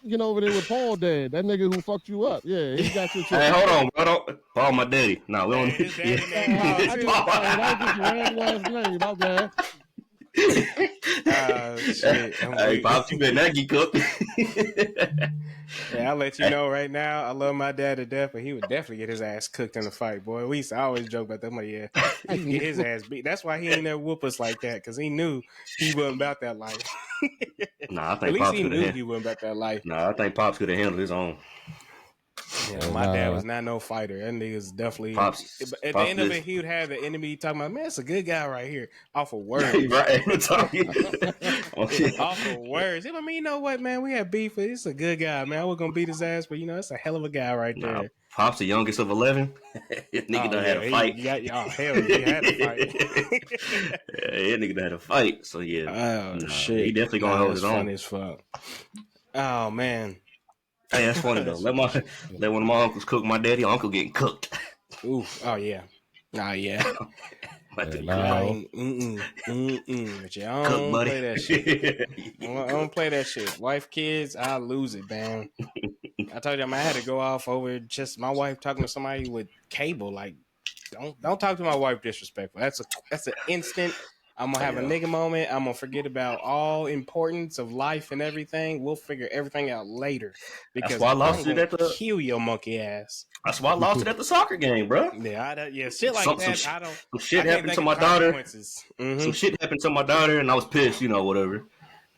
You know over there with Paul Dad, that nigga who fucked you up. Yeah, he got your chicken. Hey, hold on, bro. Paul, my daddy. Nah, we don't. His daddy name Paul. That was just a random last name, my bad. Shit. Hey, Pops, you better not get cooked. Yeah, I'll let you know right now. I love my dad to death, but he would definitely get his ass cooked in a fight, boy. We used to always joke about that. I'm like, yeah, he can get his ass beat. That's why he ain't never whoop us like that, because he knew he wasn't about that life. Nah, I think at least Pops he knew he wasn't about that life. Nah, I think Pops could have handled his own. Yeah, my dad was not no fighter. That nigga's definitely. Pops, at the end of it, he would have the enemy talking about, man, it's a good guy right here. Off of words. Right. Off of words. I mean, you know what, man? We had beef. It's a good guy, man. I was going to beat his ass, but, it's a hell of a guy right there. Nah, Pops, the youngest of 11. Nigga done had a fight. Hell yeah, he had a fight. Yeah, nigga done had a fight. So, yeah. Shit. He definitely going to hold his own. Funny as fuck. Oh, man. Hey, that's funny though. Let one of my uncles cook my daddy. Uncle getting cooked. Ooh, oh yeah, yeah. But you don't play that shit. I don't play that shit. Wife, kids, I lose it, man. I told you, I had to go off over just my wife talking to somebody with cable. Like, don't talk to my wife disrespectful. That's an instant. I'm gonna have a nigga moment. I'm gonna forget about all importance of life and everything. We'll figure everything out later. Because that's why I lost it at the kill your monkey ass. That's why I lost it at the soccer game, bro. Yeah, shit like that. I don't. Some shit happened to my daughter. Some shit happened to my daughter, and I was pissed, whatever.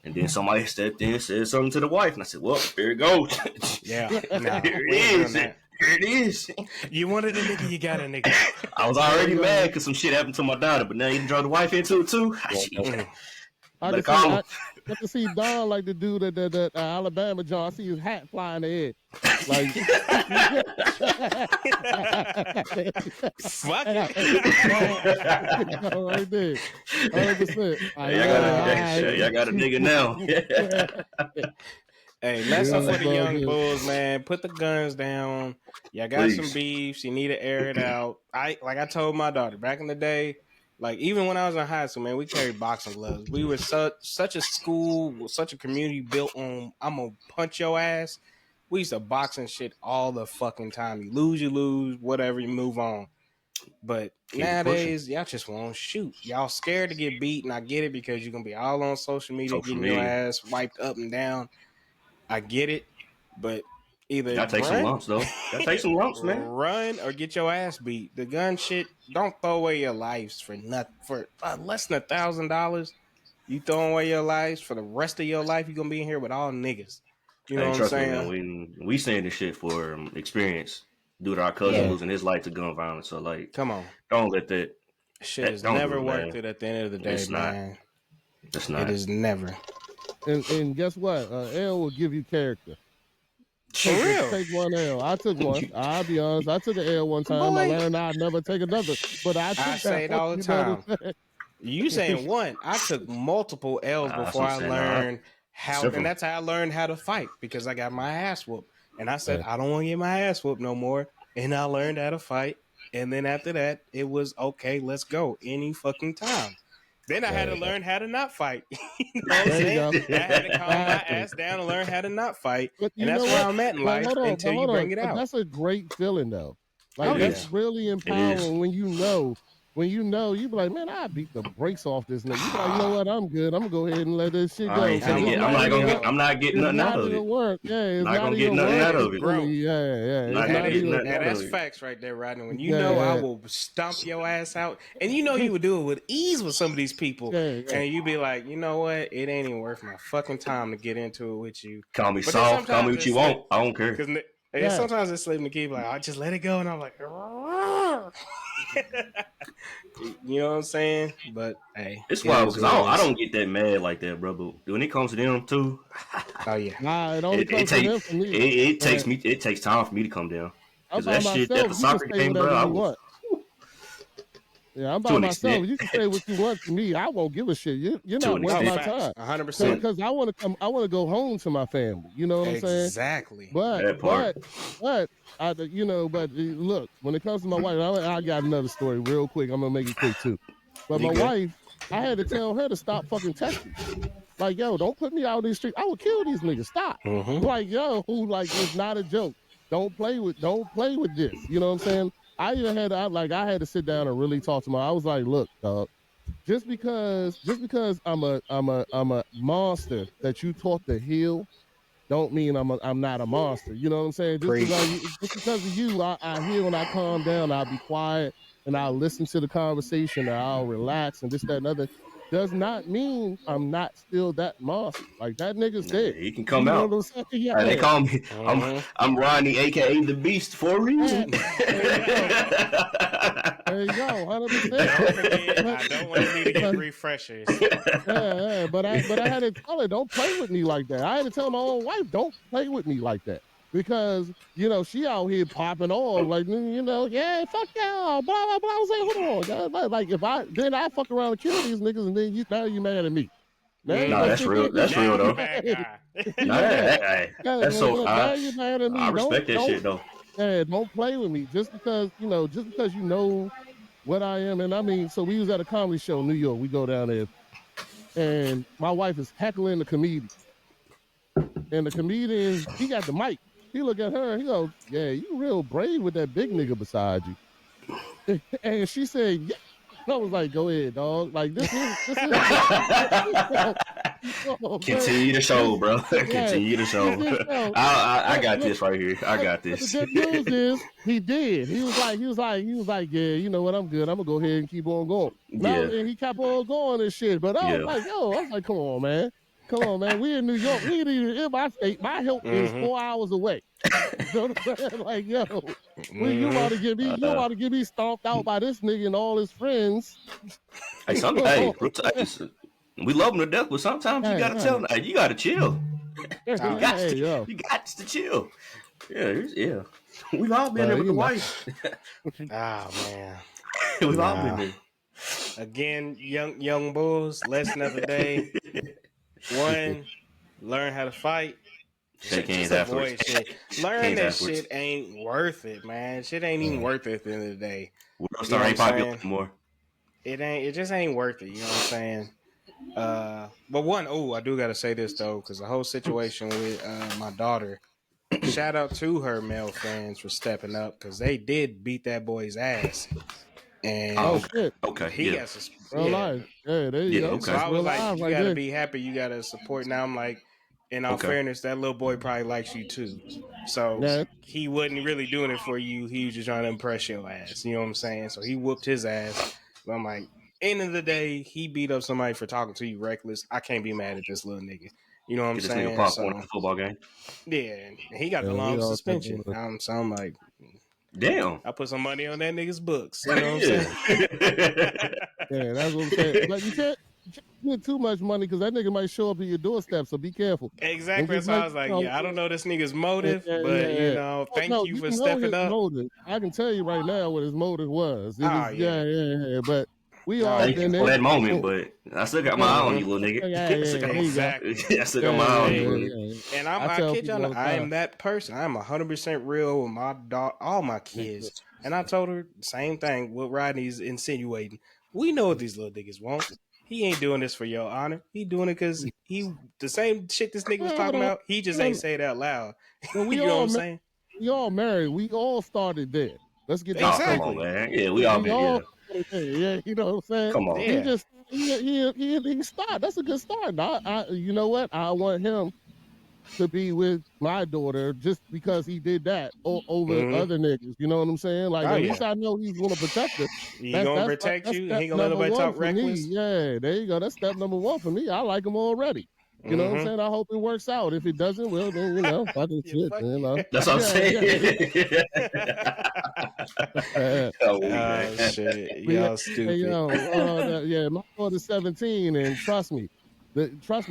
And then somebody stepped in and said something to the wife, and I said, "Well, here it goes." Yeah, here it is. Here it is. You wanted a nigga, you got a nigga. I was already mad because some shit happened to my daughter, but now you draw the wife into it too. I can see Don like the dude at that Alabama John. I see his hat flying in the air. Like, fuck it. Right there. 100%. Y'all got a nigga now. Hey, lesson for the young bulls, man. Put the guns down. Y'all got some beefs. You need to air it out. I told my daughter back in the day, like even when I was in high school, man, we carried boxing gloves. We were such a school, such a community built on I'm gonna punch your ass. We used to box and shit all the fucking time. You lose, whatever, you move on. But nowadays, y'all just won't shoot. Y'all scared to get beat, and I get it because you're gonna be all on social media getting your ass wiped up and down. I get it, but Either Gotta take some lumps though. Gotta take some lumps, man. Run or get your ass beat. The gun shit. Don't throw away your lives for less than $1,000. You throwing away your lives for the rest of your life. You gonna be in here with all niggas. You know Hey, what I'm trust me, saying? man. We saying this shit for experience due to our cousin losing his life to gun violence. So like, come on, don't let that. shit is Don't never do it, worth man. it at the end of the day, It's man. not. It's not. It is never. And guess what? L will give you character. For real. Take one L. I took one. I'll be honest. I took an L one time. Boy. I learned I'd never take another. But I say it all the time. You saying one? I took multiple L's before I learned how, and that's how I learned how to fight because I got my ass whooped. And I said, I don't want to get my ass whooped no more. And I learned how to fight. And then after that, it was okay, let's go any fucking time. Then I had to learn how to not fight. You know what I'm saying? I had to calm my ass down and learn how to not fight. And that's where I'm at in life until you bring it out. That's a great feeling, though. Like, that's really empowering when you know. When you know, you be like, man, I beat the brakes off this nigga. You be like, you know what? I'm good. I'm gonna go ahead and let this shit go. I'm not getting nothing out of it. Work. Yeah, it's not gonna get nothing out of it. Bro. Yeah. That's facts right there, Rodney. When you know I will stomp your ass out, and you know you would do it with ease with some of these people, and you be like, you know what? It ain't even worth my fucking time to get into it with you. Call me soft. Call me what you want. I don't care. Because sometimes it's slipping to keep like, I just let it go, and I'm like, you know what I'm saying? But hey, it's wild because I don't get that mad like that, bro. But when it comes to them too, oh yeah, nah, it takes time for me to come down. Because that shit myself, at the soccer game, bro, I'm by myself. You can say what you want to me. I won't give a shit. You're not wasting my time. 100%. Because I want to come. I want to go home to my family. You know what I'm saying? Exactly. But look, when it comes to my wife, I got another story real quick. I'm gonna make it quick too. But my wife, I had to tell her to stop fucking texting. Like, yo, don't put me out in these streets. I will kill these niggas. Stop. Like, yo, it's not a joke. Don't play with this. You know what I'm saying? I had to sit down and really talk to I was like, look, dog, just because I'm a monster that you taught to heal, don't mean I'm not a monster. You know what I'm saying? Just because of you, I heal and I calm down, I'll be quiet and I'll listen to the conversation and I'll relax and this, that, and other. Does not mean I'm not still that monster. Like that nigga's dead. He can come out. Yeah. They call me. I'm Rodney, aka the Beast, for a reason. There you go. 100%. I don't want to get refreshers. But I had to tell her, don't play with me like that. I had to tell my own wife, don't play with me like that. Because, she out here popping off, like, yeah, fuck y'all, blah, blah, blah. I was like, hold on. Like, then I fuck around and kill these niggas, and then now you mad at me. That's real. That's real, though. That's so I respect that shit, though. Yeah, don't play with me. Just because you know what I am. And I mean, so we was at a comedy show in New York. We go down there, and my wife is heckling the comedian. And the comedian, he got the mic. He look at her, he goes, yeah, you real brave with that big nigga beside you. And she said, yeah. I was like, go ahead, dog. Like, this is continue the show, bro. Continue the show. I got this right here. I got this. The good news is he did. He was like, yeah, you know what? I'm good. I'm gonna go ahead and keep on going. And he kept on going and shit. But I was like, come on, man. We in New York. We in my state. My help is 4 hours away. You know what I'm saying? Like, yo, you want to get me stomped out by this nigga and all his friends. Hey, we love him to death, but sometimes you gotta tell him, hey, you gotta chill. You got to chill. Yeah. We've all been there with the wife. Man. We've all been there. Again, young bulls, lesson of the day. One, learn how to fight. Shake hands afterwards. Learn that shit ain't worth it, man. Shit ain't even worth it at the end of the day. World Star ain't popular anymore. It just ain't worth it. You know what I'm saying? But one, I do gotta say this though, because the whole situation with my daughter. Shout out to her male fans for stepping up because they did beat that boy's ass. And shit. Okay. He got suspended. There you go. Okay. So I was like, you gotta be happy. You gotta support. Now I'm like, in all fairness, that little boy probably likes you too. So he wasn't really doing it for you. He was just trying to impress your ass. You know what I'm saying? So he whooped his ass. But I'm like, end of the day, he beat up somebody for talking to you reckless. I can't be mad at this little nigga. You know what I'm saying? This nigga popcorn at the football game. Yeah, he got the long suspension. So I'm like, damn. I put some money on that nigga's books. You know what I'm saying? Yeah, that's what I'm saying. But you can't get too much money because that nigga might show up at your doorstep. So be careful. Exactly. So I was like, I don't know this nigga's motive, but you know, thank you for stepping up. Motive. I can tell you right now what his motive was. It was yeah. But we all thank you for that moment, but I still got my eye on you, little nigga. Exactly. I still got my eye on you. And I kid y'all, I am that person. I'm 100% real with my dog, all my kids. And I told her the same thing. What Rodney's insinuating. We know what these little niggas want. He ain't doing this for your honor. He doing it because the same shit this nigga was talking about. He just ain't say it out loud. Well, you know what I'm saying? We all married. We all started there. Let's get that straight. Come on, man. Yeah, we all been here. Yeah, you know what I'm saying? Come on. He started. That's a good start. You know what? I want him to be with my daughter just because he did that over other niggas. You know what I'm saying? Like, at least I know he's going to protect her. He going to protect you. He ain't going to let nobody talk reckless. Yeah, there you go. That's step number one for me. I like him already. You know what I'm saying? I hope it works out. If it doesn't, well, then, you know, fucking shit. You know? That's what I'm saying. Shit. Y'all stupid. My daughter's 17, and trust me,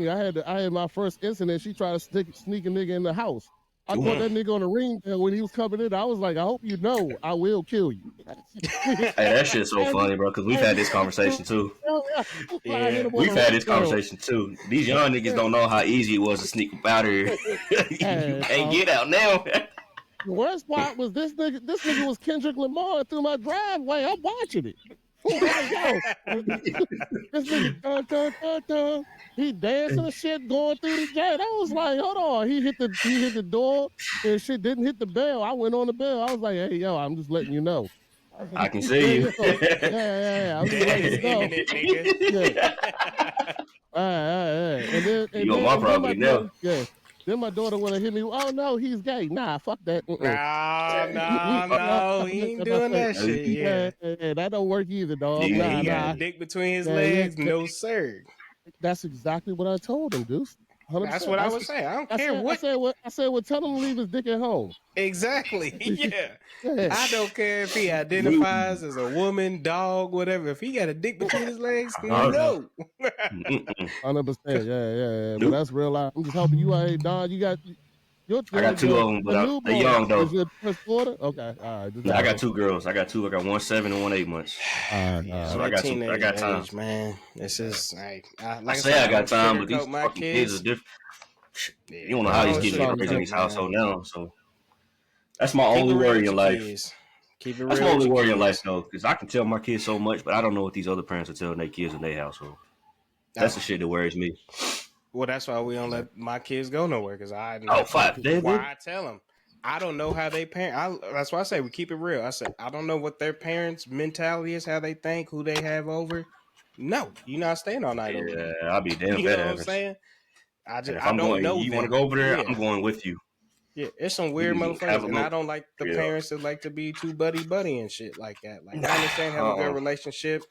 I had my first incident. She tried to sneak a nigga in the house. I caught that nigga on the ring when he was coming in. I was like, I hope you know I will kill you. Hey, that shit's so funny, bro, because we've had this conversation too. Yeah, we've had this conversation too. These young niggas don't know how easy it was to sneak up out here. You can't get out now. The worst part was this nigga was Kendrick Lamar through my driveway. I'm watching it. This nigga dun. He dancing and shit going through the gate. I was like, hold on. He hit the door and shit didn't hit the bell. I went on the bell. I was like, hey yo, I'm just letting you know. I can see you. Yeah. I'm just letting you know. And then you on my property now. Yeah. Then my daughter want to hit me. Oh no, he's gay. Nah, fuck that. No, he ain't doing that shit. Yeah, that don't work either, dog. He got a dick between his legs. No sir. That's exactly what I told him, Deuce. 100%. That's what I was saying. I don't care what. I said, well, tell him to leave his dick at home. Exactly. Yeah. I don't care if he identifies as a woman, dog, whatever. If he got a dick between his legs, no. 100%. Yeah. But that's real life. I'm just helping you out. Hey, Don, you got. I got two of them, but they're young though. Is your first daughter? Okay, all right. I got two girls. I got 1 7 and 1 8 months. So I got time, man. This is like I say I got time, but these fucking kids are different. You don't know how these kids are raised in these household now. So that's my only worry in life. Keep it real. That's my only worry in life, though, because I can tell my kids so much, but I don't know what these other parents are telling their kids in their household. That's the shit that worries me. Well, that's why we don't let my kids go nowhere, because I tell them. I don't know how they parent. That's why I say we keep it real. I said, I don't know what their parents' mentality is, how they think, who they have over. No, you're not staying all night over there. Yeah, I'll be damn. You know what I'm saying? I don't know. You want to go over there? Yeah. I'm going with you. Yeah, it's some weird motherfuckers, and I don't like the parents that like to be too buddy and shit like that. Like, I understand have a good relationship,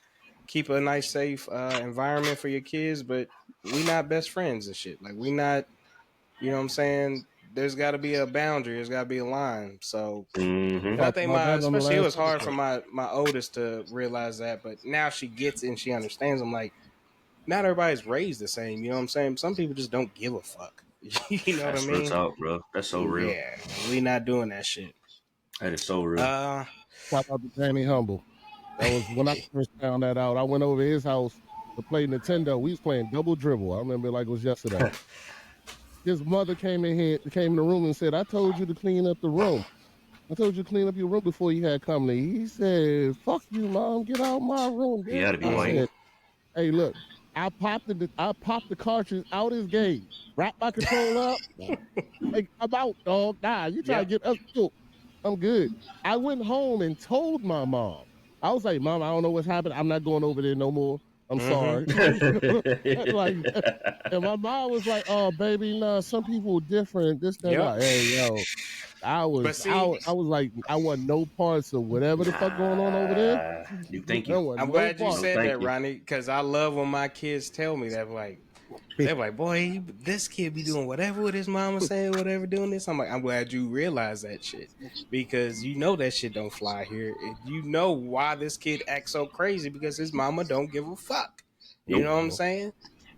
keep a nice, safe environment for your kids, but we not best friends and shit. Like, we not, you know what I'm saying? There's got to be a boundary. There's got to be a line. So I think especially it was hard for my oldest to realize that, but now she gets it and she understands. I'm like, not everybody's raised the same. You know what I'm saying? Some people just don't give a fuck. You know what I mean? That's real talk, bro. That's so real. Yeah, we not doing that shit. That is so real. Pop out the Danny Humble. That was when I first found that out. I went over to his house to play Nintendo. We was playing Double Dribble. I remember it like it was yesterday. His mother came in the room and said, I told you to clean up the room. I told you to clean up your room before you had company. He said, fuck you, Mom. Get out of my room. You gotta be white. Hey, look. I popped the cartridge out his game. Wrap my controller up. Like, I'm out, dog. Nah, you try to get us killed. I'm good. I went home and told my mom. I was like, Mom, I don't know what's happened. I'm not going over there no more. I'm sorry. Like, and my mom was like, "Oh, baby, no, some people different. This, that, Yep. like, hey, yo, I was, But see, I was like, I want no parts of whatever the fuck going on over there. Thank I you. want I'm no glad you parts. No, said thank that, you. Rodney, because I love when my kids tell me that. Like, they're like, boy, this kid be doing whatever with his mama saying, whatever doing this. I'm like, I'm glad you realize that shit because you know that shit don't fly here. You know why this kid acts so crazy because his mama don't give a fuck. You Nope. know what I'm saying?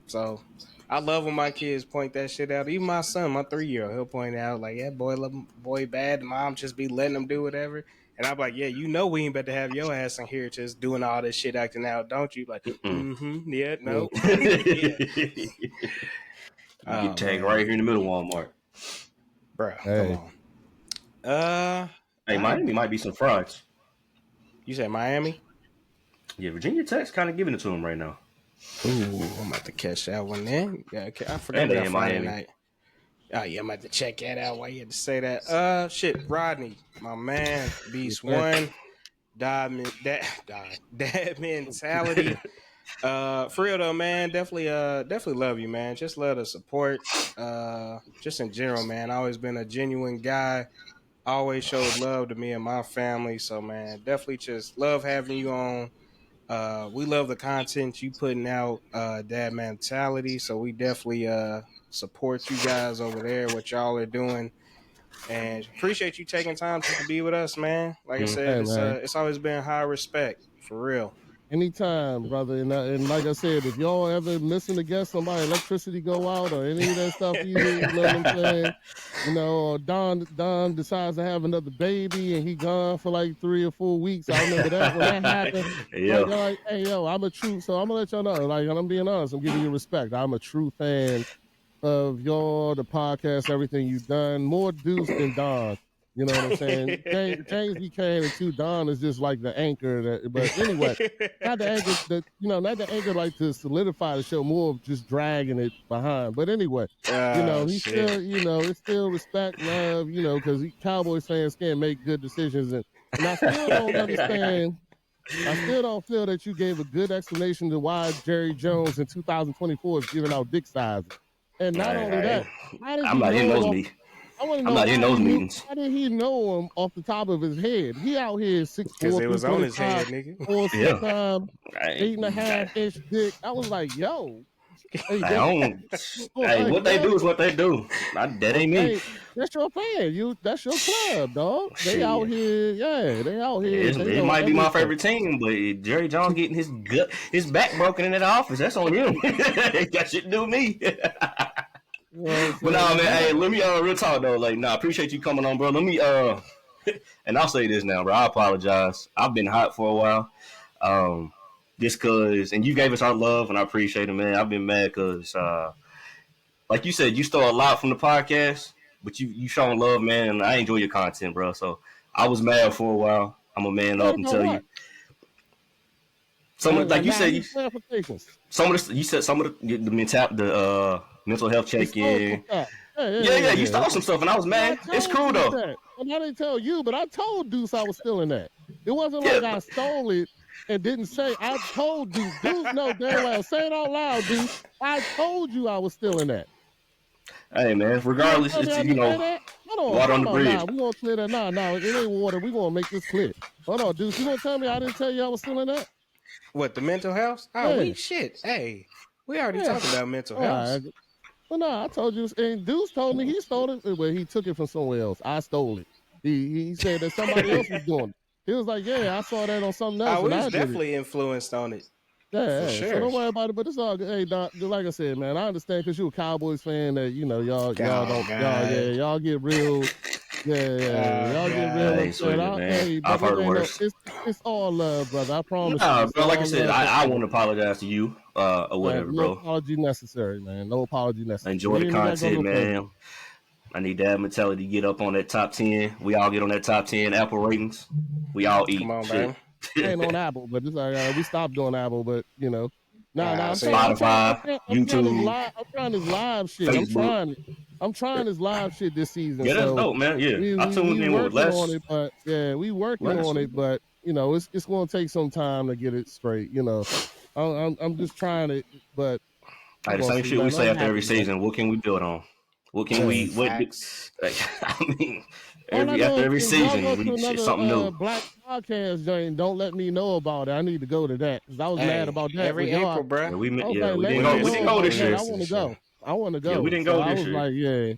So I love when my kids point that shit out. Even my son, my 3-year-old, he'll point out like, yeah, boy bad. Mom just be letting him do whatever. And I'm like, yeah, you know we ain't about to have your ass in here just doing all this shit acting out, don't you? Like, yeah, no. Yeah. You get Oh tagged man, right here in the middle of Walmart. bro, come Hey, on. Hey, Miami might be some frauds. You said Miami? Yeah, Virginia Tech's kind of giving it to them right now. Ooh, I'm about to catch that one then. Yeah, okay. I forgot And we they got in Friday Miami. night. Oh yeah, I'm about to check that out. Why you had to say that? Shit, Rodney, my man, Beast sir. One, dad mentality. For real though, man, definitely love you, man. Just love the support. Just in general, man. Always been a genuine guy. Always showed love to me and my family. So man, definitely just love having you on. We love the content you putting out, dad mentality. So we definitely support you guys over there, what y'all are doing. And appreciate you taking time just to be with us, man. Like I said, Hey, man. it's always been high respect for real. Anytime, brother. And like I said, if y'all ever missing to get somebody, electricity go out or any of that stuff, either, you know what I'm saying? You know, or Don decides to have another baby and he gone for like 3 or 4 weeks. I remember that when that happened. Yeah. Like, they're like, hey, yo, I'm a true. So I'm gonna let y'all know. Like, and I'm being honest. I'm giving you respect. I'm a true fan of y'all, the podcast, everything you've done. More Deuce than Don. You know what I'm saying? James B. Kane and two Don is just like the anchor. But anyway, not the anchor that not the anchor like to solidify the show, more of just dragging it behind. But anyway, Oh he shit. still, it's still respect, love, because Cowboys fans can't make good decisions, and I still don't understand. I still don't feel that you gave a good explanation to why Jerry Jones in 2024 is giving out dick sizes. And not only that, how did I'm he not in know him those off? meetings. I want to I'm know not in why those meetings. Why did he know him off the top of his head? He out here Because 6'4", it was on his 325, head, nigga. 4'6", Yeah. I, 8.5 inch dick. I was like, yo, hey, I don't. Hey, like, what they do is what they do. That ain't me. hey, that's your fan. That's your club, dog. They out Shit. here, they out here. They It know might be my everything. favorite team, but Jerry Jones getting his back broken in that office, that's on him. That shit to do with me. You know what I'm But nah, saying? man, hey, let me real talk though. Like, nah, appreciate you coming on, bro. Let me and I'll say this now, bro. I apologize. I've been hot for a while. Just cause, and you gave us our love, and I appreciate it, man. I've been mad cause, like you said, you stole a lot from the podcast, but you showing love, man. And I enjoy your content, bro. So I was mad for a while. I'm a man Mad up and about tell what? you. Some of, like you Now I said, need clarifications. some of the you said some of mental health You check stole some in. stuff. Yeah, you Yeah. stole some stuff, and I was Well, I mad. It's told cool Deuce though. that. And I didn't tell you, but I told Deuce I was stealing that. It wasn't Yeah, like I stole it and didn't say. I told Deuce. Deuce know damn well. Say it out loud, Deuce. I told you I was stealing that. hey man. You gonna Regardless, tell me it's I didn't say that? water on Hold the on. bridge. Nah, we gonna clear that. Nah, it ain't water. We gonna make this clear. Hold on, Deuce. You gonna tell me I didn't tell you I was stealing that? What, the mental health? Oh, Yeah, Hey, we already yeah. talked about mental All right. health. Well, nah, I told you. And Deuce told me he stole it. Well, he took it from somewhere else. I stole it. He said that somebody else was doing it. He was like, yeah, I saw that on something else I and was I did it. definitely influenced on it. For Yeah. So sure. don't worry about it. But it's all good. Hey, Doc, like I said, man, I understand because you're a Cowboys fan that y'all Oh, don't God. y'all get real. Yeah, Oh, y'all get real I God. ain't sweating it, upset. man. Hey, I've but it heard ain't no. worse. It's all love, brother. I promise you, Nah, it's bro. Like I all said, love. I want to apologize to you, or whatever, No bro. apology necessary, man. No apology necessary. Enjoy We the ain't got to go content, no further. man. I need that mentality to get up on that top 10. We all get on that top 10 Apple ratings. We all Come eat on, shit. baby. Ain't on Apple, but it's like we stopped doing Apple, but I'm See, Spotify, trying this YouTube, live. I'm trying this live shit. Facebook. I'm trying this live shit this season. Yeah, that's So dope, man. Yeah, we I we tuned we in with working on it, but we working last on week. it, but it's gonna take some time to get it straight. I'm just trying to, but Like the same shit we say after every season. What can we build on? What can we? What? Facts. Like, I mean, All I know after is every if y'all go season, to we something another new. black podcast joint, don't let me know about it. I need to go to that because I was mad Hey, about that with every y'all. April, bro. Yeah, I was like, we let didn't me go. We know didn't go about this that. year. I want to go. I want to Yeah, we go. didn't So go I this was year. like, yeah,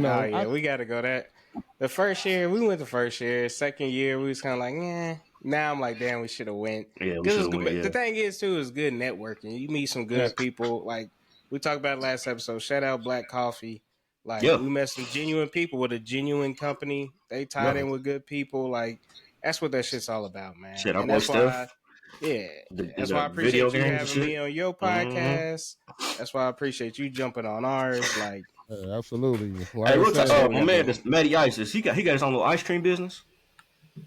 Oh yeah, we got to go that. The first year we went the first year. Second year we was kind of like, yeah. Now I'm like, damn, we should have went. Yeah, we should Because have went. the Yeah, thing is too is good networking. You meet some good people. Like we talked about last episode. Shout out Black Coffee. Like yeah, we met some genuine people with a genuine company. They tied yeah. in with good people. Like that's what that shit's all about, man. Shit, our And boy that's Steph why, yeah, did that's why I the video appreciate you games and having shit. me on your Mm-hmm. podcast. That's why I appreciate you jumping on ours. Like absolutely. Like Hey, I real that's said, what we my gotta man, do. this Matty Ice, he got his own little ice cream business.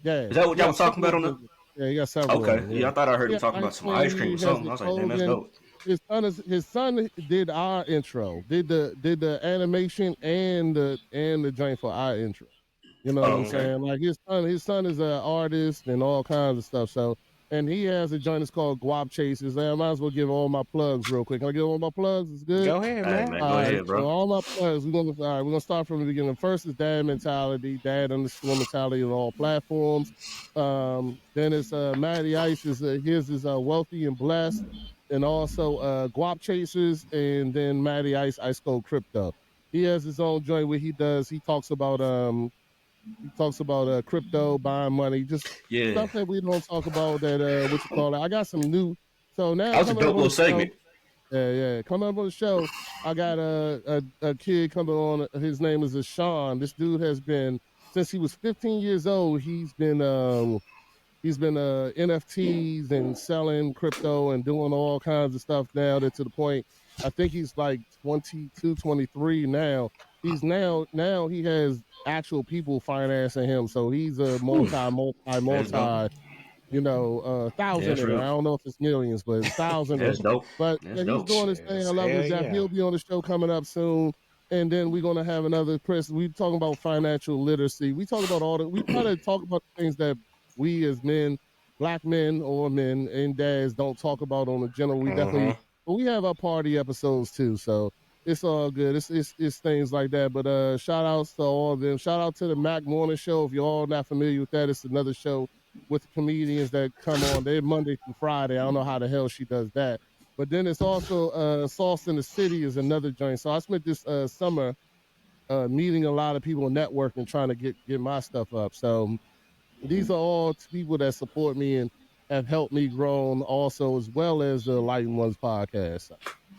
yeah, Is that what he y'all got was talking several about of on the? them. Yeah, he got several of Okay, them. yeah, Yeah, I thought I heard he him has talking ice about some ice cream. cream or He has something. I the was like, damn, that's clothing. dope. His son did our intro, did the animation and the joint for our intro. You know what Oh, I'm Mm-hmm. okay. saying? Like his son is an artist and all kinds of stuff. So, and he has a joint that's called Guap Chasers. And I might as well give all my plugs real quick. Can I give all my plugs? It's good. Go ahead, Hey, man. man, go All right, ahead, so bro. all my plugs. We're gonna start from the beginning. First is Dad Mentality, Dad underscore Mentality on all platforms. Then it's Matty Ice is his is Wealthy and Blessed, and also Guap Chasers, and then Matty Ice Ice Cold Crypto. He has his own joint where he talks about crypto, buying money, just Yeah, stuff that we don't talk about. That what you call it. I got some new. So now that was a coming up dope on little the show, segment. yeah. Coming up on the show, I got a kid coming on. His name is Sean. This dude has been since he was 15 years old. He's been NFTs and selling crypto and doing all kinds of stuff now. That to the point, I think he's like 22, 23 now. Now he has actual people financing him. So he's a Whew, that's dope. multi Yeah, thousand that's in it. real. I don't know if it's millions, but it's thousand in That's it. dope. But That's yeah, he's dope. doing his thing. I love Hell his job. yeah. He'll be on the show coming up soon. And then we're gonna have another person. We talking about financial literacy. We talk about we try to talk about things that we as men, black men or men and dads don't talk about on the general. We definitely Mm-hmm. but we have our party episodes too. So it's all good. It's things like that. But shout outs to all of them. Shout out to the Mac Morning Show. If you're all not familiar with that, it's another show with comedians that come on. They're Monday through Friday. I don't know how the hell she does that. But then it's also Sauce in the City is another joint. So I spent this summer meeting a lot of people, networking, trying to get my stuff up. So these are all people that support me and have helped me grow also, as well as the Lighten Ones podcast. So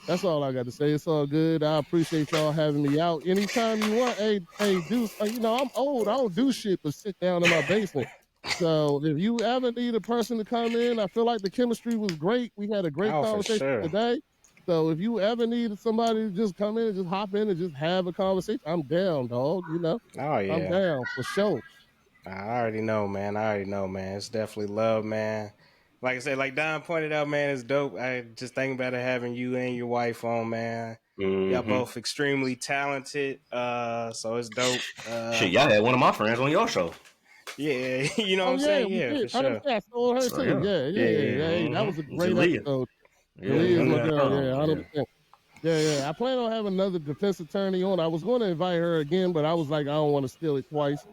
that's all I got to say. It's all good. I appreciate y'all having me out. Anytime you want, hey, do I'm old. I don't do shit but sit down in my basement. So if you ever need a person to come in, I feel like the chemistry was great. We had a great Oh, for conversation sure. today. So if you ever need somebody to just come in and just hop in and just have a conversation, I'm down, dog. Oh I'm yeah. down for sure. I already know, man. I already know, man. It's definitely love, man. Like I said, like Don pointed out, man, it's dope. I just think about it having you and your wife on, man. Y'all Mm-hmm. both extremely talented. So it's dope. Shit, y'all had one of my friends on your show. Yeah, you know what Oh I'm yeah, saying? we Yeah, did. for sure. 100%. I saw her So too. yeah, Yeah. Hey, that was a mm-hmm. great Jalea. episode. Yeah, Lee you is my got her girl. on. Yeah, Yeah. 100%. Yeah. I plan on having another defense attorney on. I was going to invite her again, but I was like, I don't want to steal it twice.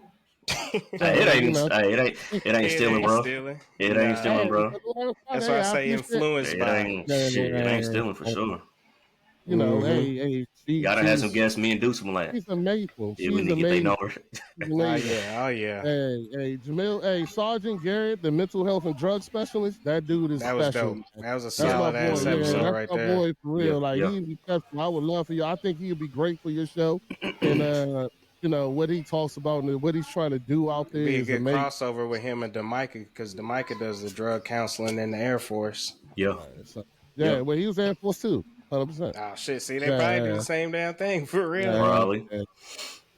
Hey, So you know, it ain't It stealing, ain't bro. stealing. It ain't Nah. stealing, hey, bro. That's why I I say appreciate. influenced It by. ain't shit. It ain't stealing for sure. You know, Mm-hmm. hey, Gotta have some guests. Me and Deuce will like. she's amazing. Yeah, we She's need to get their amazing. number. She's Oh amazing. yeah. Oh yeah. Jamil, Sergeant Garrett, the mental health and drug specialist. That dude is That was special. dope. Man. That was a That's Yeah, my solid boy. ass Yeah, episode mm-hmm. that's right my there. boy for Yeah, real. Like yeah. he'd be special. I would love for you. I think he'd be great for your show. And what he talks about and what he's trying to do out there Be a is good amazing. crossover with him and Demika because Demika does the drug counseling in the Air Force. Yeah. Right, so, Yep. yeah, well, he was Air Force too, 100%. Oh shit! See, they probably do Yeah, the same damn thing for real. yeah, Probably. yeah.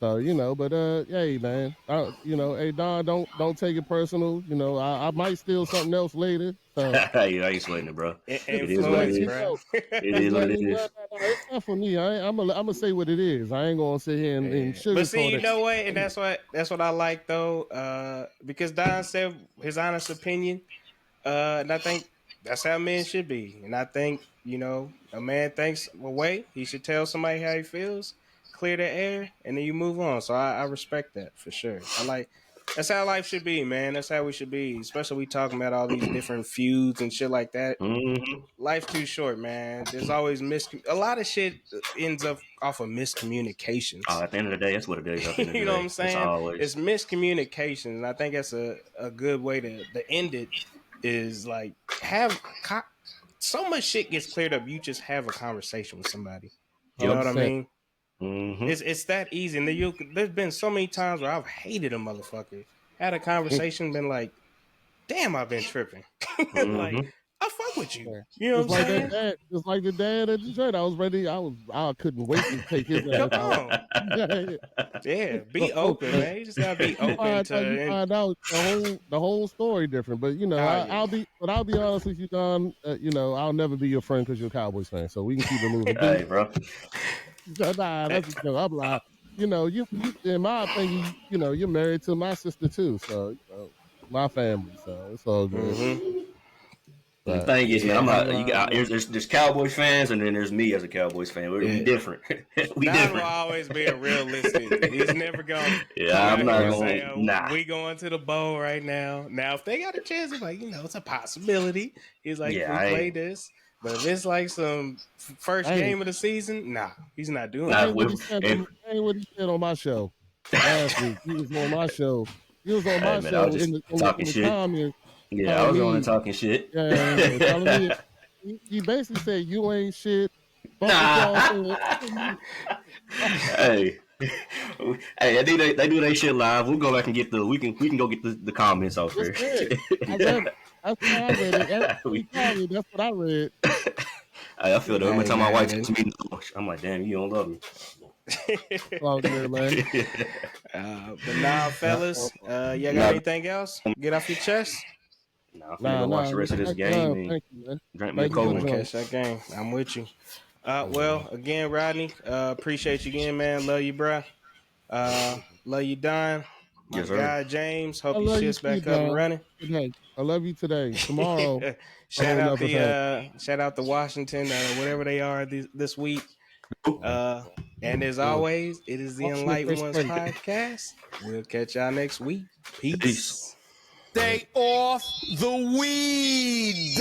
So but hey man, hey Don, don't take it personal. I might steal something else later. So I ain't sweating it, bro. It is just what it Influence, letting you is. bro. know. It Just is what letting it you know. is. No, it's not for me. I'm gonna say what it is. I ain't gonna sit here and Yeah. But see, sugarcoat you it. know what, and that's what I like though, because Don said his honest opinion, and I think That's how men should be. And I think, a man thinks a way, he should tell somebody how he feels, clear the air, and then you move on. So I respect that for sure. That's how life should be, man. That's how we should be. Especially we talking about all these different feuds and shit like that. Mm-hmm. Life's too short, man. There's always a lot of shit ends up off of miscommunications. At the end of the day, that's what it is. You know what I'm saying? It's miscommunications, and I think that's a good way to end it. Is like so much shit gets cleared up. You just have a conversation with somebody. You know what I mean? Mm-hmm. It's that easy. And there's been so many times where I've hated a motherfucker. Had a conversation, been like, "Damn, I've been tripping." Like, I fuck with you. You know what I'm saying? Just like the dad at the church. I couldn't wait to take his ass out. Yeah, be open, man. You just gotta be open to find out the whole story different. But I'll be honest with you, Don. I'll never be your friend because you're a Cowboys fan. So we can keep it moving. Hey, bro. Nah, that's I'm like, you in my opinion, you're married to my sister too. So my family. So it's all good. Mm-hmm. The thing is, man, I'm not. There's Cowboys fans, and then there's me as a Cowboys fan. We're different. We different. Will always be a realistic. He's never going. Yeah, I'm not going. Nah, we going to the bowl right now. Now, if they got a chance, it's like it's a possibility. He's like, if we play this, but if it's like some first game of the season, nah, he's not doing that. Ain't what he said on my show last week. He was on my show. He was on my show in the comments. Yeah, I was on talking shit. Yeah. He basically said you ain't shit. Nah. Hey, they do their shit live. We'll go back and get we can go get the comments off here. That's what I read. That's what I read. I feel that every time my wife tells me, I'm like, damn, you don't love me. Oh, good, man. But now, fellas, you got anything else? Get off your chest. I'm gonna watch the rest of this game. Thank you, man. Drink me a cold one. Catch that game. I'm with you. Well, again, Rodney, appreciate you again, man. Love you, bro. Love you, Don. My guy, James. Hope your shit's back up and running. Today. I love you today. Tomorrow. shout out to Washington, whatever they are this week. And as always, it is the Enlightened Ones podcast. We'll catch y'all next week. Peace. Stay off the weed.